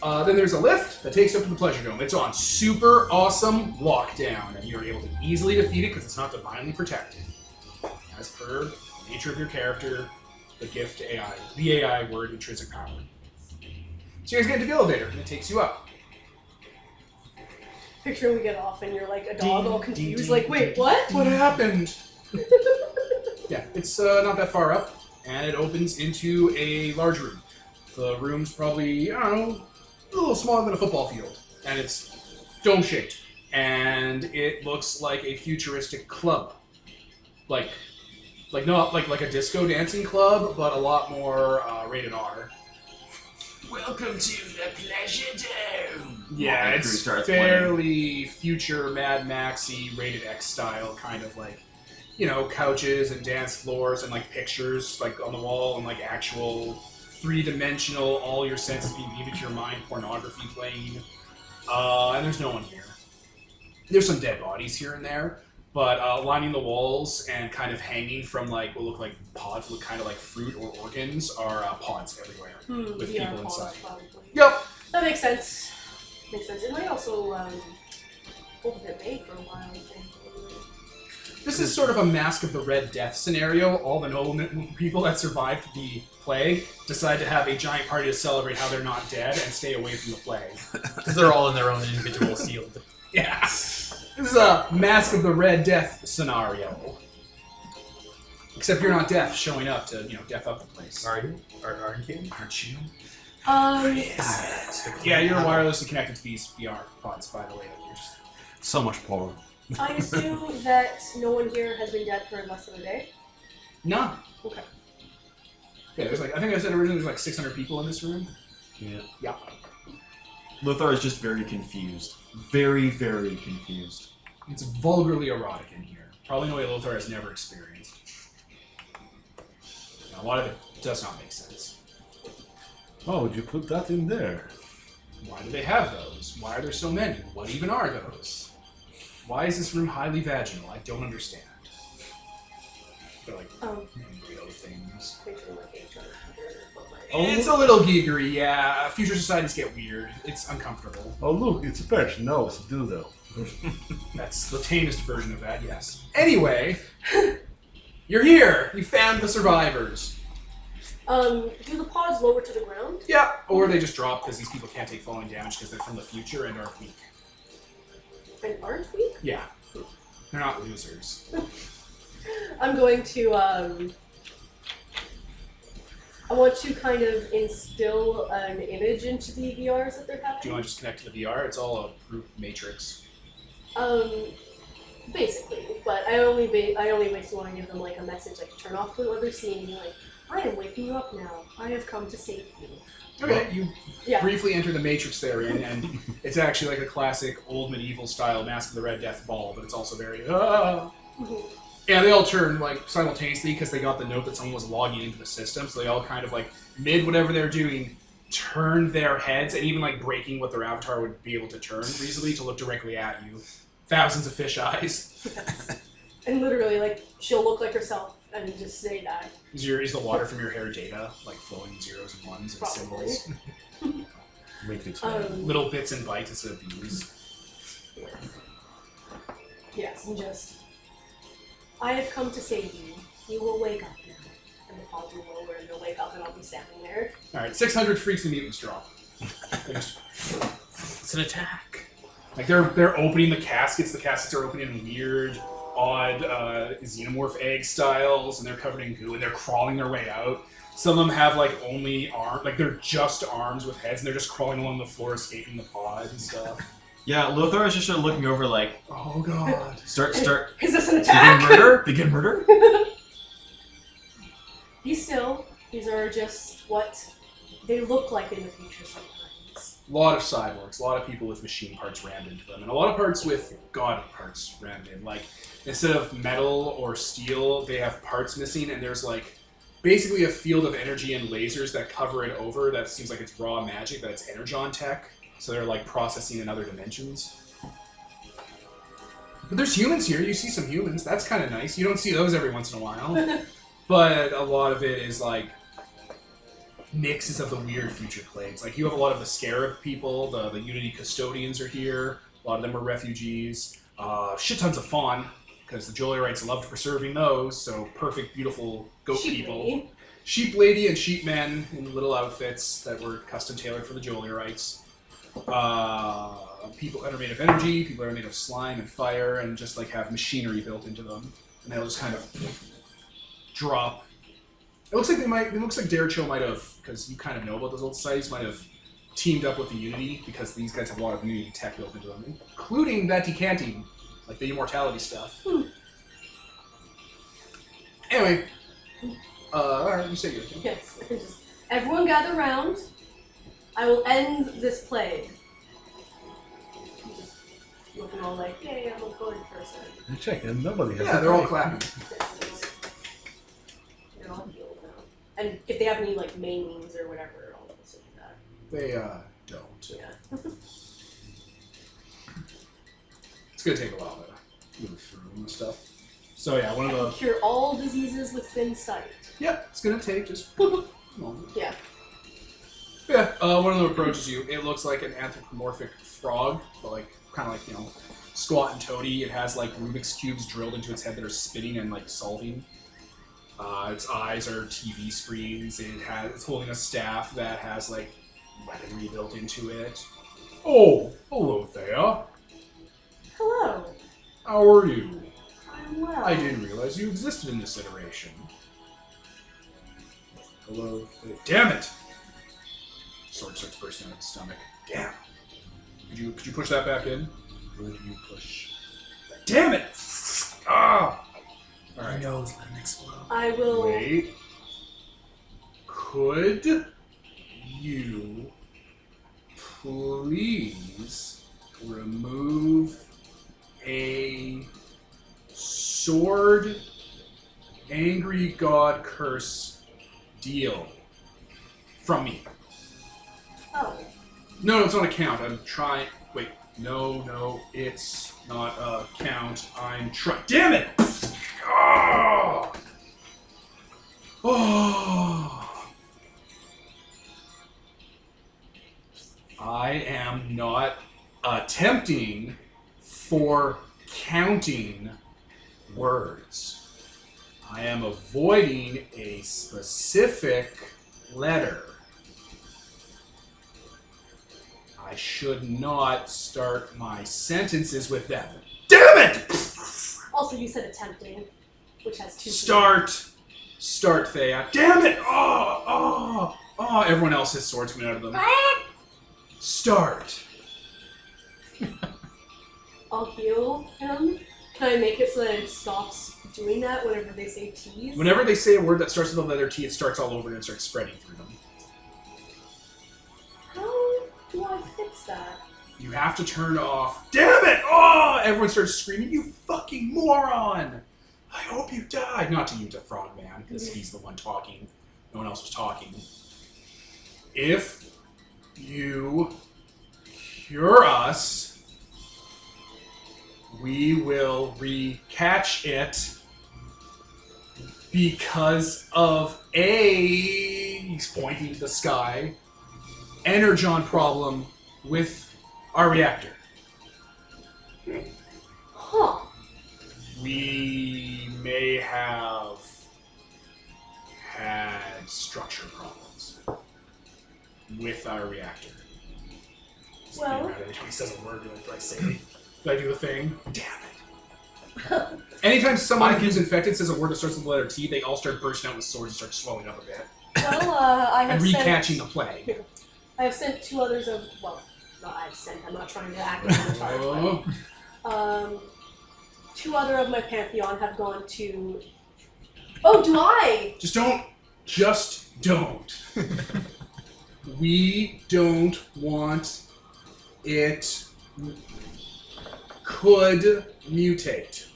Then there's a lift that takes you up to the Pleasure Dome. It's on super awesome lockdown, and you're able to easily defeat it because it's not divinely protected. As per the nature of your character, the gift AI, the AI word intrinsic power. So you guys get into the elevator, and it takes you up. Picture we get off and you're like a dog all confused, like, wait, what? What happened? Yeah, it's not that far up, and it opens into a large room. The room's probably, I don't know, a little smaller than a football field, and it's dome-shaped, and it looks like a futuristic club. Like not like a disco dancing club, but a lot more rated R. Welcome to the Pleasure Dome. Yeah, Crew it's starts fairly future Mad Maxy rated X style, kind of like, you know, couches and dance floors and like pictures like on the wall and like actual 3-dimensional, all your senses being viewed to your mind, pornography playing. And there's no one here. There's some dead bodies here and there, but lining the walls and kind of hanging from like what look like pods, look kind of like fruit or organs, are pods everywhere with VR people pods, inside. probably. Yep. That makes sense. Makes sense. It might also hold a bit vague for a while, I think. This is sort of a Mask of the Red Death scenario. All the noble people that survived the plague decide to have a giant party to celebrate how they're not dead and stay away from the plague. Because they're all in their own individual field. Yeah. This is a Mask of the Red Death scenario. Except you're not deaf showing up to, you know, death up the place. Are you? Aren't you? Aren't you? Yes. Yeah, you're wirelessly connected to these VR pods, by the way. You're just... So much power. I assume that no one here has been dead for less than a day. No. Okay. Yeah, there's like I think I said originally there's like 600 people in this room. Yeah. Yeah. Lothar is just very confused. Very, very confused. It's vulgarly erotic in here. Probably in a way Lothar has never experienced. Now, a lot of it does not make sense. Why would you put that in there? Why do they have those? Why are there so many? What even are those? Why is this room highly vaginal? I don't understand. They're like embryo things. It's a little geekery, yeah. Future societies get weird. It's uncomfortable. Oh look, it's a perch. No, it's a dildo. That's the tamest version of that, yes. Anyway, you're here. You found the survivors. Do the pods lower to the ground? Yeah, or they just drop because these people can't take falling damage because they're from the future and are weak. And aren't we? Yeah, they're not losers. I'm going to, I want to kind of instill an image into the VRs that they're having. Do you want to just connect to the VR? It's all a group matrix. Basically, but I only basically want to give them like a message, like turn off what they're seeing, like I am waking you up now. I have come to save you. Okay, you Yeah. briefly enter the matrix they're in, and it's actually like a classic old medieval style Mask of the Red Death ball, but it's also very Yeah, they all turn like simultaneously because they got the note that someone was logging into the system, so they all kind of like mid whatever they're doing, turn their heads and even like breaking what their avatar would be able to turn reasonably to look directly at you. Thousands of fish eyes. Yes. And literally, like she'll look like herself and just say that. Is the water from your hair data like flowing zeros and ones and Probably. symbols? Matrix. Little bits and bytes instead of bees. Yes, and just I have come to save you. You will wake up now. And the pods will lower and they'll wake up and I'll be standing there. Alright, 600 freaks and mutants drop. They just- It's an attack. Like they're opening the caskets are opening in weird, odd xenomorph egg styles, and they're covered in goo, and they're crawling their way out. Some of them have like only arms, like they're just arms with heads, and they're just crawling along the floor, escaping the pod and stuff. Yeah, Lothar is just sort of looking over like, Oh god. start, Is this an begin attack? murder? Begin murder? Be still. These are just what they look like in the future sometimes. A lot of cyborgs, a lot of people with machine parts rammed into them, and a lot of parts with god parts rammed in. Like, instead of metal or steel, they have parts missing, and there's like basically a field of energy and lasers that cover it over that seems like it's raw magic, but it's energon tech. So they're like processing in other dimensions. But there's humans here. You see some humans. That's kind of nice. You don't see those every once in a while. But a lot of it is like mixes of the weird future clades. Like you have a lot of the Scarab people. The Unity custodians are here. A lot of them are refugees. Shit tons of fawn because the Jolarites loved preserving those. So perfect, beautiful goat Sheep people. lady. Sheep lady and sheep men in little outfits that were custom tailored for the Jolarites. People that are made of energy, people that are made of slime and fire, and just like have machinery built into them, and they'll just kind of drop. It looks like It looks like Dericho might have, because you kind of know about those old societies, might have teamed up with the Unity because these guys have a lot of Unity tech built into them, including that decanting, like the immortality stuff. Anyway, alright, you say you. Yes. Just, everyone gather round. I will end this plague. Just looking all like, yay, I'm a good person. You check, and nobody has. Yeah, they're all clapping. They're all healed now. And if they have any like maimings or whatever, I'll also do that. They don't. Yeah. It's gonna take a while to move through and stuff. So yeah, one of the Cure all diseases within sight. yeah, it's gonna take just a moment. Yeah. Yeah, one of them approaches you. It looks like an anthropomorphic frog, but like kind of like squat and toady. It has like Rubik's cubes drilled into its head that are spinning and like solving. Its eyes are TV screens. It's holding a staff that has like weaponry built into it. Oh, hello there. Hello. How are you? I'm well. I didn't realize you existed in this iteration. Hello. Damn it! Sword starts bursting out of his stomach. Damn. Could you push that back in? Would you push? Damn it! Ah! All My right. nose let him explode. I will. Wait. Could you please remove a sword angry god curse deal from me? Oh. No, it's not a count. I'm trying. Wait. No, it's not a count. I'm trying. Damn it! Oh! Oh! I am not attempting for counting words. I am avoiding a specific letter. I should not start my sentences with them. Damn it! Also, you said attempting, which has two. Start, Thea. Damn it! Oh! Everyone else has swords coming out of them. Start. I'll heal him. Can I make it so that it stops doing that whenever they say T's? Whenever they say a word that starts with the letter T, it starts all over and starts spreading through them. How do I fix that? You have to turn off. Damn it! Oh! Everyone starts screaming, you fucking moron! I hope you die. Not to you, to Frogman, because he's the one talking. No one else was talking. If you cure us, we will recatch it because of he's pointing to the sky, energon problem with our reactor. Huh. We may have had structure problems with our reactor. Well. He says a word, do I say? Do I do the thing? Damn it. Anytime someone who's infected says a word that starts with the letter T, they all start bursting out with swords and start swelling up a bit. Well, I have And recatching sent. the plague. I have sent two others of. Well, not I've sent. I'm not trying to act as in charge. Oh. But, two other of my pantheon have gone to. Oh, do I? Just don't. We don't want it could mutate.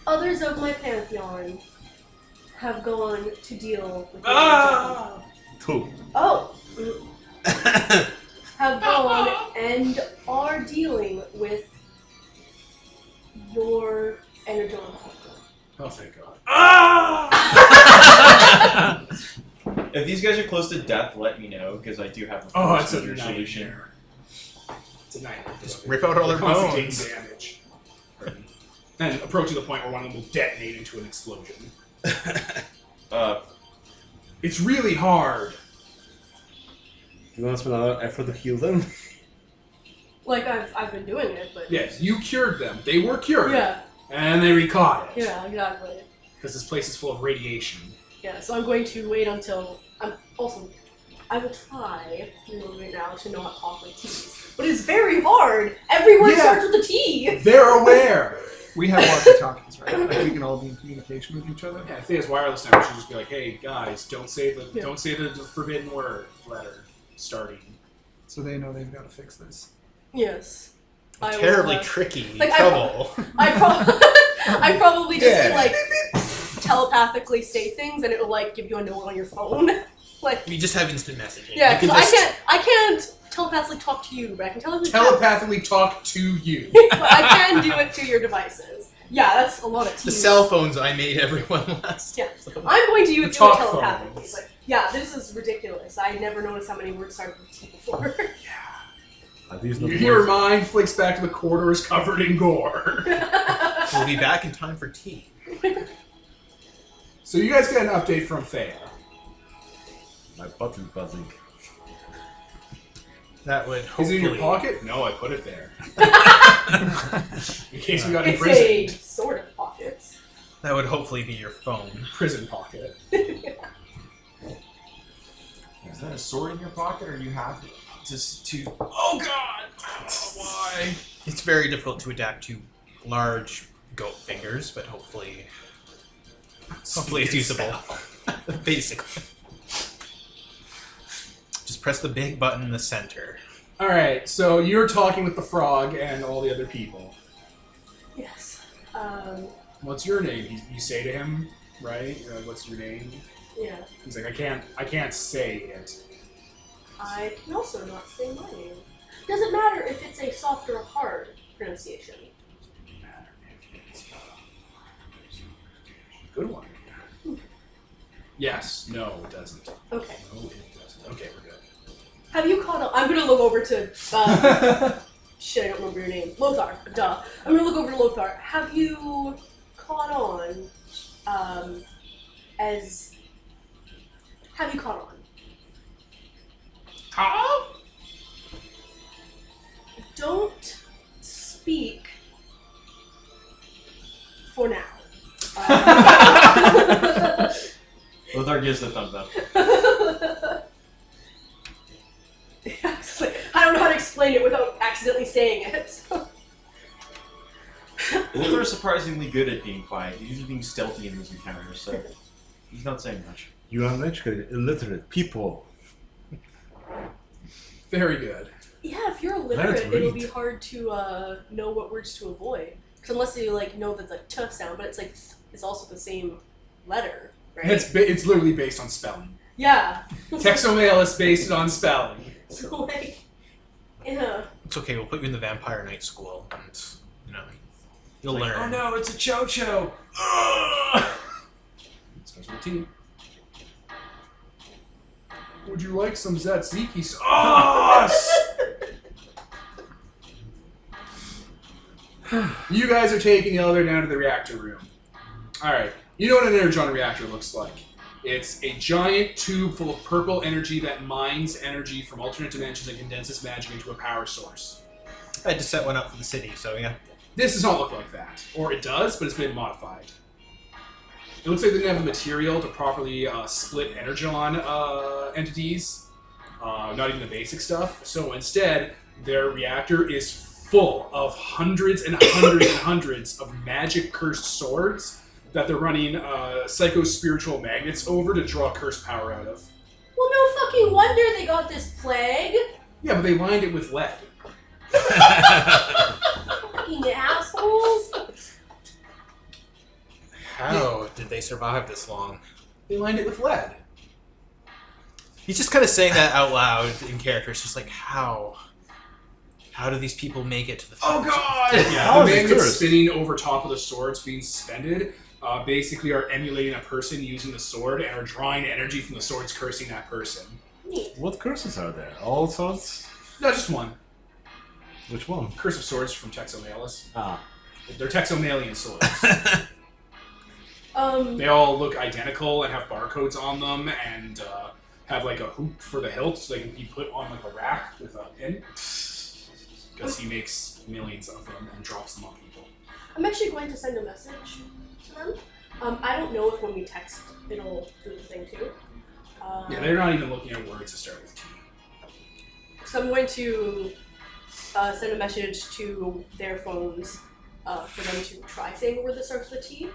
Others of my pantheon have gone to deal with. Two. Oh. Have gone and are dealing with your energon. Oh, thank God. If these guys are close to death, let me know, because I do have a Oh, force it's a meter solution. nightmare. It's a nightmare. Just rip out all their Constantly bones. taking damage. And approaching the point where one of them will detonate into an explosion. It's really hard. You want to spend another effort to heal them? Like I've been doing it, but Yes, you cured them. They were cured. yeah, And they recaught it. yeah, exactly. Because this place is full of radiation. Yeah, so I'm going to wait until I will try moving now to not talk with T's. But it's very hard. Every word Yeah. starts with a T. They're aware. We have walkie-talkies, right? Like we can all be in communication with each other. Yeah, if Thea's wireless now, we should just be like, hey guys, don't say the Yeah. forbidden word letter starting. So they know they've got to fix this. Yes. I will, Terribly tricky like, trouble. I probably just Yeah. like telepathically say things and it'll like give you a note on your phone. Like You just have instant messaging. yeah, You can because just- I can't telepathically talk to you, but I can Telepathically talk to you. but I can do it to your devices. Yeah, that's a lot of T's. The cell phones I made everyone last. Yeah. I'm going to do it talk telepathically. phones. Like, yeah, this is ridiculous. I never noticed how many words started with T before. Are these You not hear words? mind flicks back to the corridors covered in gore. We'll be back in time for tea. So you guys get an update from Thea. My butt is buzzing. That would Is hopefully... it in your pocket? No, I put it there. In case we got It's a imprisoned. sort of pocket. That would hopefully be your phone. Prison pocket. Is that a sword in your pocket, or you have to? Oh God! Oh, why? It's very difficult to adapt to large goat fingers, but hopefully it's usable. Basically. Just press the big button in the center. Alright, so you're talking with the frog and all the other people. Yes. What's your name? You say to him, right? You're like, what's your name? Yeah. He's like, I can't say it. I can also not say my name. Doesn't matter if it's a soft or a hard pronunciation. Good one. Yes. No, it doesn't. Okay. No, it doesn't. Okay, we're good. Have you caught on? I'm gonna look over to. Shit, I don't remember your name. Lothar. Duh. I'm gonna look over to Lothar. Have you caught on? Have you caught on? Huh? Don't speak for now. Lothar gives the thumbs up. I don't know how to explain it without accidentally saying it. Lothar is surprisingly good at being quiet. He's usually being stealthy in these encounters, so he's not saying much. You are uneducated, illiterate people. Very good. Yeah, if you're Let's illiterate, it'll read. be hard to know what words to avoid. Because unless you know the t sound, but it's also the same letter, right? It's literally based on spelling. Yeah. Texomalis based on spelling. So yeah. It's okay, we'll put you in the Vampire Night School, and, you'll learn. Oh no, it's a Cho-Cho! Starts with a T. Would you like some tzatziki sauce? You guys are taking the elevator down to the reactor room. Alright, you know what an energon reactor looks like. It's a giant tube full of purple energy that mines energy from alternate dimensions and condenses magic into a power source. I had to set one up for the city, so yeah. This does not look like that. Or it does, but it's been modified. It looks like they didn't have the material to properly split energon entities. Not even the basic stuff. So instead, their reactor is full of hundreds and hundreds and hundreds of magic-cursed swords that they're running psycho-spiritual magnets over to draw cursed power out of. Well, no fucking wonder they got this plague. Yeah, but they lined it with lead. Fucking assholes. How did they survive this long? They lined it with lead. He's just kind of saying that out loud in character. It's just like, how? How do these people make it to the Oh finish? god! Yeah, How the is it magnets cursed? spinning over top of the swords being suspended basically are emulating a person using the sword and are drawing energy from the swords cursing that person. Neat. What curses are there? All sorts? No, just one. Which one? Curse of Swords from Texomalis. Ah. They're Texomalian swords. They all look identical and have barcodes on them and have like a hoop for the hilt so they can be put on like a rack with a pin. Because he makes millions of them and drops them on people. I'm actually going to send a message to them. I don't know if when we text it'll do the thing too. Yeah, they're not even looking at words that start with T. So I'm going to send a message to their phones for them to try saying a word that starts with a T.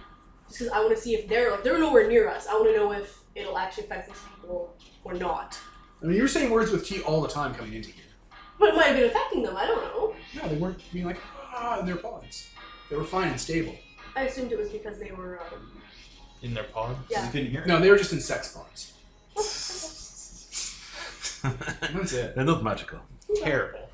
Just because I want to see if they're nowhere near us. I want to know if it'll actually affect these people or not. I mean, you were saying words with T all the time coming into here. But it might have been affecting them. I don't know. No, they weren't being like, in their pods. They were fine and stable. I assumed it was because they were. In their pod? Yeah. You couldn't hear it. No, they were just in sex pods. That's it. They're not magical. Terrible.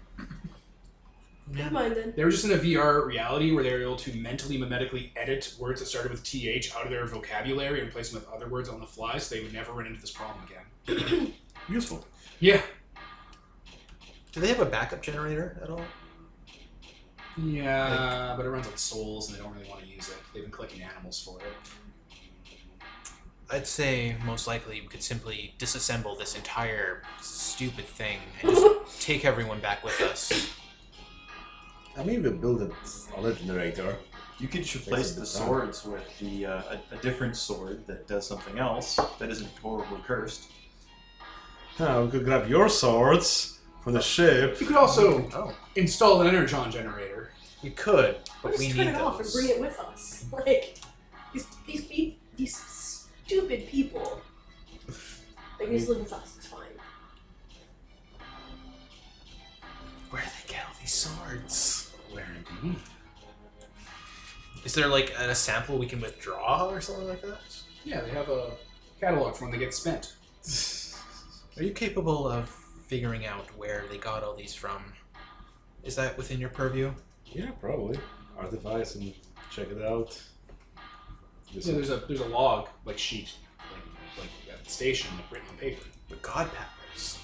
Never mind then. They were just in a VR reality where they were able to mentally, mimetically edit words that started with TH out of their vocabulary and replace them with other words on the fly, so they would never run into this problem again. Useful. Yeah. Do they have a backup generator at all? Yeah, but it runs on souls and they don't really want to use it. They've been collecting animals for it. I'd say most likely we could simply disassemble this entire stupid thing and just take everyone back with us. I mean, we'll build another generator. You could just replace the swords with a different sword that does something else that isn't horribly cursed. Oh, we could grab your swords from the ship. You could also install an energon generator. We could, but Let's we turn need it off and those. bring it with us. Like these stupid people. They can just live with us. It's fine. Where do they get all these swords? Where indeed? Is there like a sample we can withdraw or something like that? Yeah, they have a catalog for when they get spent. Are you capable of figuring out where they got all these from? Is that within your purview? Yeah, probably. Artifice and check it out. Yeah, there's a log sheet like at the station, like written on paper. The god powers.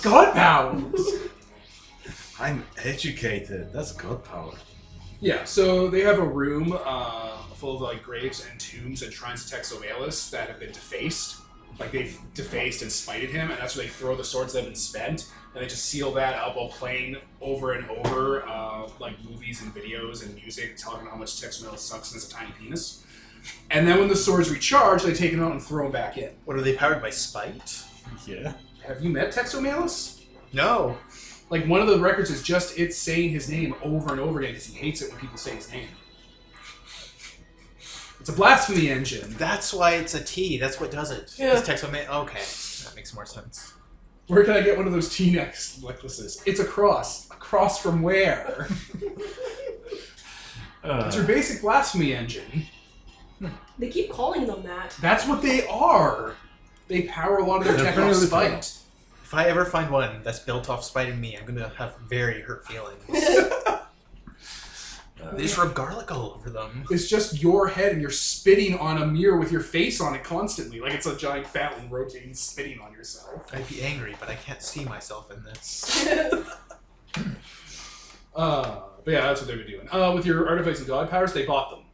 God powers. I'm educated. That's god power. Yeah, so they have a room full of graves and tombs and shrines of Texomalus that have been defaced. Like they've defaced and spited him, and that's where they throw the swords that have been spent, and they just seal that up while playing over and over movies and videos and music talking about how much Texomalus sucks and has a tiny penis. And then when the swords recharge, they take them out and throw them back in. What, are they powered by spite? Yeah. Have you met Texomalus? No. One of the records is just it saying his name over and over again because he hates it when people say his name. It's a blasphemy engine. That's why it's a T. That's what does it. Yeah. It's Texomalus. Okay, that makes more sense. Where can I get one of those necklaces? It's a cross. A cross from where? It's your basic blasphemy engine. They keep calling them that. That's what they are. They power a lot of their tech off spite. If I ever find one that's built off spiting me, I'm gonna have very hurt feelings. They just rub garlic all over them. It's just your head and you're spitting on a mirror with your face on it constantly. Like it's a giant fountain rotating, spitting on yourself. I'd be angry, but I can't see myself in this. But yeah, that's what they've been doing. With your artifacts and god powers, they bought them.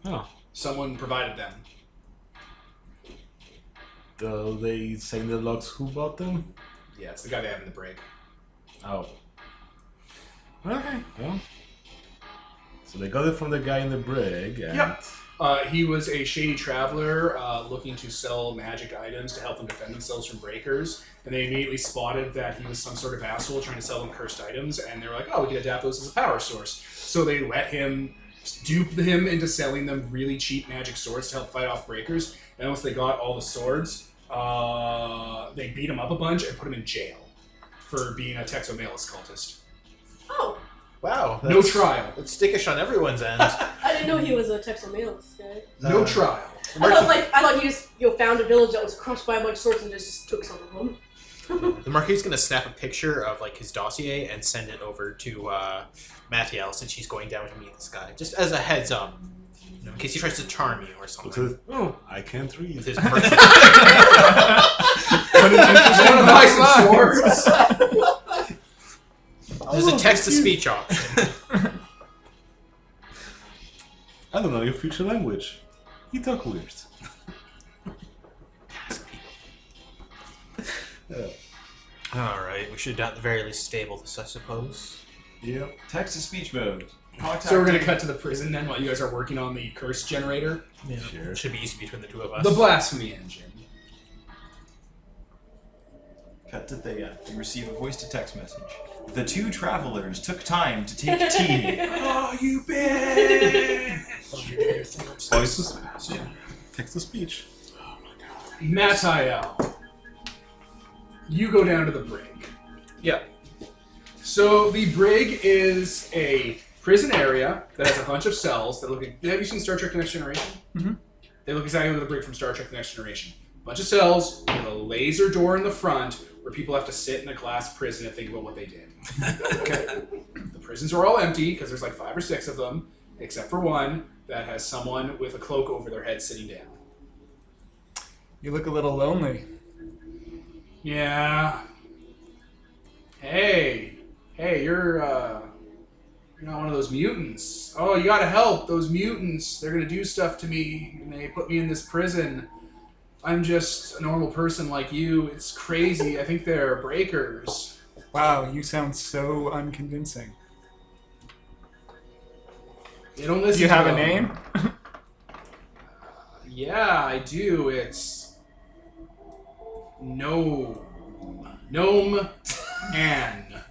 Oh. Someone provided them. Do they say in the logs who bought them? Yeah, it's the guy they have in the break. Oh. Okay, well. So they got it from the guy in the brig. And... Yep. He was a shady traveler looking to sell magic items to help them defend themselves from breakers. And they immediately spotted that he was some sort of asshole trying to sell them cursed items. And they were like, oh, we can adapt those as a power source. So they let him dupe him into selling them really cheap magic swords to help fight off breakers. And once they got all the swords, they beat him up a bunch and put him in jail for being a Texomalus cultist. Oh, Wow. No trial. It's dickish on everyone's end. I didn't know he was a Texomalus guy. No trial. I thought you just found a village that was crushed by a bunch of swords and just took some of them. The Marquis is going to snap a picture of his dossier and send it over to Mattiel since she's going down to meet this guy. Just as a heads up. In case he tries to charm you or something. Oh, I can't read. With his person. I want to buy some swords. There's a text-to-speech option. I don't know your future language. You talk weird. Alright, we should at the very least stable this, I suppose. Yep. Text-to-speech mode. Contact So we're going to cut to the prison then while you guys are working on the curse generator. Yeah, Sure. it should be easy between the two of us. The blasphemy engine. Cut to Thea. You receive a voice-to-text message. The two travelers took time to take tea. Oh, you bitch! Voice to speech. Text to speech. Mattiel. You go down to the brig. Yep. So the brig is a prison area that has a bunch of cells that look at... Have you seen Star Trek The Next Generation? Mm-hmm. They look exactly like the brig from Star Trek The Next Generation. Bunch of cells with a laser door in the front where people have to sit in a glass prison and think about what they did. Okay. The prisons are all empty because there's 5 or 6 of them, except for one that has someone with a cloak over their head sitting down. You look a little lonely. Yeah. Hey, you're not one of those mutants. Oh, you gotta help those mutants. They're gonna do stuff to me, and they put me in this prison. I'm just a normal person like you. It's crazy. I think they're breakers. Wow, you sound so unconvincing. They don't listen. Do you have to a them. name? Yeah, I do. It's Gnome Ann.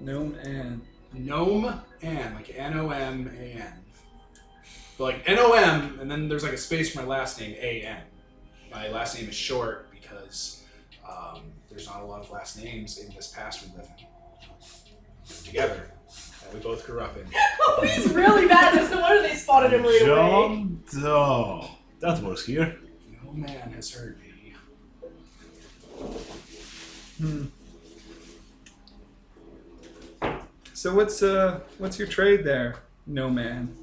Gnome and. Gnome and, like N-O-M-A-N. But like N-O-M, and then there's like a space for my last name, A-N. My last name is short because there's not a lot of last names in this past we live in. Together. That we both grew up in. Oh, he's really bad. No wonder they spotted him right away. John Doe. That works here. No man has heard me. So what's your trade there, no man?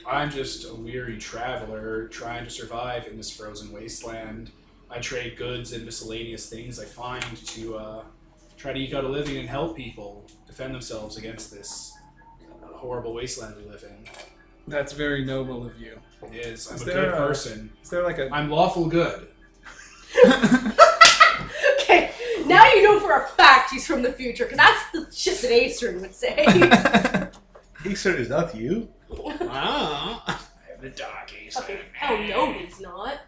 I'm just a weary traveler trying to survive in this frozen wasteland. I trade goods and miscellaneous things I find to try to eke out a living and help people defend themselves against this horrible wasteland we live in. That's very noble of you. It is. I'm Is a there good a- person. Is there like a I'm lawful good. Okay, now you know for a fact he's from the future, because that's the shit that Acer would say. Acer, is that you? Ah. The dark Okay, hell no, he's not.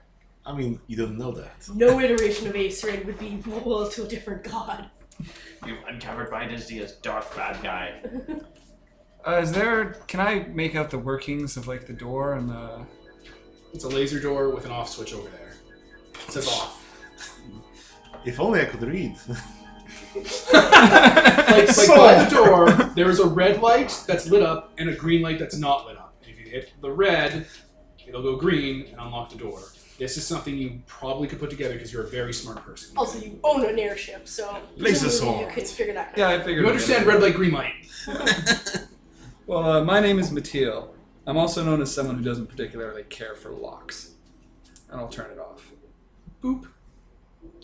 I mean, you don't know that. No iteration of Acer would be equal to a different god. You've uncovered my identity as dark bad guy. can I make out the workings of like the door and the It's a laser door with an off switch over there. It says off. If only I could read. Like by the door, there's a red light that's lit up and a green light that's not lit up. And if you hit the red, it'll go green and unlock the door. This is something you probably could put together because you're a very smart person. Also, you own an airship, so Laser presumably you sword. could figure that Yeah, kind I figured. You understand red light, green light. Well, my name is Matil. I'm also known as someone who doesn't particularly care for locks. And I'll turn it off. Boop.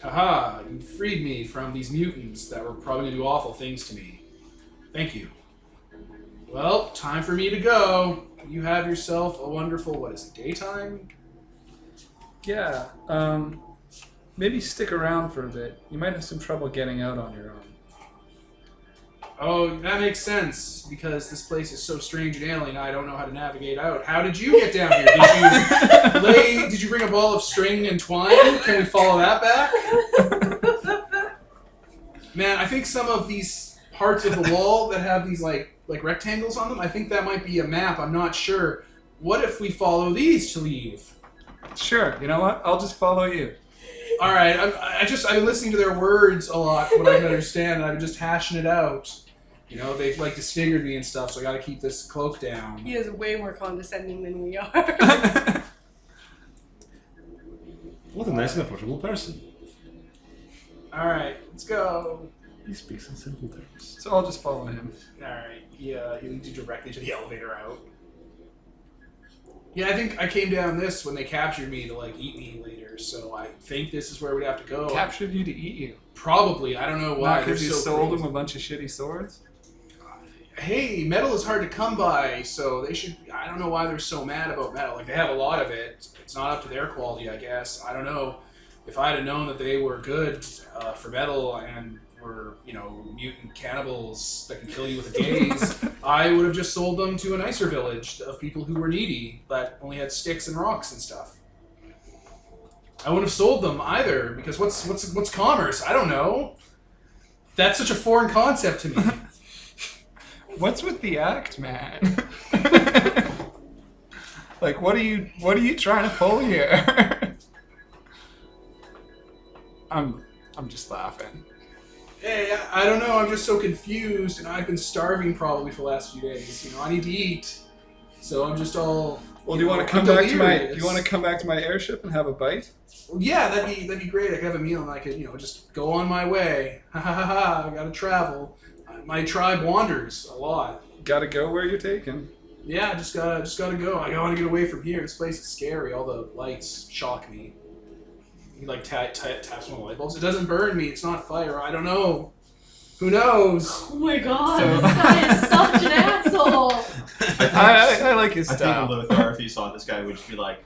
Haha, you freed me from these mutants that were probably going to do awful things to me. Thank you. Well, time for me to go. You have yourself a wonderful, what is it, daytime? Yeah, maybe stick around for a bit. You might have some trouble getting out on your own. Oh, that makes sense, because this place is so strange and alien, I don't know how to navigate out. How did you get down here? Did you bring a ball of string and twine? Can we follow that back? Man, I think some of these parts of the wall that have these like rectangles on them, I think that might be a map, I'm not sure. What if we follow these to leave? Sure, you know what? I'll just follow you. Alright, I've been listening to their words a lot, what I can understand, and I'm just hashing it out. You know, they've like disfigured me and stuff, so I gotta keep this cloak down. He is way more condescending than we are. What a nice and approachable person. Alright, let's go. He speaks in simple terms. So I'll just follow him. Alright, he leads you directly to the elevator out. Yeah, I think I came down this when they captured me to like eat me later, so I think this is where we'd have to go. Captured you to eat you. Probably, I don't know why. Because you They're so sold crazy. him a bunch of shitty swords? Hey, metal is hard to come by, so they should. I don't know why they're so mad about metal. Like, they have a lot of it. It's not up to their quality, I guess. I don't know. If I had known that they were good for metal and were, you know, mutant cannibals that can kill you with a gaze, I would have just sold them to a nicer village of people who were needy, that only had sticks and rocks and stuff. I wouldn't have sold them either, because what's commerce? I don't know. That's such a foreign concept to me. What's with the act, man? Like, what are you trying to pull here? I'm just laughing. Hey, I don't know. I'm just so confused, and I've been starving probably for the last few days. You know, I need to eat, so I'm just all. Well, do you want to come back to my? Do you want to come back to my airship and have a bite? Well, yeah, that'd be great. I could have a meal, and I could, you know, just go on my way. Ha ha ha ha! I gotta travel. My tribe wanders a lot. Gotta go where you're taken. Yeah, just gotta go. I gotta get away from here. This place is scary. All the lights shock me. He like taps one of the light bulbs. It doesn't burn me. It's not fire. I don't know. Who knows? Oh my god, this guy is such an asshole! I like his I think style. Lothar, if he saw this guy, would just be like,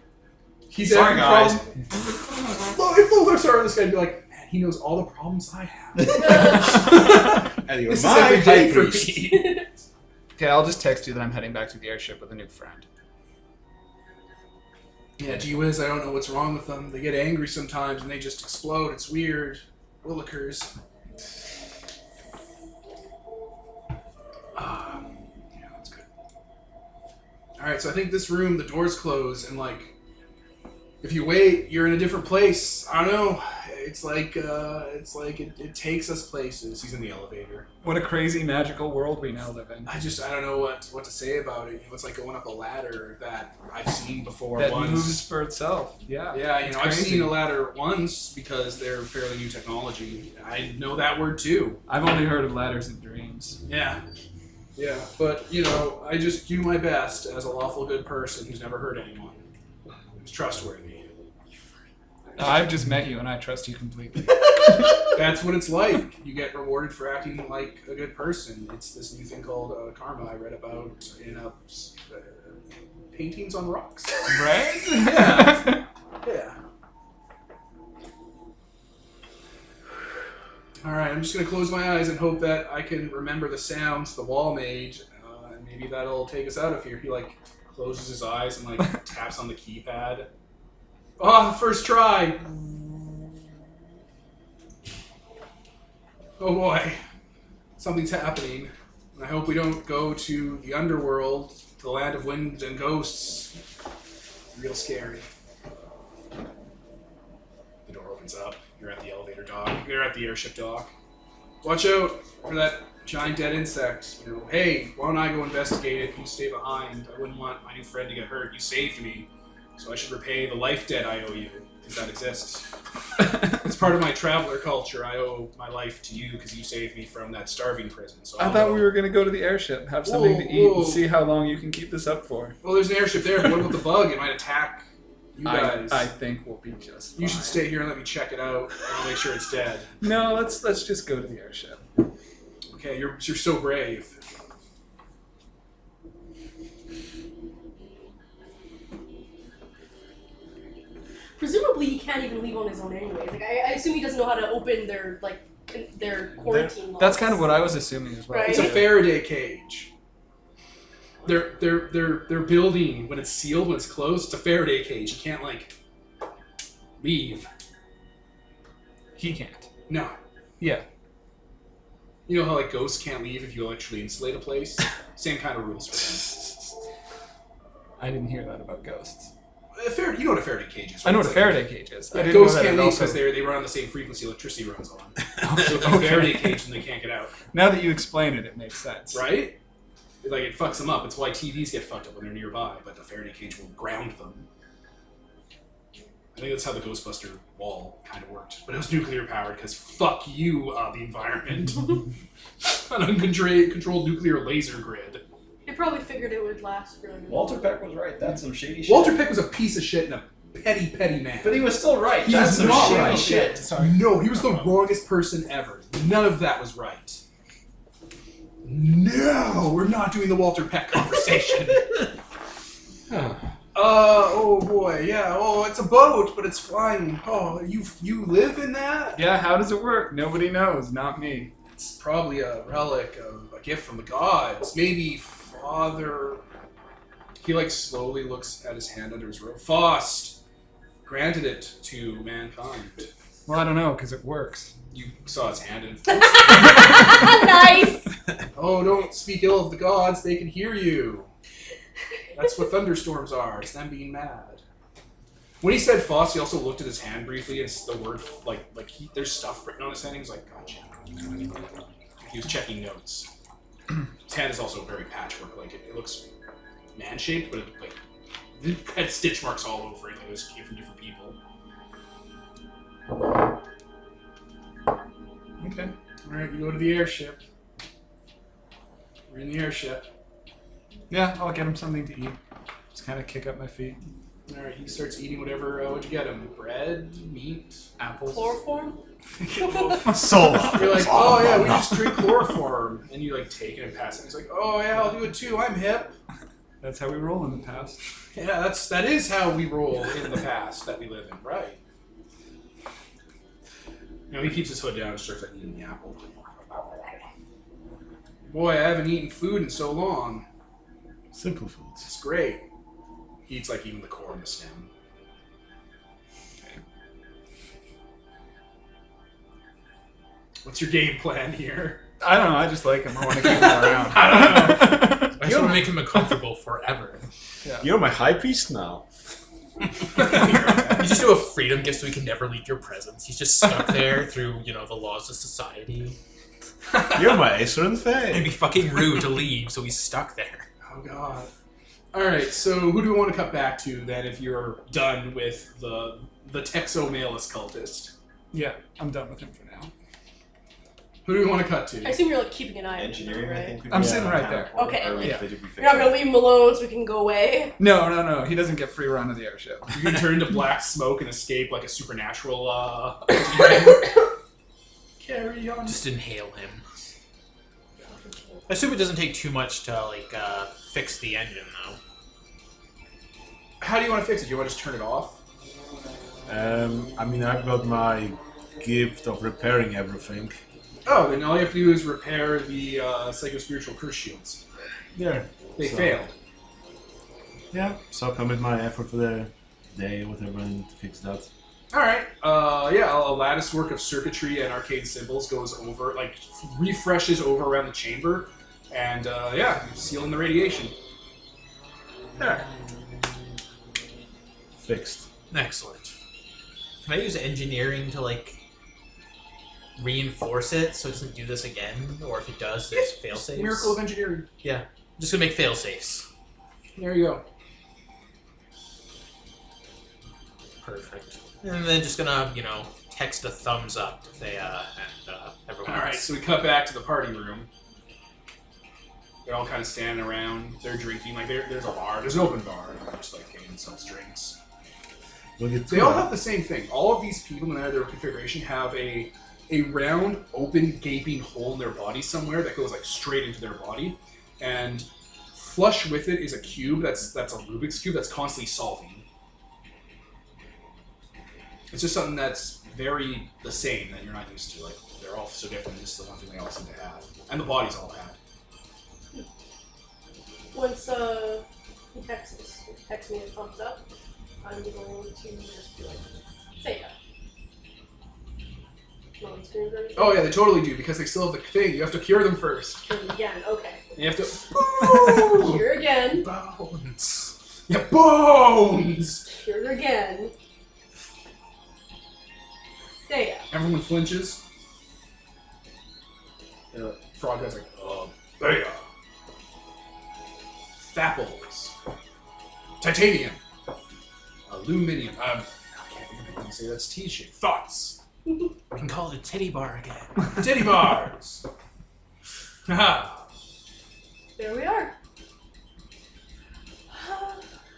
He's Sorry, every guys. problem. If Lothar saw this guy, he'd be like, man, he knows all the problems I have. And you're This is my every day high for priest. me. Okay, I'll just text you that I'm heading back to the airship with a new friend. Yeah, gee whiz, I don't know what's wrong with them. They get angry sometimes and they just explode. It's weird. Willikers. Alright, so I think this room, the doors close, and like, if you wait, you're in a different place. I don't know. It's like it takes us places. He's in the elevator. What a crazy magical world we now live in. I don't know what to say about it. You know, it's like going up a ladder that I've seen before That once. moves for itself. Yeah. Yeah, it's I've crazy. seen a ladder once because they're fairly new technology. I know that word too. I've only heard of ladders in dreams. Yeah. Yeah, but, I just do my best as a lawful good person who's never hurt anyone. Who's trustworthy. I've just met you and I trust you completely. That's what it's like. You get rewarded for acting like a good person. It's this new thing called karma I read about in paintings on rocks. Right? Yeah. Yeah. Alright, I'm just going to close my eyes and hope that I can remember the sounds the wall made, and maybe that'll take us out of here. He, closes his eyes and, taps on the keypad. Oh, first try! Oh boy. Something's happening. I hope we don't go to the underworld, to the land of wind and ghosts. Real scary. The door opens up. You're at the elevator dock. You're at the airship dock. Watch out for that giant dead insect. Hey, why don't I go investigate it? You stay behind. I wouldn't want my new friend to get hurt. You saved me. So I should repay the life debt I owe you, because that exists. It's part of my traveler culture. I owe my life to you because you saved me from that starving prison. So I thought we were going to go to the airship, have something to eat, and see how long you can keep this up for. Well, there's an airship there, but what about the bug? It might attack you guys. I think we'll be just fine. You should stay here and let me check it out and make sure it's dead. No, let's just go to the airship. Okay, you're so brave. Presumably, he can't even leave on his own anyway. I assume he doesn't know how to open their quarantine locks. That's kind of what I was assuming as well. Right. It's a Faraday cage. They're building when it's sealed, when it's closed. It's a Faraday cage. You can't leave. He can't. No. Yeah. You know how ghosts can't leave if you electrically insulate a place? Same kind of rules for them. I didn't hear that about ghosts. You know what a Faraday cage is, right? I know what It's a Faraday cage is. I Yeah, didn't know ghosts that can't it leave also- because they run on the same frequency electricity runs on. So if you Okay. Faraday cage, then they can't get out. Now that you explain it, it makes sense. Right? It fucks them up. It's why TVs get fucked up when they're nearby, but the Faraday cage will ground them. I think that's how the Ghostbuster wall kind of worked. But it was nuclear powered because fuck you, the environment. An uncontrolled nuclear laser grid. They probably figured it would last for a minute. Walter Peck was right. That's some shady shit. Walter Peck was a piece of shit and a petty man. But he was still right. He That's was some not shady right. shit. Sorry. No, he was the wrongest person ever. None of that was right. No, we're not doing the Walter Peck conversation. Oh boy, yeah. Oh, it's a boat, but it's flying. Oh, you live in that? Yeah, how does it work? Nobody knows, not me. It's probably a relic of a gift from the gods. Maybe Father... He slowly looks at his hand under his robe. Faust granted it to mankind. Well, I don't know, because it works. You saw his hand and... Nice! Oh, don't speak ill of the gods. They can hear you. That's what thunderstorms are. It's them being mad. When he said Faust, he also looked at his hand briefly, and the word, there's stuff written on his hand. He was like, gotcha. He was checking notes. His hand is also very patchwork. It looks man-shaped, but it had stitch marks all over it. It was came from different people. Okay. Alright, you go to the airship. We're in the airship. Yeah, I'll get him something to eat. Just kind of kick up my feet. Alright, he starts eating whatever. What'd you get him? Bread? Meat? Apples. Chloroform? So, You're like, oh yeah, we just drink chloroform. And you take it and pass it. He's like, oh yeah, I'll do it too. I'm hip. That's how we roll in the past. Yeah, that is how we roll in the past that we live in, right? He keeps his hood down and starts eating the apple. Boy, I haven't eaten food in so long. simple foods. It's great. He eats even the core and the stem. What's your game plan here? I don't know, I just like him. I want to keep him around. I don't know. I just want to make him uncomfortable forever. You're my high priest now. You just do a freedom gift so he can never leave your presence. He's just stuck there through, the laws of society. You're my Acer Fae. It'd be fucking rude to leave, so he's stuck there. Oh god. Alright, so who do we want to cut back to then if you're done with the Texo-Malus cultist? Yeah, I'm done with him for now. Who do we want to cut to? I assume you're keeping an eye on Engineering, him, I right? think. Would I'm be sitting right there. Okay, Or yeah. they did be You're not gonna leave him alone so we can go away? No. He doesn't get free run of the airship. You can turn into black smoke and escape like a supernatural, Carry on. Just inhale him. I assume it doesn't take too much to, fix the engine, though. How do you want to fix it? Do you want to just turn it off? I mean, I've got my gift of repairing everything. Oh, then all you have to do is repair the psycho-spiritual curse shields. Yeah. They So- failed. Yeah. So I'll commit my effort for the day or whatever and fix that. Alright, a lattice work of circuitry and arcane symbols goes over, refreshes over around the chamber, and, sealing the radiation. There. Fixed. Excellent. Can I use engineering to, reinforce it so it doesn't do this again? Or if it does, there's fail-safes? Miracle of engineering. Yeah. I'm just gonna make fail-safes. There you go. Perfect. And then just gonna, text a thumbs up if they, everyone Alright, else. so we cut back to the party room. They're all kind of standing around, they're drinking, there's a bar, there's an open bar, and they're just, getting themselves drinks. We'll get to They all that. have the same thing. All of these people, no matter their configuration, have a round, open, gaping hole in their body somewhere that goes straight into their body, and flush with it is a cube that's a Rubik's cube that's constantly solving. It's just something that's very the same that you're not used to. They're all so different. This is the one thing they all seem to have, and the bodies all have. Once he texts me a thumbs up, I'm going to just be like, say that. No one screams or anything? Oh yeah, they totally do because they still have the thing. You have to cure them first. Kill him again, okay. You have to. Here again. Bones. Yeah, bones. Here again. Say it. Everyone flinches. The frog guy's there you are. Fapples. Titanium. Aluminium. I can't think of anything to say that's T-shaped. Thoughts. We can call it a titty bar again. Titty bars. Haha. There we are.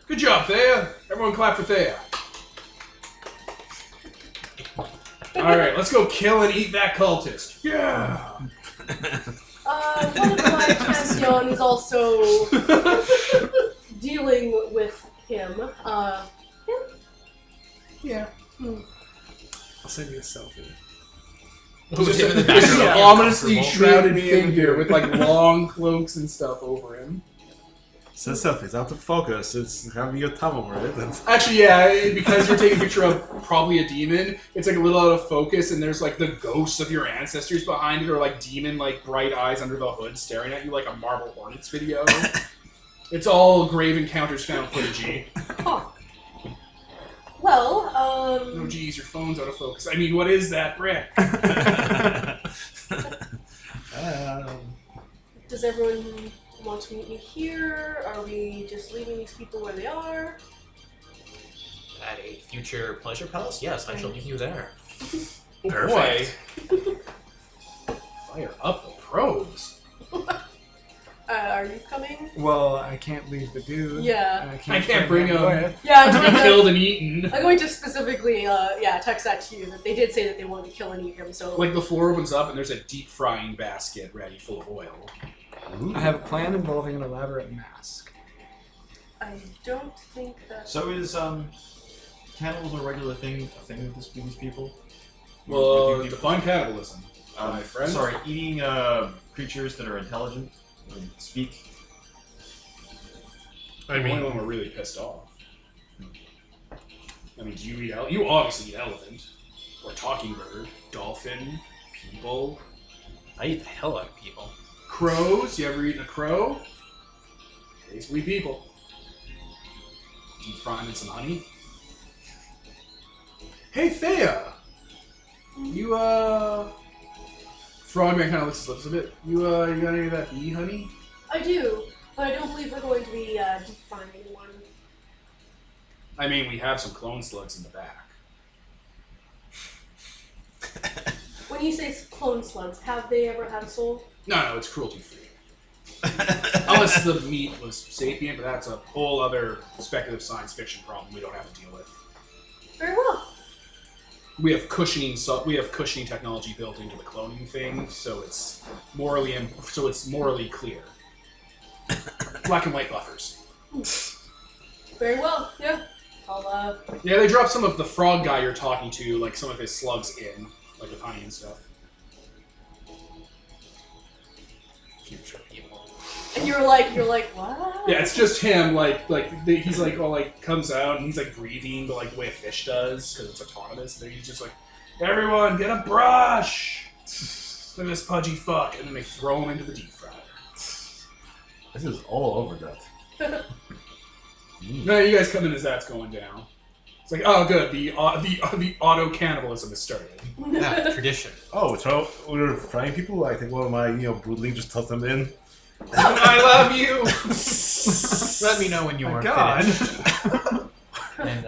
Good job, Thea. Everyone clap for Thea. Alright, let's go kill and eat that cultist. Yeah! One of my pantheon is also dealing with him. Yeah. I'll send you a selfie. Who's him in the There's background? an ominously Uncomfortable. shrouded Me and figure you. with long cloaks and stuff over him. So selfie, it's out of focus. It's having your thumb over it. And Actually, yeah, because you're taking a picture of probably a demon, it's a little out of focus, and there's the ghosts of your ancestors behind it, or demon bright eyes under the hood staring at you like a Marble Hornets video. It's all Grave Encounters found footagey. Huh. Well, No, geez, your phone's out of focus. I mean, what is that brick? does everyone want to meet me here? Are we just leaving these people where they are? At a future pleasure palace? Yes, I shall leave you there. Oh, Perfect. boy. Fire up the pros. Are you coming? Well, I can't leave the dude. Yeah. and I can't bring him. with. Yeah, To be killed and eaten. I'm going to specifically, text that to you. That they did say that they wanted to kill and eat him, so... The floor opens up and there's a deep frying basket ready full of oil. I have a plan involving an elaborate mask. I don't think that... So is cannibals a regular thing with these people? Well, With you people? define cannibalism. My friend? Sorry, eating creatures that are intelligent and speak. I mean, only when we're really pissed off. I mean, do you eat you obviously eat elephant, or talking bird, dolphin, people, I eat the hell out of people. crows. You ever eaten a crow? Basically people. Deep frying in some honey. Hey, Thea! You, Frogman kind of licks his lips a bit. You got any of that bee honey? I do, but I don't believe we're going to be deep frying anyone. I mean, we have some clone slugs in the back. When you say clone slugs, have they ever had a soul? No, it's cruelty-free. Unless the meat was sapient, but that's a whole other speculative science fiction problem we don't have to deal with. Very well. We have cushioning technology built into the cloning thing, so it's morally clear. Black and white buffers. Very well. Yeah. I'll Yeah, they dropped some of the frog guy you're talking to, like some of his slugs in, like with honey and stuff. And you're like, what? Yeah, it's just him. He's like all like comes out and he's like breathing, but like the way a fish does because it's autonomous. And then he's just like, everyone, get a brush. Look at this pudgy fuck, and then they throw him into the deep fryer. This is all over that. No, you guys come in as that's going down. It's like, oh, good. The auto cannibalism has started. Yeah, tradition. Oh, so we're frying people? I think one of my, broodling just tossed them in. I love you. Let me know when you are God. finished. And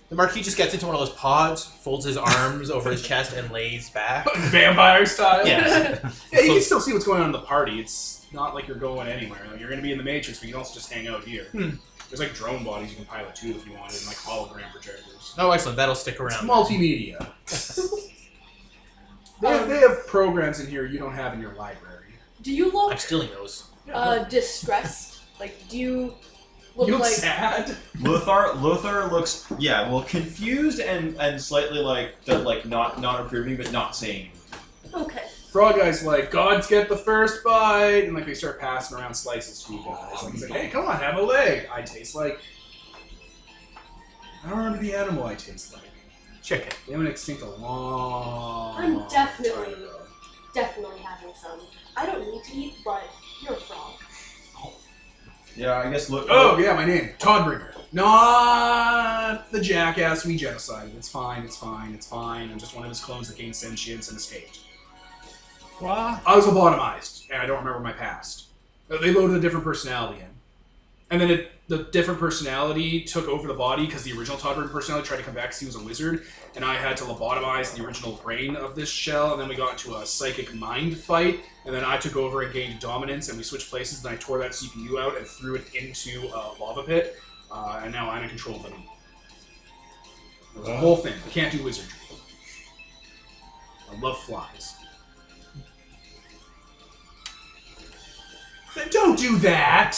the Marquis just gets into one of those pods, folds his arms over his chest, and lays back. Vampire style. Yes. Yeah, you can still see what's going on in the party. It's not like you're going anywhere. Like, you're going to be in the Matrix, but you can also just hang out here. There's like drone bodies you can pilot too if you wanted, and like hologram projectors. Oh, excellent. That'll stick It's around. multimedia. They have programs in here you don't have in your library. Do you look I'm stealing those. distressed? Like, do you look You look like sad. Lothar looks confused and slightly not approving, but not saying. okay? Frog Guy's like, gods get the first bite, and like they start passing around slices to you guys. Like, he's like, hey, come on, have a leg. I taste like. I don't remember the animal I taste like. Chicken. They went extinct a long. I'm definitely- time ago. Definitely having some. I don't need to eat, but you're a frog. Yeah, I guess look. Oh yeah, my name Toddbringer. Not the jackass we genocided. It's fine. It's fine. It's fine. I'm just one of his clones that gained sentience and escaped. What? I was lobotomized, and I don't remember my past. They loaded a different personality in. And then the different personality took over the body because the original Toddbringer personality tried to come back because he was a wizard, and I had to lobotomize the original brain of this shell, and then we got into a psychic mind fight, and then I took over and gained dominance, and we switched places, and I tore that CPU out and threw it into a lava pit, and now I'm in control of them. It was a whole thing. I can't do wizardry. I love flies. Don't do that!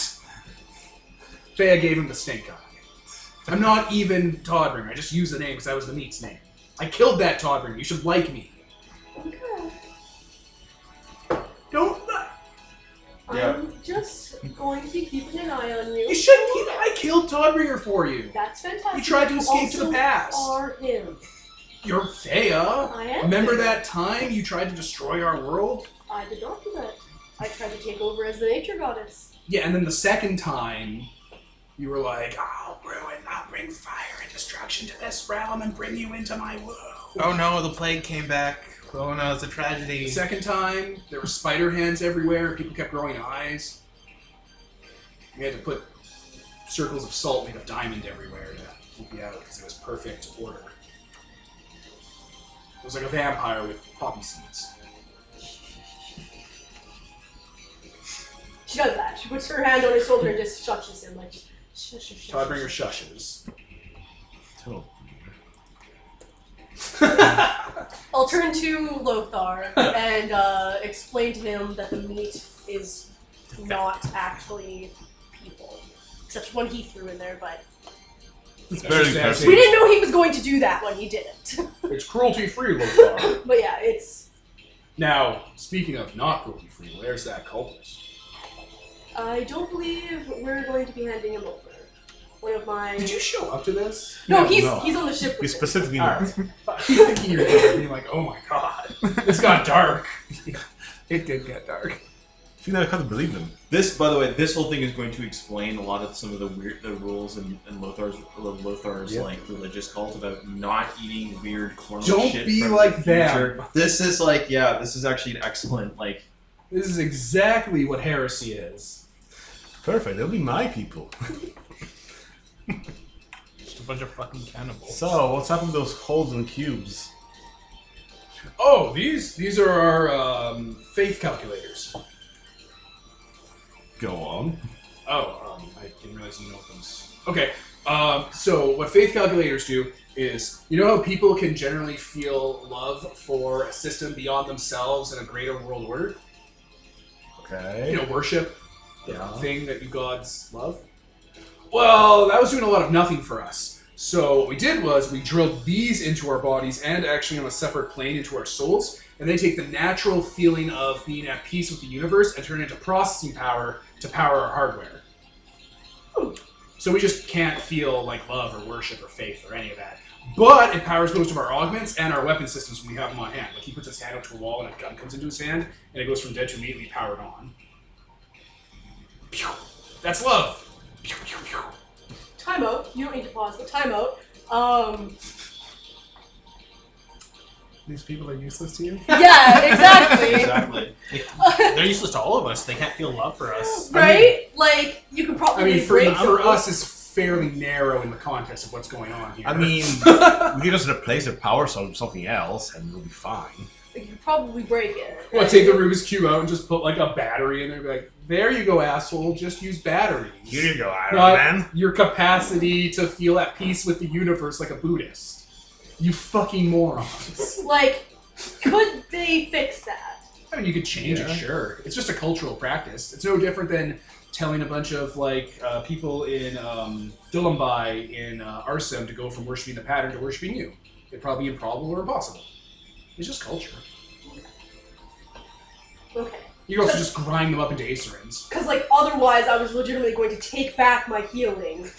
Thea gave him the stink eye. I'm not even Toddbringer. I just used the name because that was the meat's name. I killed that Toddbringer. You should like me. Okay. Don't. Yeah. I'm just going to be keeping an eye on you. You shouldn't keep. I killed Toddbringer for you. That's fantastic. You tried to escape to the Also past. Are him. You're Thea. I am. Remember Thea. that time you tried to destroy our world? I did not do that. I tried to take over as the nature goddess. Yeah, and then the second time, you were like, I'll bring fire and destruction to this realm and bring you into my world. Oh no, the plague came back. Oh no, it's a tragedy. The second time, there were spider hands everywhere and people kept growing eyes. We had to put circles of salt made of diamond everywhere to keep you out because it was perfect order. It was like a vampire with poppy seeds. She does that. She puts her hand on his shoulder and just shushes him like, shush, shush, shush. Toddbringer shushes. Oh. I'll turn to Lothar and explain to him that the meat is not actually people. Except one he threw in there, but It's That's very just impressive. we didn't know he was going to do that when he did it. It's cruelty-free, Lothar. But yeah, it's... Now, speaking of not cruelty-free, where's that cultist? I don't believe we're going to be handing him over. One of my... Did you show up to this? No, No, he's no. on the ship We with us. specifically Alright. not. He's thinking you're there, being like, oh my god, this got dark. It did get dark. See, now I can't believe them. This, by the way, this whole thing is going to explain a lot of some of the rules in Lothar's Yep. like religious cult about not eating weird clone Don't shit be from like the future. them. This is like, yeah, this is actually an excellent like. This is exactly what heresy is. Perfect, they'll be my people. Just a bunch of fucking cannibals. So, what's happened to those holes and cubes? Oh, these are our faith calculators. Go on. Oh, I didn't realize you know those. Okay, so what faith calculators do is, you know how people can generally feel love for a system beyond themselves and a greater world order? Okay. You know, worship, the Yeah. thing that you gods love? Well, that was doing a lot of nothing for us. So what we did was we drilled these into our bodies and actually on a separate plane into our souls, and they take the natural feeling of being at peace with the universe and turn it into processing power to power our hardware. So we just can't feel like love or worship or faith or any of that. But it powers most of our augments and our weapon systems when we have them on hand. Like he puts his hand up to a wall and a gun comes into his hand, and it goes from dead to immediately powered on. Pew! That's love! Pew, pew, pew. Timeout. You don't need to pause, but timeout. These people are useless to you? Yeah, exactly. Exactly. They're useless to all of us. They can't feel love for us. Right? Like, you could I probably mean, for break us, it's fairly narrow in the context of what's going on here. I mean, we can just replace the power source with something else and we'll be fine. You could probably break it. Well, take the Rubik's Cube out and just put like a battery in there and be like, there you go, asshole, just use batteries. Here you go, Iron Not Man. your capacity to feel at peace with the universe like a Buddhist. You fucking morons. Like, could they fix that? I mean, you could change it, sure. It's just a cultural practice. It's no different than telling a bunch of like people in Dulumbai in Arsum to go from worshiping the pattern to worshiping you. It'd probably be improbable or impossible. It's just culture. Okay. You could also just grind them up into Acerins. Because, like, otherwise I was legitimately going to take back my healing.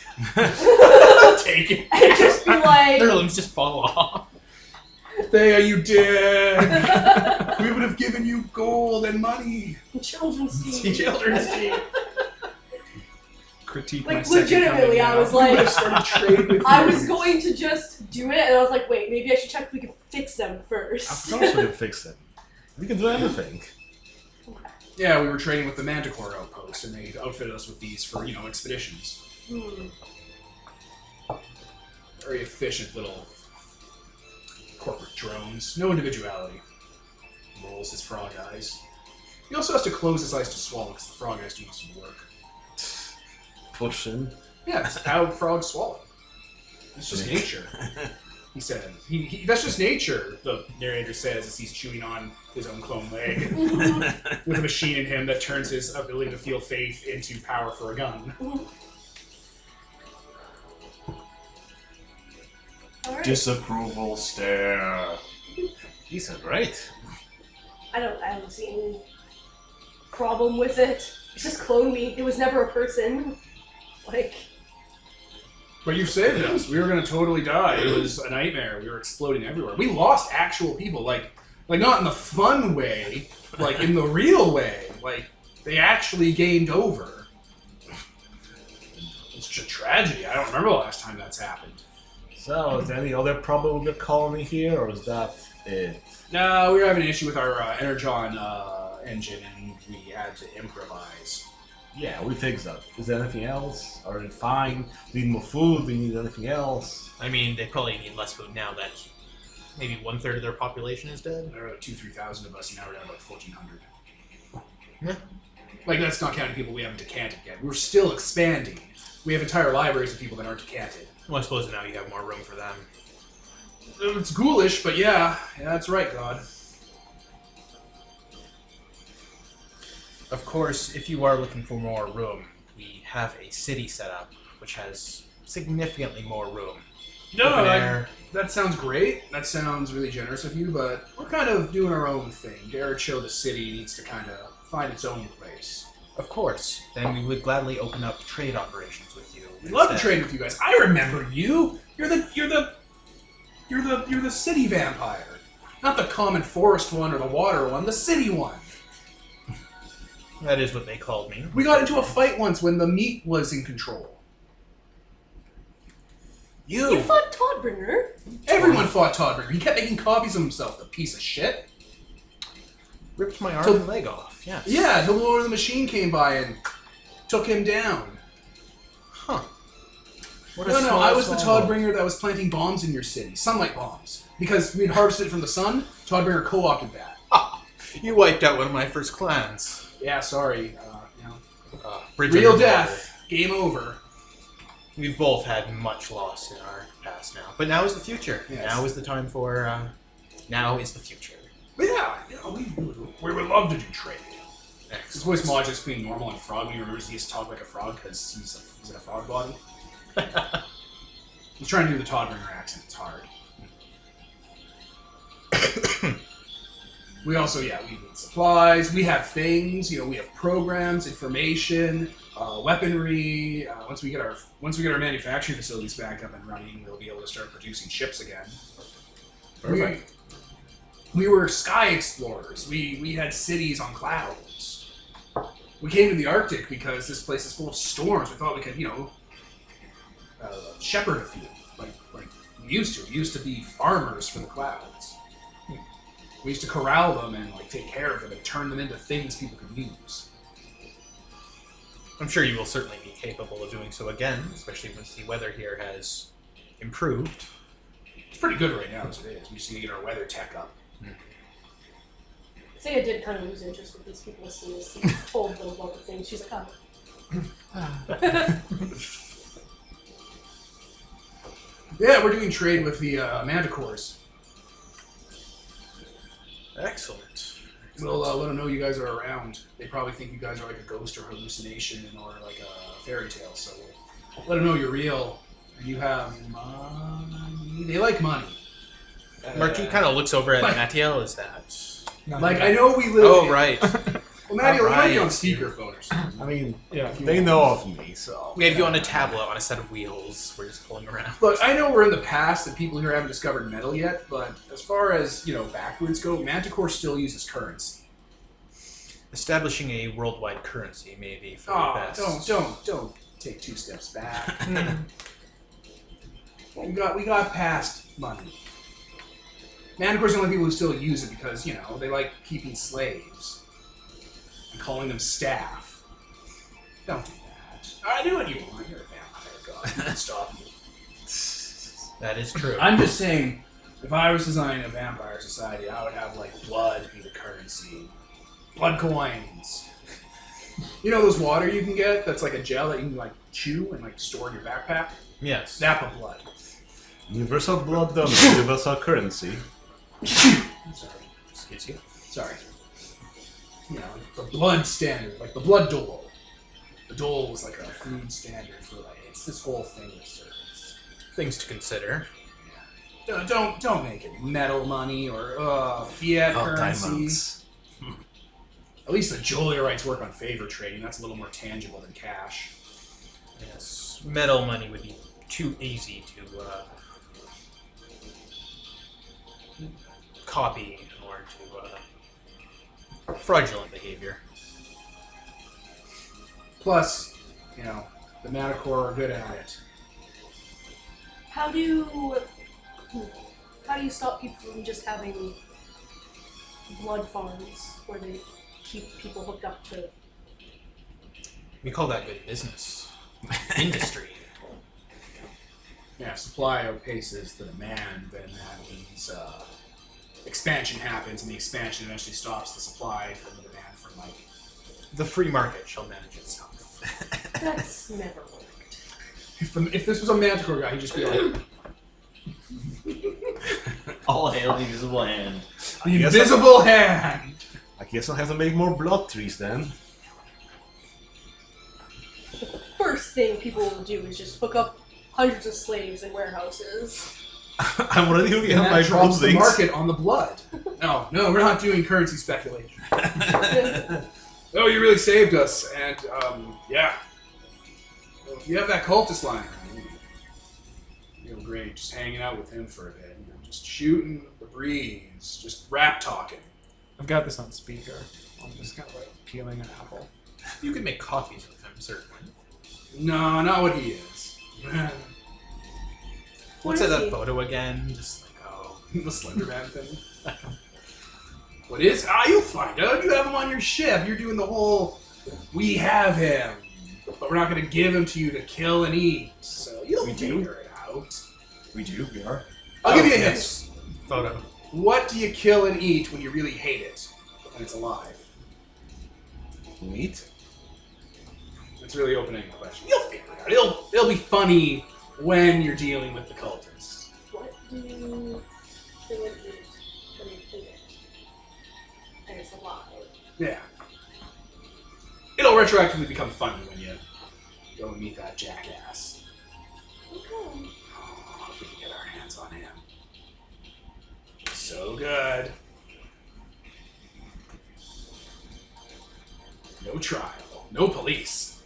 Take it. And just be like... Their limbs just fall off. There you did. We would have given you gold and money. Children's tea. Children's tea. Critique Like, my second legitimately, coming I now. was like... Started trade with I you. was going to just do it, and I was like, wait, maybe I should check if we can fix them Of first. course we can fix it. We can do anything. Yeah, we were trading with the Mantacorp outpost, and they outfitted us with these for, you know, expeditions. Very efficient little corporate drones. No individuality. Rolls his frog eyes. He also has to close his eyes to swallow because the frog eyes do most of the work. Push him. Yeah, it's how frogs swallow. It's just nature. He said. That's just nature, the narrator says as he's chewing on his own clone leg. With a machine in him that turns his ability to feel faith into power for a gun. Alright. Disapproval stare. These are great. I don't see any problem with it. It's just clone me. It was never a person. Like... But you saved us. We were gonna totally die. It was a nightmare. We were exploding everywhere. We lost actual people. Like not in the fun way, like in the real way. Like they actually gained over. It's just a tragedy. I don't remember the last time that's happened. So, is there any other problem with your colony here, or is that it? No, we were having an issue with our Energon engine, and we had to improvise. Yeah, we fixed that. Is there anything else? Are they fine? Need more food? Do you need anything else? I mean, they probably need less food now that maybe 1/3 of their population is dead. There were like 2,000-3,000 of us, and now we're down to like 1,400. Yeah. Like, that's not counting people we haven't decanted yet. We're still expanding. We have entire libraries of people that aren't decanted. Well, I suppose now you have more room for them. It's ghoulish, but yeah. Yeah, that's right, God. Of course, if you are looking for more room, we have a city set up, which has significantly more room. Open air. That sounds great. That sounds really generous of you, but we're kind of doing our own thing. Garrett-Show, the city, needs to kind of find its own place. Of course. Then we would gladly open up trade operations with you. We'd love to instead. trade with you guys. I remember you. You're the city vampire, not the common forest one or the water one. The city one. That is what they called me. We got into a fight once when the meat was in control. You fought Toddbringer. Everyone fought Toddbringer. He kept making copies of himself, the piece of shit. Ripped my arm So- and leg off, yes. Yeah, the Lord of the Machine came by and took him down. Huh. What a No, small I was the small- Toddbringer that was planting bombs in your city. Sunlight bombs. Because we'd harvested it from the sun, Toddbringer co-opted that. You wiped out one of my first clans. Yeah, sorry. Bridge Real under the death. Game over. water. We've both had much loss in our past now. But now is the future. Yes. Now is the time for, now is the future. But yeah, we would love to do trade. His Excellent. voice modulates between normal and frog, and he remembers he has to talk like a frog because he's in a frog body. He's trying to do the Toddbringer accent. It's hard. We also, we need supplies. We have things. We have programs, information, weaponry. Once we get our manufacturing facilities back up and running, we'll be able to start producing ships again. Perfect. We were sky explorers. We had cities on clouds. We came to the Arctic because this place is full of storms. We thought we could, shepherd a few, like we used to. We used to be farmers for the clouds. We used to corral them and take care of them and turn them into things people could use. I'm sure you will certainly be capable of doing so again, especially once the weather here has improved. It's pretty good right now as it is. We just need to get our weather tech up. Saya did kind of lose interest with these people as soon as he told them about the thing. She's like, Yeah, we're doing trade with the Mantacorps. Excellent. We'll let them know you guys are around. They probably think you guys are like a ghost or hallucination or like a fairy tale. So we'll let them know you're real and you have money. They like money. Marquis kind of looks over at Mattiel. Is that? I know we live. Oh, right. Well, Matty, you might be on Right. speakerphone or something. I mean, Yeah. they know of me, so. We have you on a tablet on a set of wheels. We're just pulling around. Look, I know we're in the past and people here haven't discovered metal yet, but as far as backwards go, Mantacorp still uses currency. Establishing a worldwide currency may be for the Oh, best. don't take 2 steps back. we got past money. Mantacorp's the only people who still use it because they like keeping slaves and calling them staff. Don't do that. I do what you want. You're a vampire god. You can stop you. That is true. I'm just saying, if I was designing a vampire society, I would have blood be the currency. Blood coins. You know those water you can get that's like a gel that you can chew and store in your backpack? Yes. That but blood. Universal blood donor, universal currency. I'm sorry. Excuse you. Sorry. The blood standard, like the blood dole. The dole was like a food standard for it's this whole thing with servants. Things to consider. Don't make it metal money or fiat currency. Diamonds. At least the Joliarites work on favor trading. That's a little more tangible than cash. Yes. Metal money would be too easy to copy or to fraudulent behavior. Plus, the Mantacorp are good at it. how do you stop people from just having blood farms where they keep people hooked up to? We call that good business. Industry. Yeah, if supply outpaces the demand, then that means expansion happens, and the expansion eventually stops the supply from the demand from The free market shall manage itself. That's never worked. If this was a Manticore guy, he'd just be like, All hail the invisible hand. the guess invisible hand! I guess I'll have to make more blood trees then. First thing people will do is just hook up hundreds of slaves in warehouses. I'm already hooking And up my that drops the buildings. market on the blood. No, we're not doing currency speculation. Oh, you really saved us, and yeah. Well, if you have that cultist lying around, you're great. Just hanging out with him for a bit, just shooting the breeze, just rap talking. I've got this on speaker. I'm just kind of like peeling an apple. You can make coffees with him, certainly. No, not what he is. What's is that he? photo again? Just like, oh. The Slenderman thing. What is? You'll find out. You have him on your ship. You're doing the whole, we have him, but we're not going to give him to you to kill and eat. So you'll figure it out. We do. We are. I'll give you a yes. hint. Photo. What do you kill and eat when you really hate it and it's alive? Meat? It's really opening the question. You'll figure it out. It'll be funny when you're dealing with the cultists. What do you kill and eat when you hate it? And it's alive. Yeah. It'll retroactively become funny when you go and meet that jackass. Okay. Oh, if we can get our hands on him. So good. No trial. No police.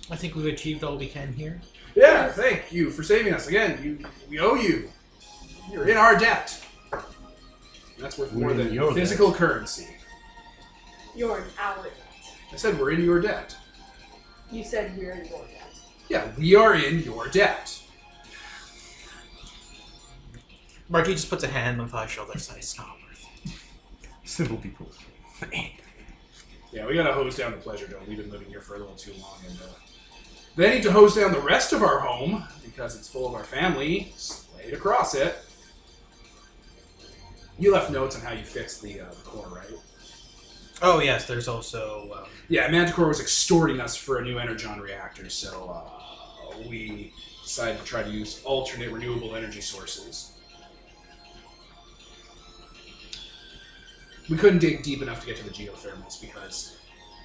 I think we've achieved all we can here. Yeah, thank you for saving us. Again, we owe you. You're in our debt. That's worth more We're in than your physical currency. You're in our debt. I said we're in your debt. You said we're in your debt. Yeah, we are in your debt. Marky just puts a hand on Five's shoulder and says, it's not worth it. Simple people. Yeah, we gotta hose down the Pleasure Dome. We've been living here for a little too long, and they need to hose down the rest of our home because it's full of our family laid across it. You left notes on how you fixed the core, right? Oh, yes, there's also... Yeah, Mantacorp was extorting us for a new energon reactor, so we decided to try to use alternate renewable energy sources. We couldn't dig deep enough to get to the geothermals because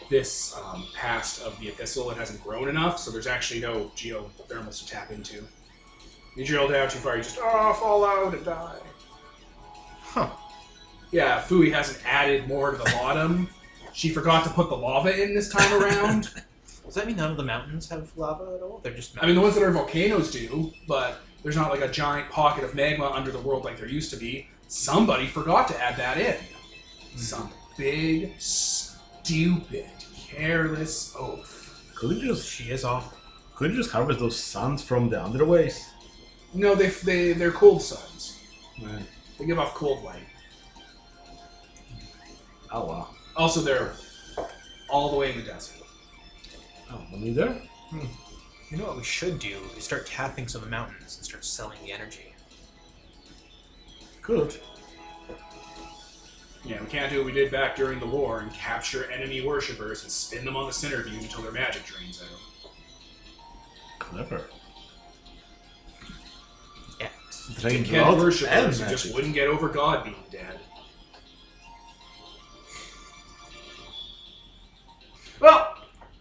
this past of the Epistle, it hasn't grown enough, so there's actually no geothermals to tap into. You drill down too far, you just fall out and die. Huh. Yeah, Fui hasn't added more to the bottom. She forgot to put the lava in this time around. Does that mean none of the mountains have lava at all? They're just mountains. I mean, the ones that are volcanoes do, but there's not like a giant pocket of magma under the world like there used to be. Somebody forgot to add that in. Some big, stupid, careless oaf. Could you just She is awful. harvest those suns from the underways? No, they're cold suns. Right. They give off cold light. Oh wow. Also, they're all the way in the desert. Oh, no need there? You know what we should do is start tapping some of the mountains and start selling the energy. Good. Yeah, we can't do what we did back during the war and capture enemy worshippers and spin them on the centrifuge until their magic drains out. Clever. Yeah. Drain Dickhead blood worshippers who and just magic. wouldn't get over God being dead. Well,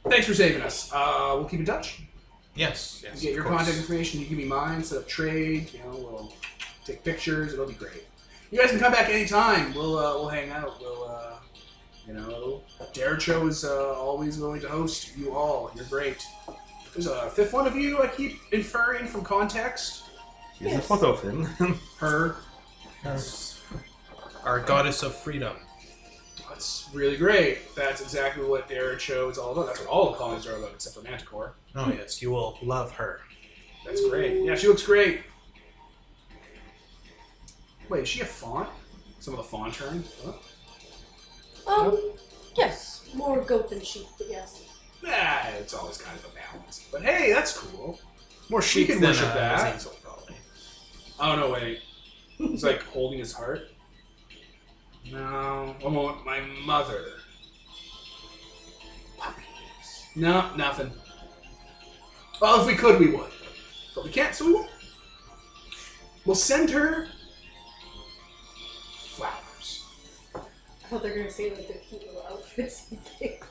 thanks for saving us. We'll keep in touch. Yes. You get your contact information, you give me mine, set up trade, we'll take pictures, it'll be great. You guys can come back anytime. We'll hang out. Derecho is always willing to host you all. You're great. There's a fifth one of you I keep inferring from context. Here's a photo of him. Her. Our goddess of freedom. That's really great. That's exactly what Derecho is all about. That's what all the colonies are about, except for Mantacorp. Oh, yes, you will love her. That's great. Yeah, she looks great. Wait, is she a font? Some of the font turned? Huh? Yes. More goat than sheep, but yes. It's always kind of a balance. But hey, that's cool. More We chic can than worship that. Azazel, probably. Oh, no, wait. He's like holding his heart. No, I want my mother. Puppies. No, nothing. Well, if we could, we would. But we can't, so we won't. We'll send her flowers. I thought they were going to say like their cute little outfits and cake.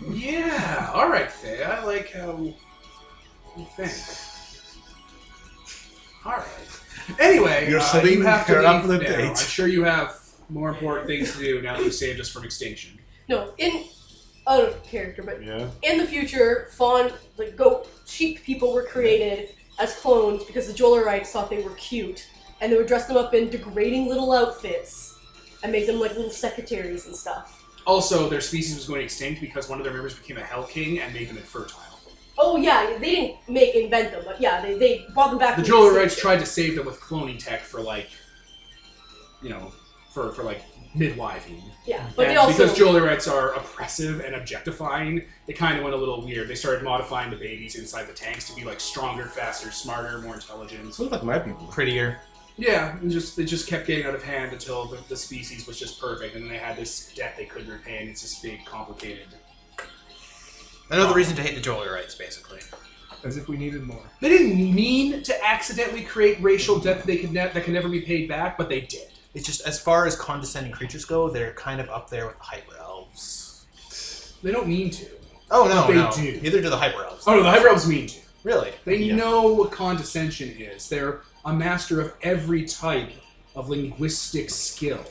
Yeah, alright, Faye. I like how you think. Alright. Anyway, You're you setting have to her up leave for the now. date. I'm sure you have more important things to do now that you saved us from extinction. No, out of character, but Yeah. in the future, goat, sheep people were created as clones because the Jolarites thought they were cute, and they would dress them up in degrading little outfits and make them like little secretaries and stuff. Also, their species was going extinct because one of their members became a Hell King and made them infertile. Oh yeah, they didn't invent them, but yeah, they brought them back. The from Jolarites extinction. tried to save them with cloning tech for like, for like midwifing. Yeah, but And they also because Jolarites are oppressive and objectifying, they kind of went a little weird. They started modifying the babies inside the tanks to be like stronger, faster, smarter, more intelligent. Sounds like my people. Prettier. Yeah, and it just kept getting out of hand until the species was just perfect, and then they had this debt they couldn't repay, and it's this big, complicated. Another reason to hate the Jolarites, basically. As if we needed more. They didn't mean to accidentally create racial debt that can never be paid back, but they did. It's just, as far as condescending creatures go, they're kind of up there with the Hyper Elves. They don't mean to. Oh, no, They no. do. Neither do the Hyper Elves. Oh no, the Hyper Elves mean to. Really? They Yeah. know what condescension is. They're a master of every type of linguistic skill.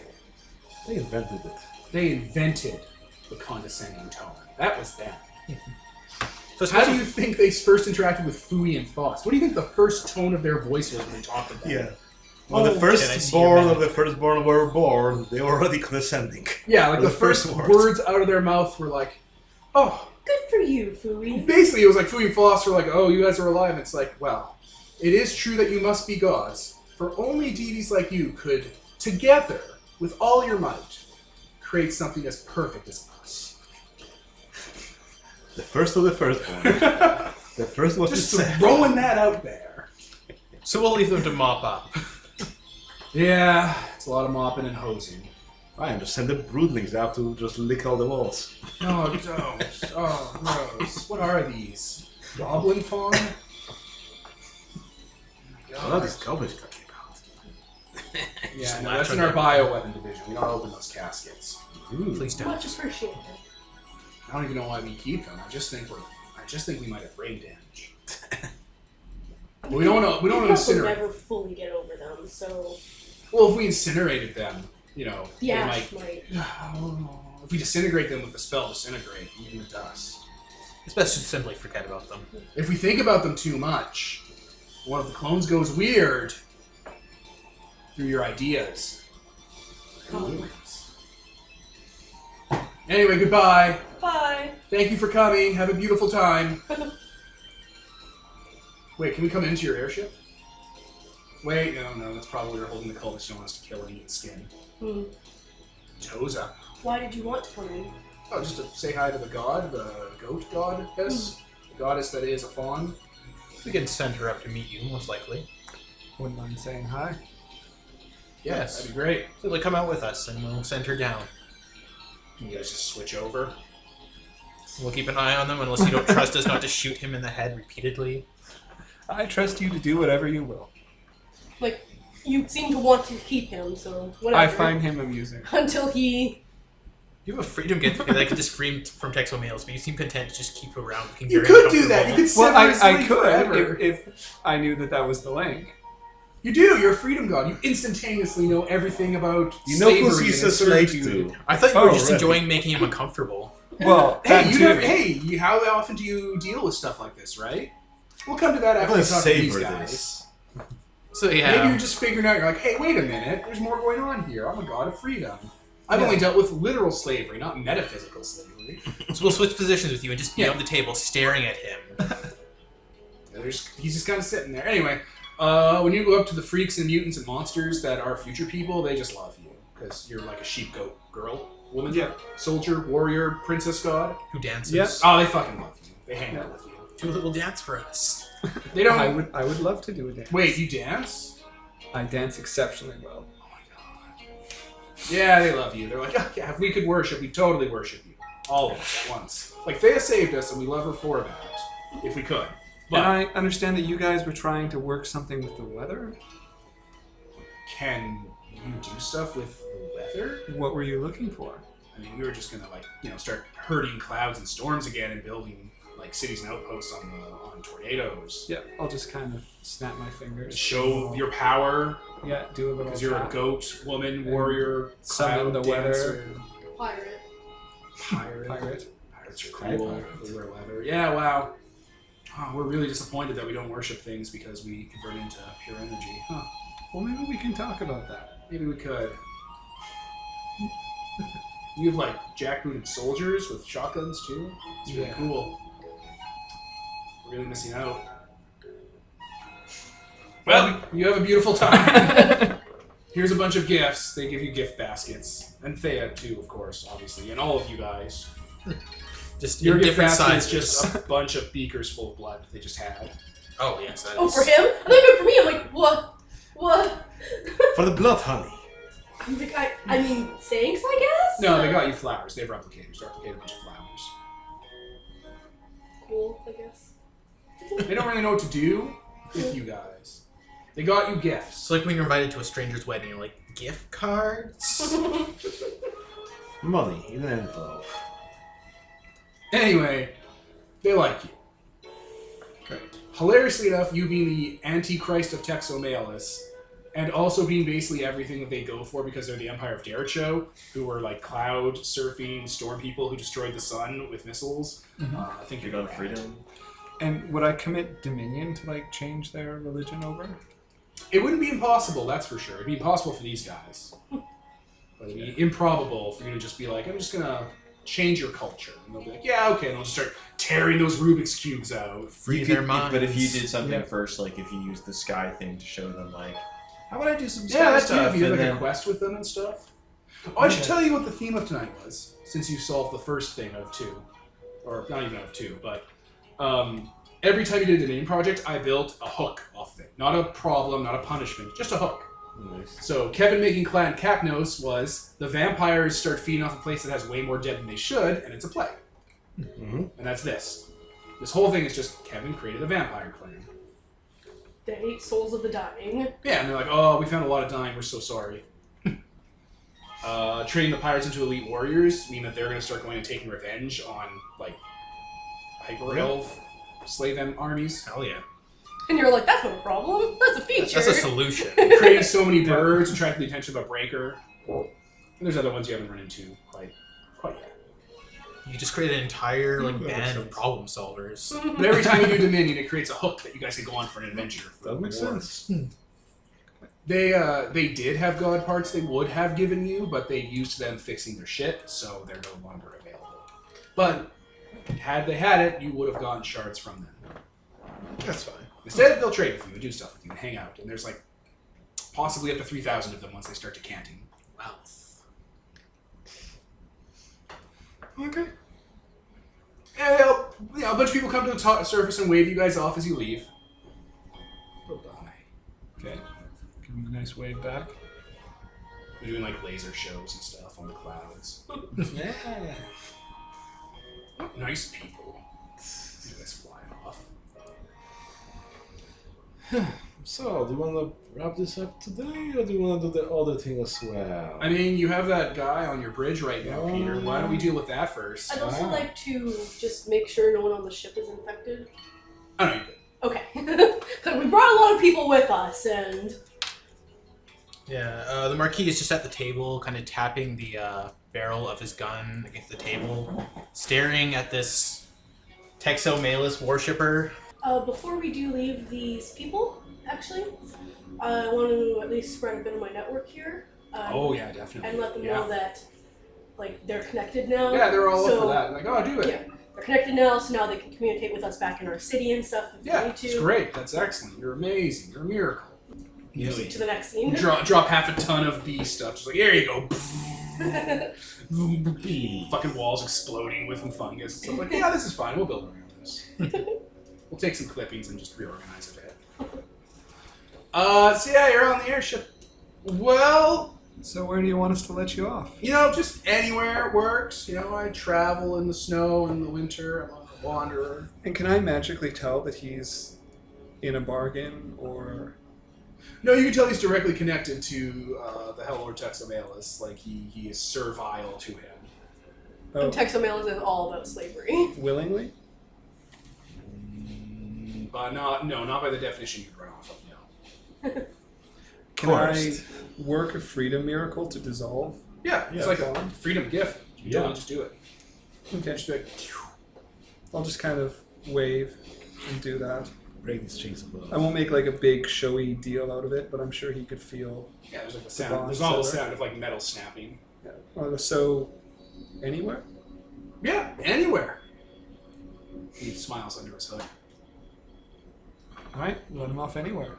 They invented it. They invented the condescending tone. That was them. So How do you think they first interacted with Fui and Foss? What do you think the first tone of their voice was when they talked about it? When the Can I see your firstborn map? of the firstborn were born, they were already condescending. Yeah, like The the first first words out of their mouth were like, oh. good for you, Fui. Basically, it was like Fui and Foss were like, oh, you guys are alive. It's like, well, it is true that you must be gods, for only deities like you could, together, with all your might, create something as perfect as us. The first of the firstborn. The first was Just the second. throwing that out there. So we'll leave them to mop up. Yeah, it's a lot of mopping and hosing. Fine, just send the broodlings out to just lick all the walls. No, don't. Oh, gross. What are these? Goblin fawn? Oh, these goblins got kicked out. Yeah, no, latch that's on in our them. bioweapon division. We don't open those caskets. Ooh. Please don't. Much appreciated. I don't even know why we keep them. I just think we might have brain damage. But we don't want to People will incinerate. never fully get over them, so Well, if we incinerated them, the they ash might. might. If we disintegrate them with the spell disintegrate, even the dust. It's best to simply forget about them. If we think about them too much, one of the clones goes weird through your ideas. Anyway, goodbye. Bye. Thank you for coming. Have a beautiful time. Wait, can we come into your airship? Wait, no, that's probably we're holding the cultist who wants to kill and eat skin. Toes up. Why did you want to come in? Oh, just to say hi to the god, the goat goddess, the goddess that is a fawn. We can send her up to meet you, most likely. Wouldn't mind saying hi. Yes. That'd be great. So come out with us, and we'll send her down. Can you guys just switch over? We'll keep an eye on them, unless you don't trust us not to shoot him in the head repeatedly. I trust you to do whatever you will. Like, you seem to want to keep him, so whatever. I find him amusing. Until he... You have a freedom gift that I could just free him from Texo males, but you seem content to just keep around. Looking You very could do that. You uncomfortable. could Well, sever his I link could forever. if I knew that was the link. You do. You're a freedom god. You instantaneously know everything about You know who slavery he's and a slave servitude. to. I thought you were Oh, just right. enjoying making him uncomfortable. Well, that too. How often do you deal with stuff like this, right? We'll come to that I'm after gonna we talk to these savor guys. this. So yeah. Maybe you're just figuring out, you're like, hey, wait a minute, there's more going on here. I'm a god of freedom. I've only dealt with literal slavery, not metaphysical slavery. So we'll switch positions with you and just be Yeah. on the table staring at him. He's just kind of sitting there. Anyway, when you go up to the freaks and mutants and monsters that are future people, they just love you. Because you're like a sheep goat girl, woman, Yeah. soldier, warrior, princess god. Who dances? Yep. Oh, they fucking love you. They hang out with you. Do a little dance for us. They don't... I would love to do a dance. Wait, you dance? I dance exceptionally well. Yeah, they love you. They're like, oh, yeah, if we could worship, we'd totally worship you. All of us at once. Like, Thea saved us, and we love her for that. If we could. But And I understand that you guys were trying to work something with the weather. can you do stuff with the weather? What were you looking for? I mean, we were just gonna, like, start herding clouds and storms again and building, like, cities and outposts on tornadoes. Yeah, I'll just kind of snap my fingers. Show your power, Yeah, do a little. because you're a tap. goat, woman, warrior, Summon cloud the weather. dancer, Pirate. pirate. Pirate. Pirates are Pirate. cool. They wear leather. Yeah, wow. Oh, we're really disappointed that we don't worship things because we convert into pure energy. Huh. Well, maybe we can talk about that. Maybe we could. You have like jackbooted soldiers with shotguns too. It's really cool. We're really missing out. Well, you have a beautiful time. Here's a bunch of gifts. They give you gift baskets. And Thea too, of course, obviously. And all of you guys. Just Your in gift different basket is sizes. just a bunch of beakers full of blood they just had. Oh yes, that Oh, is. for him? I thought it meant for me. I'm like, what? What? For the blood, honey. I'm like, I mean, thanks, I guess? No, they got you flowers. They have replicators. They replicate a bunch of flowers. Cool, I guess. They don't really know what to do with you guys. They got you gifts. It's like when you're invited to a stranger's wedding, you're like, gift cards? Money in an envelope. Anyway, they like you. Great. Hilariously enough, you being the Antichrist of Texomalis, and also being basically everything that they go for because they're the Empire of Dericho, who were like cloud surfing storm people who destroyed the sun with missiles. I think You're you're on rad. freedom. And would I commit Dominion to like change their religion over? It wouldn't be impossible, that's for sure. It'd be impossible for these guys. But it'd be improbable for you to just be like, I'm just gonna change your culture. And they'll be like, yeah, okay. And they'll just start tearing those Rubik's Cubes out. Free You their could- minds. But if you did something Yeah. first, like if you used the sky thing to show them, like, how about I do some sky Yeah, that's stuff? If you did and like a then- quest with them and stuff. Oh, I should tell you what the theme of tonight was, since you solved the first thing of two. Or not even of two, but every time you did a Dominion project, I built a hook off of it. Not a problem, not a punishment, just a hook. Nice. So Kevin making Clan Capnos was the vampires start feeding off a place that has way more dead than they should, and it's a plague. Mm-hmm. And that's this. This whole thing is just Kevin created a vampire clan. The 8 souls of the dying. Yeah, and they're like, oh, we found a lot of dying, we're so sorry. Trading the pirates into elite warriors mean that they're going to start going and taking revenge on, like, hyper-elf slave armies. Hell yeah. And you're like, that's not a problem. That's a feature. That's a solution. Creating so many birds, attracting the attention of a breaker. And there's other ones you haven't run into quite yet. You just create an entire that like makes band of sense. problem solvers. But every time you do Dominion, it creates a hook that you guys can go on for an adventure. That makes sense. They did have god parts they would have given you, but they used them fixing their shit, so they're no longer available. But had they had it, you would have gotten shards from them. That's fine. Instead, they'll trade with you and do stuff with you and hang out. And there's like possibly up to 3,000 of them once they start decanting. Wealth. Okay. And they'll, a bunch of people come to the surface and wave you guys off as you leave. Bye-bye. Okay. Give him a nice wave back. They're doing like laser shows and stuff on the clouds. Yeah. Nice people. You guys fly off. So, do you want to wrap this up today, or do you want to do the other thing as well? I mean, you have that guy on your bridge right now, Peter. Why don't we deal with that first? I'd also Ah. like to just make sure no one on the ship is infected. Oh, no, you good. Okay. So we brought a lot of people with us, and Yeah, the Marquis is just at the table, kind of tapping the barrel of his gun against the table, staring at this Texomalis worshipper. before we do leave these people, actually, I want to at least spread a bit of my network here. Oh, yeah, definitely. And let them yeah. know that, like, they're connected now. Yeah, they're all so, up for that. Like, oh, do it. Yeah, they're connected now, so now they can communicate with us back in our city and stuff if Yeah, they need to. it's great. That's excellent. You're amazing. You're a miracle. You know, To the next scene. drop half a ton of bee stuff. Just like, here you go. Fucking walls exploding with fungus. So I'm like, yeah, this is fine. We'll build around this. We'll take some clippings and just reorganize a bit. So yeah, you're on the airship. Well, So where do you want us to let you off? you know, just anywhere works. You know, I travel in the snow in the winter. I'm a wanderer. And can I magically tell that he's in a bargain, or... No, you can tell he's directly connected to the Helllord Texomalis. Like, he is servile to him. Oh, And Texomalis is all about slavery. willingly? But not by the definition you run off of, no. Can Coerced. I work a freedom miracle to dissolve? Yeah, it's Yeah, like go a on. freedom gift. You Yeah. totally just do it. Okay. Just be like, I'll just kind of wave and do that. Break these chains above. I won't make like a big showy deal out of it, but I'm sure he could feel. yeah, there's like the sound. boss There's all the seller. sound of like metal snapping. So, anywhere? Yeah, anywhere. He smiles under his hood. Alright, let him off anywhere.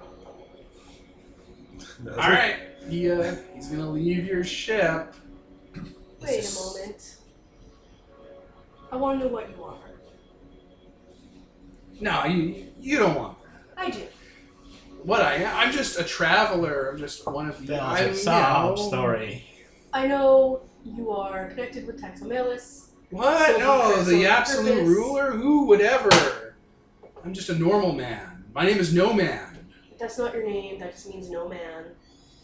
That's All it. right, he's gonna leave your ship. Wait a moment. I want to know what you want. No, you don't want that. I do. What I am? I'm just a traveler. I'm just one of the. That's I'm, a sob story. I know you are connected with Taxomelis. What? So No, because the of absolute purpose. ruler? Who would ever? I'm just a normal man. My name is No Man. That's not your name. That just means no man.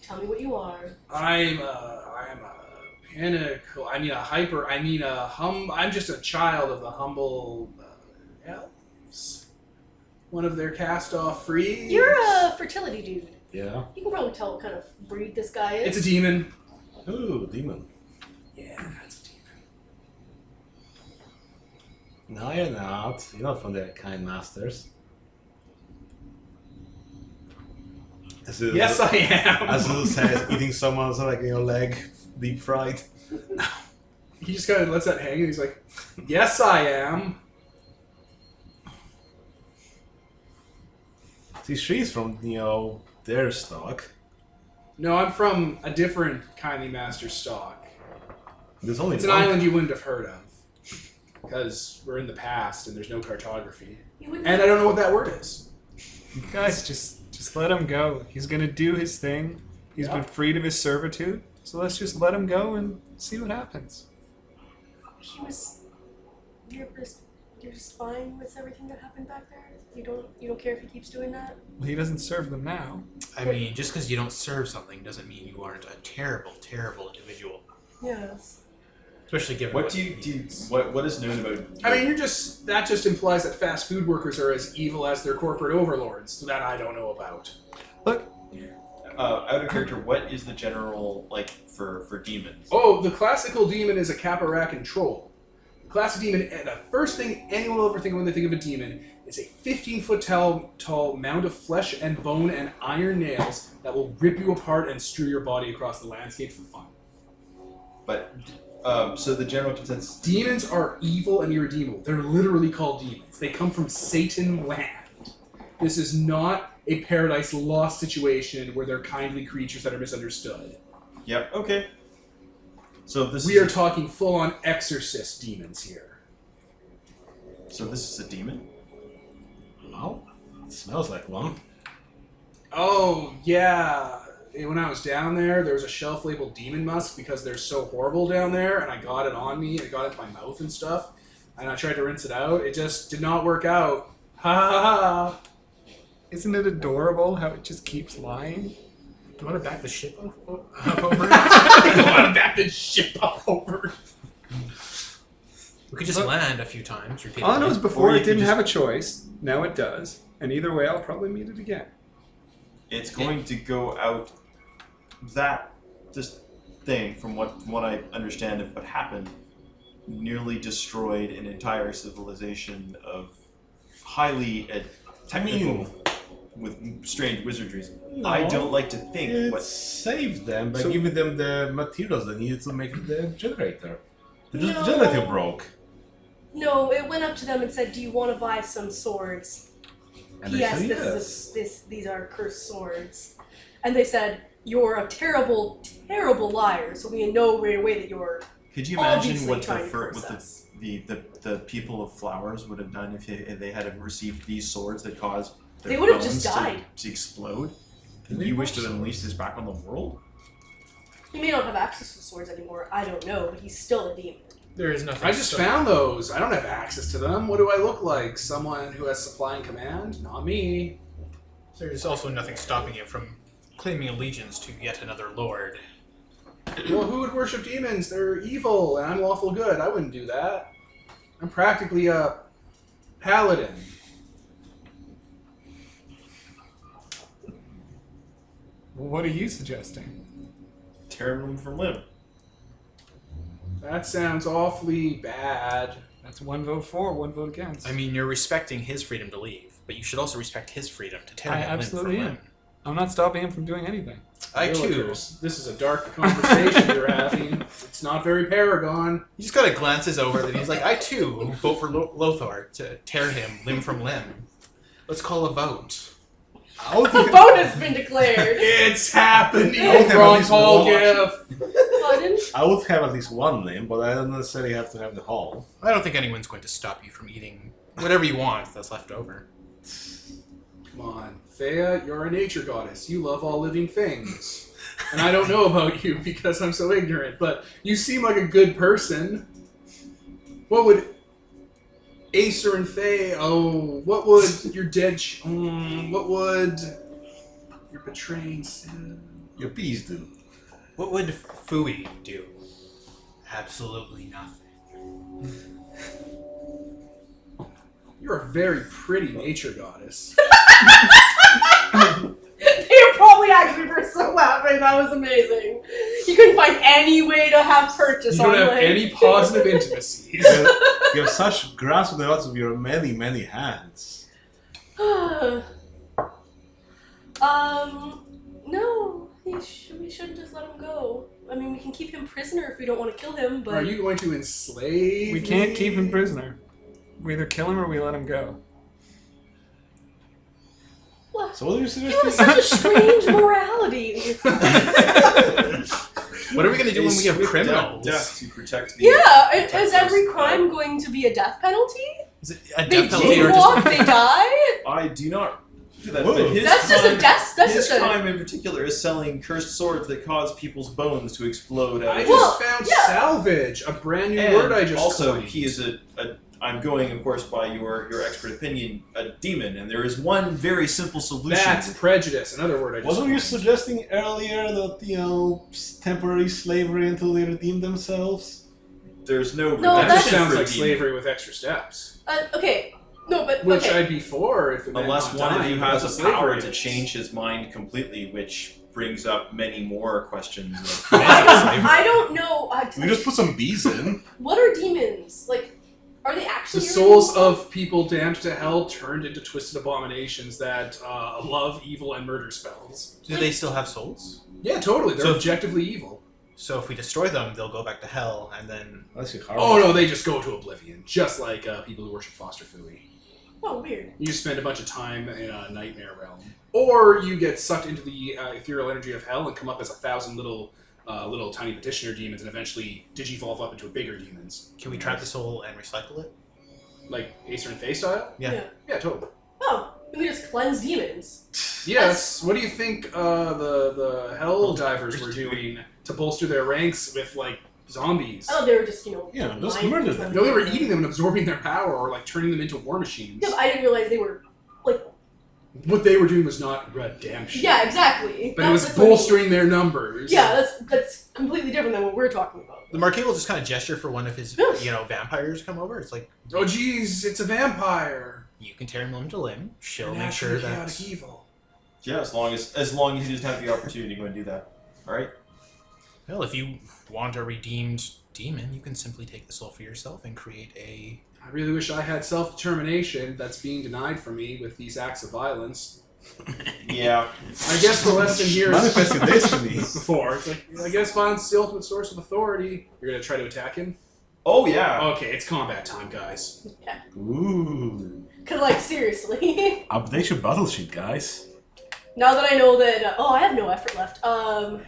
Tell me what you are. I'm a pinnacle. I mean a hyper. I mean a I'm just a child of the humble elves. One of their cast-off frees. You're a fertility dude. Yeah. You can probably tell what kind of breed this guy is. It's a demon. Ooh, demon. Yeah, that's a demon. No, you're not. You're not from the kind masters. Yes, I am. Azul says eating someone's leg deep fried. He just kind of lets that hang, and he's like, "Yes, I am." See, she's from their stock. No, I'm from a different kindly master stock. There's only It's an one. island you wouldn't have heard of, because we're in the past and there's no cartography, You wouldn't and I don't know what that word is. You guys, just let him go. He's gonna do his thing. He's Yeah. been freed of his servitude. So let's just let him go and see what happens. He was. You're just fine with everything that happened back there. You don't care if he keeps doing that. Well, he doesn't serve them now. I mean, just because you don't serve something doesn't mean you aren't a terrible, terrible individual. Yes. Especially given What do you what is known about? I mean, that just implies that fast food workers are as evil as their corporate overlords. That I don't know about. Look, out of character, what is the general for demons? Oh, the classical demon is a Caparacan troll. The classic demon, and the first thing anyone will ever think of when they think of a demon is a 15-foot tall mound of flesh and bone and iron nails that will rip you apart and strew your body across the landscape for fun. But so the general consensus. Demons are evil and irredeemable. They're literally called demons. They come from Satan land. This is not a Paradise Lost situation where they're kindly creatures that are misunderstood. Yep. Okay. So this We is are talking full-on exorcist demons here. So this is a demon. Well, it smells like one. Oh, yeah. When I was down there was a shelf labeled Demon Musk because they're so horrible down there, and I got it on me, and it got into my mouth and stuff, and I tried to rinse it out. It just did not work out. Ha ha ha. isn't it adorable how it just keeps lying? Do you want to back the ship over? I want to back this ship up over. We could just land a few times, repeatedly. All I know is before Or you it could didn't just- have a choice. Now it does. And either way, I'll probably meet it again. It's going to go out. This thing, from what I understand of what happened, nearly destroyed an entire civilization of highly technical with strange wizardries. No, I don't like to think it what. saved them by So- giving them the materials they needed to make the generator. The No. generator broke. No, it went up to them and said, "Do you want to buy some swords?" And they Yes, said these are cursed swords. And they said, "You're a terrible, terrible liar. So we know right away that you're Could you imagine obviously what trying to curse what us." the people of Flowers would have done if they had received these swords that caused their They would have just bones died. to explode? Can You they wish to watch unleash this back on the world? He may not have access to swords anymore. I don't know, but he's still a demon. There is nothing. I just found those. I don't have access to them. What do I look like? Someone who has supply and command? Not me. There's also nothing stopping you from claiming allegiance to yet another lord. Well, who would worship demons? They're evil, and I'm lawful good. I wouldn't do that. I'm practically a paladin. Well, what are you suggesting? Tear them from limb. That sounds awfully bad. That's one vote for, one vote against. I mean, you're respecting his freedom to leave, but you should also respect his freedom to tear I him limb absolutely from am. limb. I'm not stopping him from doing anything. I too. Villagers. This is a dark conversation you're having. It's not very Paragon. He just kind of glances over and he's like, I too vote for Lothar to tear him limb from limb. Let's call a vote. The vote has been declared. It's happening, Okay, Ron but Tolgif. I would have at least one limb, but I don't necessarily have to have the whole. I don't think anyone's going to stop you from eating whatever you want that's left over. Come on, Thea, you're a nature goddess. You love all living things. And I don't know about you because I'm so ignorant, but you seem like a good person. What would Acer and Thea... Oh, what would your dead... what would your betraying... Your bees do. What would Fui do? Absolutely nothing. You're a very pretty nature goddess. They were probably actually so laughing. That was amazing. You couldn't find any way to have purchase You don't have online. any positive intimacies. You have such grasp of the odds of your many, many hands. No. We shouldn't just let him go. I mean, we can keep him prisoner if we don't want to kill him, but... Are you going to enslave We can't me? keep him prisoner. We either kill him or we let him go. What? So what are you You have suggesting? such a strange morality. What are we going to do when we have Swift criminals? death to protect the Yeah, is protect every us. crime going to be a death penalty? Is it a They death penalty or just... jaywalk, they die? I do not do that. Whoa. But his That's just crime, a death. That's his just a... crime in particular is selling cursed swords that cause people's bones to explode. I Out just of found yeah. salvage, a brand new and word I just also coined. he is a I'm going, of course, by your expert opinion, a demon, and there is one very simple solution. That's prejudice, another word I just Wasn't you coined. suggesting earlier that, temporary slavery until they redeem themselves? There's no. No, That that's- just sounds for a like demon. slavery with extra steps. Okay. No, but... Which okay. I'd be for if it meant Unless not one of dying, you but has that's a what power slavery to is. change his mind completely, which brings up many more questions. I don't know. We just put some bees in. What are demons? Like, are they The actually... souls of people damned to hell turned into twisted abominations that love evil and murder spells. Do they still have souls? Yeah, totally. They're So- objectively evil. So if we destroy them, they'll go back to hell, and then... That's your Oh no, they just go to oblivion, just like people who worship Foster Fooey. Oh, weird. You just spend a bunch of time in a nightmare realm, or you get sucked into the ethereal energy of hell and come up as 1,000 little tiny petitioner demons, and eventually digivolve up into bigger demons, Can we trap the soul and recycle it? like Acer and Faye style. Yeah. Yeah, totally. Oh, we can just cleanse demons. Yes. What do you think the hell divers were doing to bolster their ranks with like zombies? I thought they were just, Yeah, just mind murder control. No, they were eating them and absorbing their power, or like turning them into war machines. Yeah, but I didn't realize they were, like... What they were doing was not redemption. Yeah, exactly. But it was That's what I mean. bolstering their numbers. Yeah, that's completely different than what we're talking about. The Marquis will just kind of gesture for one of his, vampires to come over. It's like, Oh geez, it's a vampire. you can tear him limb to limb. She'll And make actually sure chaotic that... evil. Yeah, as long as you just have the opportunity to go and do that. All right. Well, if you want a redeemed demon, you can simply take the soul for yourself and create a... I really wish I had self-determination that's being denied from me with these acts of violence. Yeah. I guess the lesson here is Manifest your destiny. before. It's like, I guess violence is the ultimate source of authority. You're gonna try to attack him? Oh yeah. Okay, it's combat time, guys. Ooh. Because, like, seriously. Update your battle sheet, guys. Now that I know that... I have no effort left. Now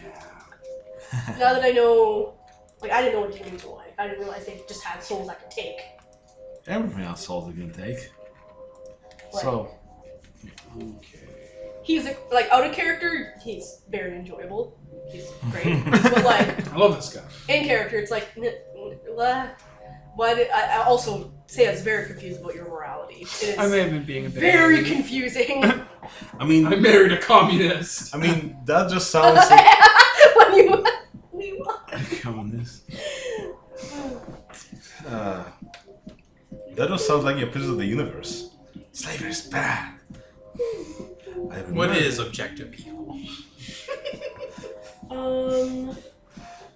that I know... Like, I didn't know what demons were like. I didn't realize they just had souls I could take. Everything else souls you can take. Like, So, Okay. he's, out of character, he's very enjoyable. He's great. But, like, I love this guy. in character, it's like... Why did... I also say I was very confused about your morality. It is I may have been being a bit... very confusing. I mean, I married a communist. that just sounds like... when you... Communist. That just sounds like a piece of the universe. Slavery is bad. What is objective evil?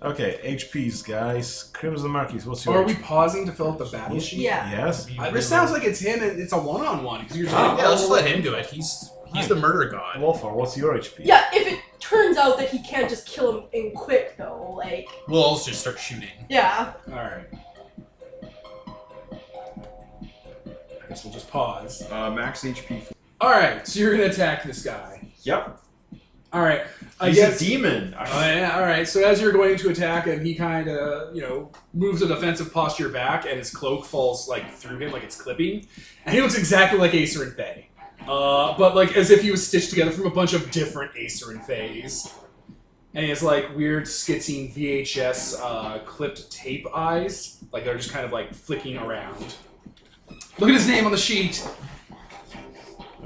Okay, HPs, guys. Crimson Marquis, what's Or your are we HP? pausing to fill out the battle sheet? Yeah. Yes? This sounds like it's him and it's a one-on-one. Because you're just Yeah, let's just let him do it. He's the murder god. Wolfar, what's your HP? Yeah, if it Turns out that he can't just kill him in quick though. Like, We'll all just start shooting. yeah. Alright. I guess we'll just pause. Max HP. Alright, so you're gonna attack this guy. Yep. Alright. I He's guess. a demon. Oh, yeah, alright, so as you're going to attack him, he kind of, moves a defensive posture back, and his cloak falls, through him, like it's clipping. And he looks exactly like Acer and Faye. But, as if he was stitched together from a bunch of different Acer and Fays. And he has, weird, skitzing VHS, clipped tape eyes. They're just kind of, flicking around. Look at his name on the sheet!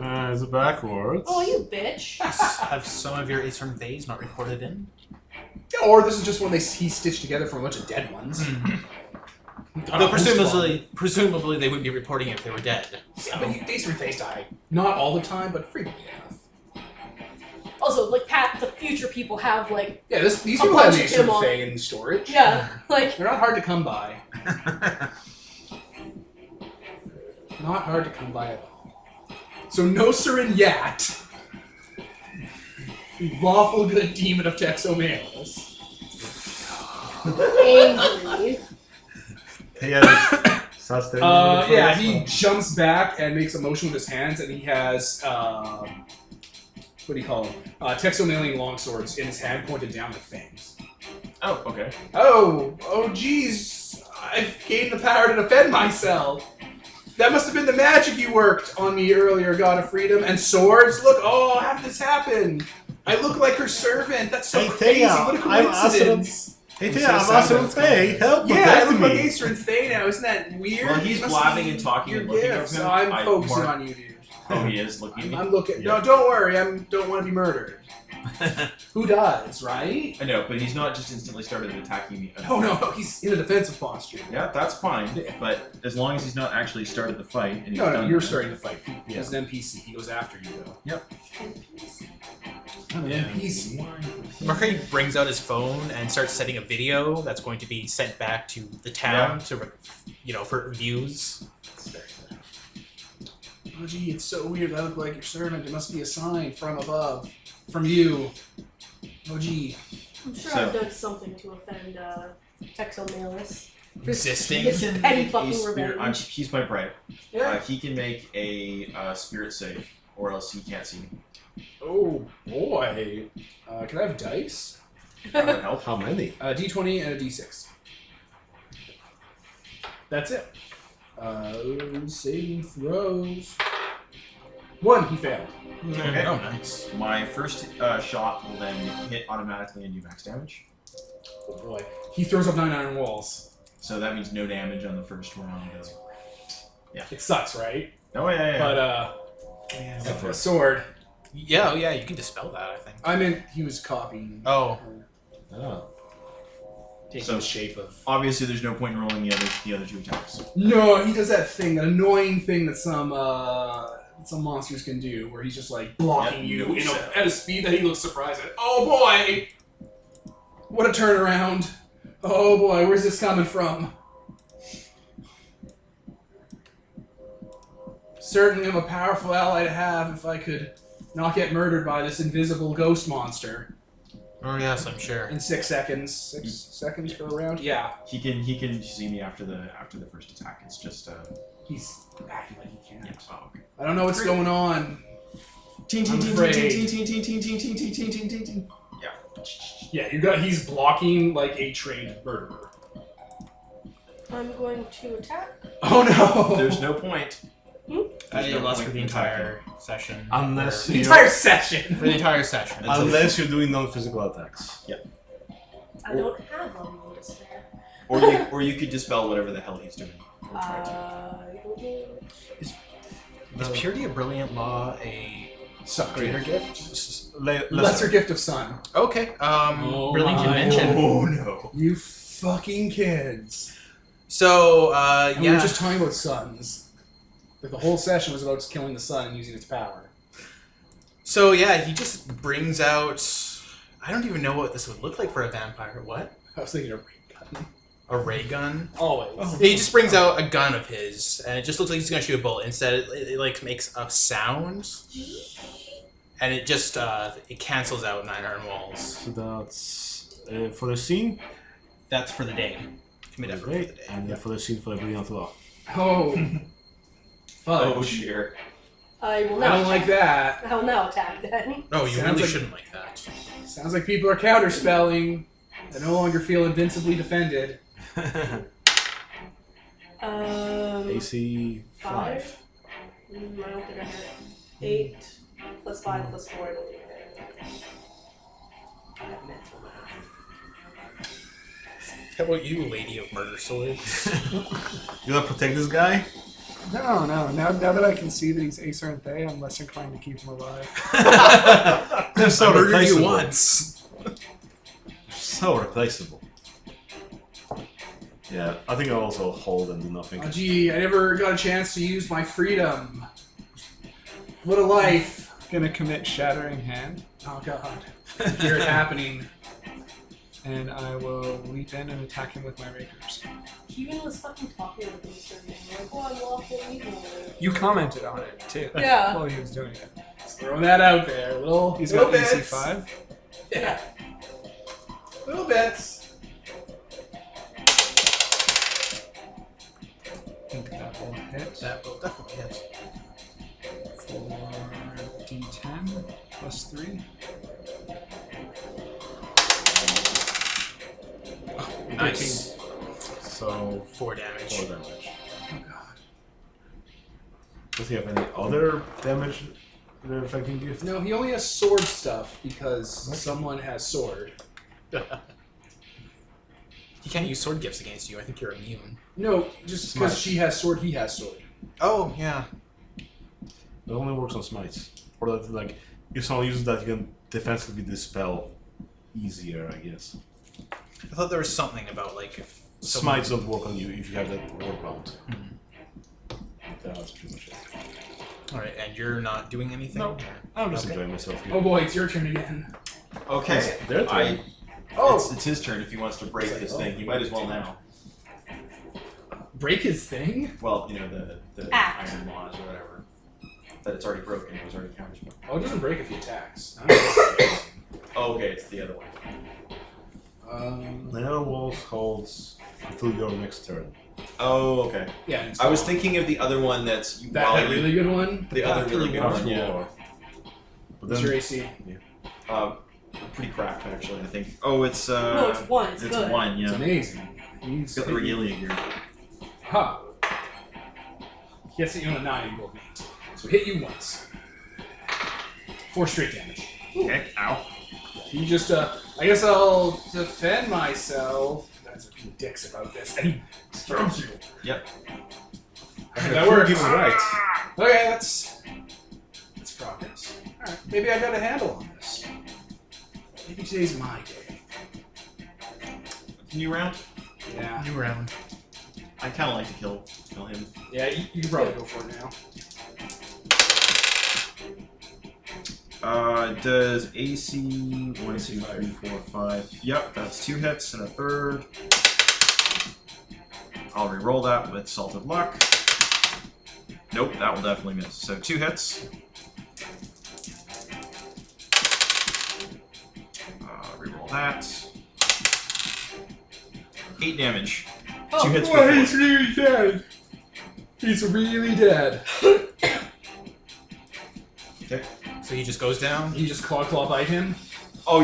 Is it backwards? Oh, you bitch. Have some of your Acer and Fays not recorded in? Or this is just one he stitched together from a bunch of dead ones. Though presumably they wouldn't be reporting it if they were dead. So. Yeah, but Acer and Fays die. Not all the time, but frequently enough. Also, the future people have, Yeah, these A people bunch have of Acer and him on- Fae in storage. yeah, They're not hard to come by. Not hard to come by at all. So Noser and Yat, the lawful good demon of Texomalis. angry. Yeah, he jumps back and makes a motion with his hands, and he has, what do you call them? Texomalian longswords in his hand, pointed down like fangs. Oh, okay. Oh, geez, I've gained the power to defend myself. That must have been the magic you worked on me earlier, God of Freedom. And swords? Look, how did this happen? I look like her servant. That's so Hey, crazy. Thea, What a I'm coincidence. Hey, so Tia, I'm sad also that's Faye. Help Yeah, I protect look like me. Acer and Faye now. Isn't that weird? Well, he's You must blabbing be and talking your and looking gifts. at him. So I'm I focusing mark- on you, dude. Oh, he is looking at me? I'm looking. Yeah. No, don't worry. I don't want to be murdered. Who does, right? I know, but he's not just instantly started attacking me. Oh, no, he's in a defensive posture. Yeah, that's fine. But as long as he's not actually started the fight and he's No, done you're that. starting to fight. He's an NPC. He goes after you, though. Yep. I'm an NPC. Murray brings out his phone and starts setting a video that's going to be sent back to the town for views. Oh, gee, it's so weird. I look like your servant. It must be a sign from above. From you. Oh, gee. I'm sure So- I've done something to offend Texomalis. Existing. This He can petty make fucking a spirit. revenge. He's my bright. Yeah. He can make a spirit save, or else he can't see me. Oh, boy. Can I have dice? That would help. How many? A D20 and a D6. That's it. Saving throws. 1, he failed. Okay. Oh, nice. My first shot will then hit automatically and do max damage. Oh, boy. He throws up 9 iron walls. So that means no damage on the first round. It sucks, right? Oh, yeah. But, a sword. Yeah, you can dispel that, I think. I meant he was copying. Oh. Taking So- the shape of. Obviously, there's no point in rolling the other two attacks. No, he does that thing, that annoying thing that some monsters can do, where he's just blocking you at a speed that he looks surprised at. Oh boy! What a turnaround! Oh boy, where's this coming from? Certainly, I'm a powerful ally to have if I could not get murdered by this invisible ghost monster Oh, yes, I'm sure. in 6 seconds. 6 seconds for a round. Yeah, He can see me after the first attack. It's just he's acting like he can't. yeah. Oh, okay. I don't know what's going on. Teen, I'm afraid. Yeah, he's blocking like a trained murderer. I'm going to attack. Oh no! There's no point. You no lost point for the in entire session. Unless the you're, entire session. For the entire session. unless you're doing non-physical attacks. I don't have a wound to spare. Or you could dispel whatever the hell he's doing. Or try to. I don't know. Is purity a brilliant law a Greater gift. Lesser. Gift of sun. Okay. Oh Brilliant my convention. Oh no. You fucking kids. So And we yeah. were just talking about suns. Like the whole session was about killing the sun and using its power. So yeah, he just brings out. I don't even know what this would look like for a vampire. What? I was thinking of ray gun. A ray gun? Always. He just brings out a gun of his, and it just looks like he's gonna shoot a bullet. Instead, it like makes a sound, And it just it cancels out 9 iron walls. So that's for the scene. That's for the day. Commit effort for the day. And then for the scene for the brilliant law. Oh. Fudge. Oh, sheer. I will I now. don't like that. I will now attack then. Oh, you Sounds really like- shouldn't like that. Sounds like people are counterspelling. I no longer feel invincibly defended. AC 5. I don't think I hit it. 8 plus 5 plus 4. I don't think I hit it. I have mental math. How about you, Lady of Murder Swords? You gonna protect this guy? No. Now that I can see that he's Acer and Thay, I'm less inclined to keep him alive. They're so I murdered you replaceable. once. So replaceable. Yeah, I think I'll also hold and do nothing. Oh, gee, I never got a chance to use my freedom. What a life. Gonna commit Shattering Hand, Oh, God. Hear it happening. and I will leap in and attack him with my rakers. He even was fucking talking about this thing. Like, oh, I'm lawful evil. You commented on it too. Yeah. While he was doing it. Just throwing that out there. He's little got AC bits. 5. Yeah. Little bits. I think that will hit. That will definitely hit. For D10 plus 3. Nice. So 4 damage. 4 damage. Oh, God. Does he have any other damage affecting gift? No, he only has sword stuff because someone has sword. He can't use sword gifts against you. I think you're immune. No, just because Smite. she has sword, he has sword. Oh, yeah. It only works on smites. Or that, like, if someone uses that, you can defensively dispel easier, I guess. I thought there was something about, like, if someone... Smites don't work on you if you have that word count. That's pretty much it. Alright, and you're not doing anything? No. I'm just Okay. enjoying myself here. Oh boy, it's your turn again. Okay. Their turn. It's his turn if he wants to break his thing. He might as well now. Break his thing? Well, you know, the Act. iron laws or whatever. That it's already broken. It was already counterspelled. Oh, it doesn't break if he attacks. I don't know. Oh, okay, it's the other one. The other walls holds until your next turn. Oh, okay. Yeah, and it's I was gone. thinking of the other one that's that really good one. the other After really good after one. Yeah. war. But What's then your AC? Pretty crap actually. I think. Oh, it's No, it's 1. It's good. 1. It's Yeah. amazing. He's got the regalia gear. Ha! He has to hit you on a 9 and roll 8. So hit you once. 4 straight damage. Okay. Ow. He just, I guess I'll defend myself. You guys are being dicks about this. And he throws you. Yep. That works. Give him right. Okay, that's progress. Alright, maybe I got a handle on this. Maybe today's my day. New round. Yeah. New round. I kind of like to kill him. Yeah, you can probably go for it now. Does AC 1, 2, 3, 4, 5? Yep, that's 2 hits and a third. I'll re-roll that with Salted Luck. Nope, that will definitely miss. So 2 hits. Re-roll that. 8 damage. Oh, 2 hits for Boy, 4. he's really dead. He's really dead. Okay. So he just goes down? You just claw bite him. Oh,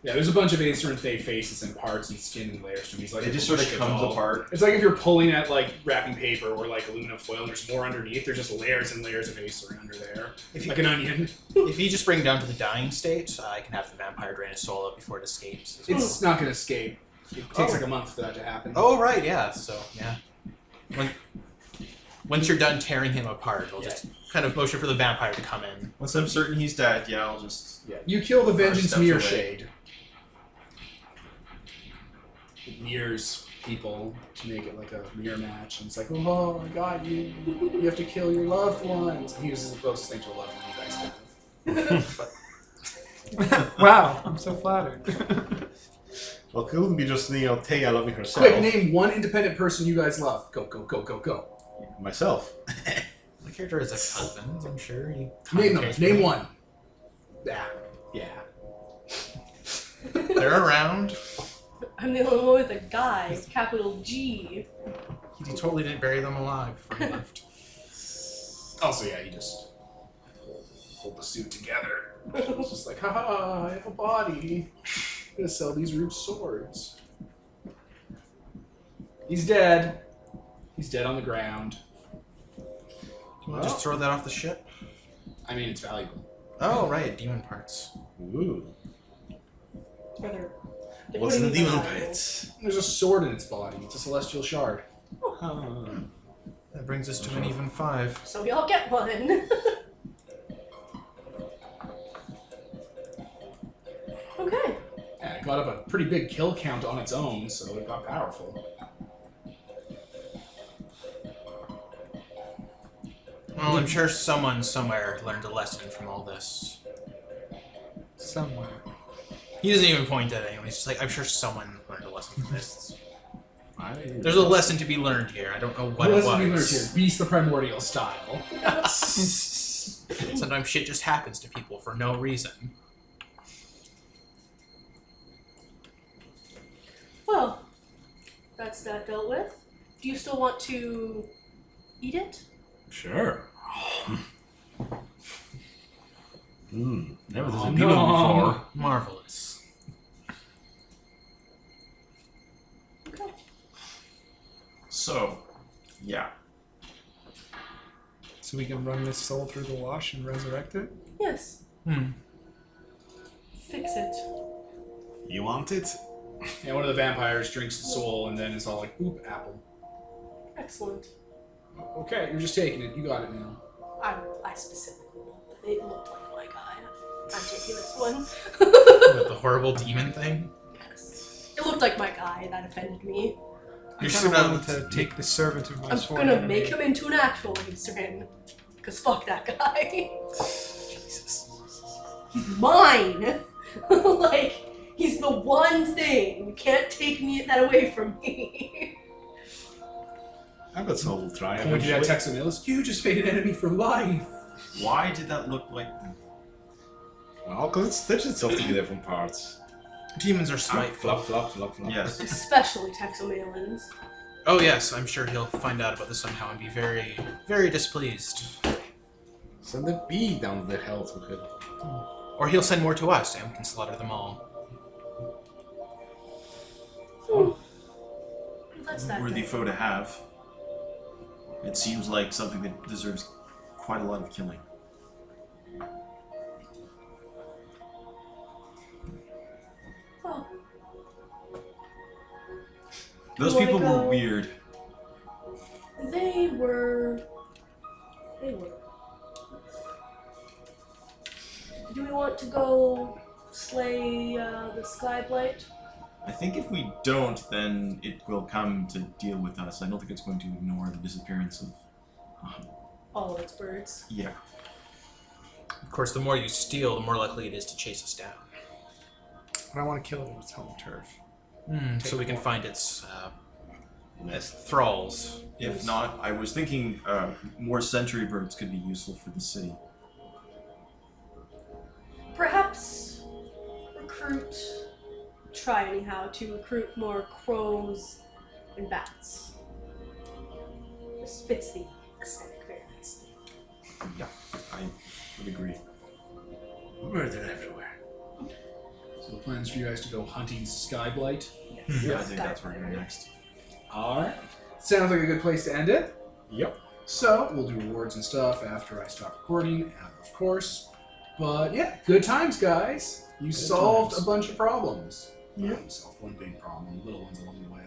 Yeah, there's a bunch of Acer and Thay faces and parts and skin and layers to him. He's like it just sort of a comes doll. apart. It's like if you're pulling at like wrapping paper or like aluminum foil and there's more underneath, there's just layers and layers of Acer under there. If Like an onion. If you just bring it down to the dying state, I can have the vampire drain his soul out before it escapes. As well. It's not gonna escape. It takes Oh. like a month for that to happen. Oh, right, yeah. So, yeah. Once you're done tearing him apart, I'll just kind of motion for the vampire to come in. Once I'm certain he's dead, yeah, I'll just... Yeah. You kill the Vengeance steps Mirror away. Shade. It mirrors people to make it like a mirror match. And it's like, oh my god, you have to kill your loved ones. And he uses the closest thing to a loved one you guys have. Wow, I'm so flattered. Well, it couldn't be just, Taya loving herself. Quick, name one independent person you guys love. Go, go, go, go, go. Myself. The character has ex-husbands, I'm sure. Name them. Name one. Yeah. They're around. I'm the only one with a guy, capital G. He totally didn't bury them alive before he left. Also, yeah, he just hold the suit together. It's just like, haha, I have a body. I'm gonna sell these Rube swords. He's dead. He's dead on the ground. You want to just throw that off the ship? I mean, it's valuable. Oh, right, demon parts. Ooh. Brother. What's in the demon pits? There's a sword in its body. It's a celestial shard. That brings us to an even 5. So we all get one. Okay. Yeah, it got up a pretty big kill count on its own, so it got powerful. Well, I'm sure someone somewhere learned a lesson from all this. Somewhere. He doesn't even point at anyone. He's just like, I'm sure someone learned a lesson from this. I There's a lesson to be learned here. I don't know what it Let's be learned was. here. Beast the Primordial style. Sometimes shit just happens to people for no reason. Well, that's that dealt with. Do you still want to eat it? Sure. Never Oh, seen a demon before. Marvelous. Okay. So, yeah. So we can run this soul through the wash and resurrect it? Yes. Fix it. You want it? Yeah, one of the vampires drinks the soul, and then it's all like, oop, apple. Excellent. Okay, you're just taking it. You got it now. I specifically looked. It looked like my guy. I'm taking this one. With the horrible demon thing. Yes. It looked like my guy. That offended me. I You're kind of wanted surrounded. to take the servant of my I'm sworn gonna enemy. make him into an actual Lutheran. Because fuck that guy. Jesus. He's mine! Like, he's the one thing. You can't take that away from me. I bet someone will try. And when you had Texamilis, you just made an enemy for life. Why did that look like... Well, because it stitched itself together from parts. Demons are Flop, spiteful. flop, flop, flop. Yes. Especially Texomalins. Oh yes, I'm sure he'll find out about this somehow and be very, very displeased. Send a bee down the hell to him. Or he'll send more to us and we can slaughter them all. That's that Worthy guy. foe to have. It seems like something that deserves quite a lot of killing. Oh, Those You wanna people were go- weird. they were. Do we want to go slay the Skyblight? I think if we don't, then it will come to deal with us. I don't think it's going to ignore the disappearance of... All of its birds. yeah. Of course, the more you steal, the more likely it is to chase us down. But I want to kill it in its home turf. So we can find its thralls. If not, I was thinking more sentry birds could be useful for the city. Perhaps try anyhow to recruit more crows and bats. This fits the aesthetic very nicely. Yeah, I would agree. Murder everywhere. So the plan is for you guys to go hunting Skyblight. Yes. Yeah, I think that's where we're going next. Alright. Sounds like a good place to end it. Yep. So, we'll do rewards and stuff after I stop recording, of course. But yeah, good times, guys. You solved times. a bunch of problems. Yeah. You solved one big problem, little ones along the way.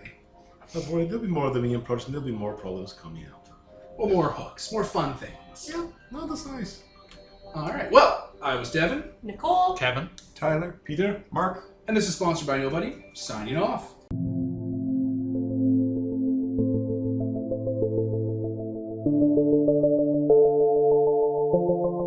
Don't worry, there'll be more of the minion approach and there'll be more problems coming out. Well, more hooks, more fun things. Yeah, no, that's nice. Alright, well, I was Devin, Nicole. Kevin? Tyler? Peter? Mark? and this is sponsored by Nobody, signing off. Thank you.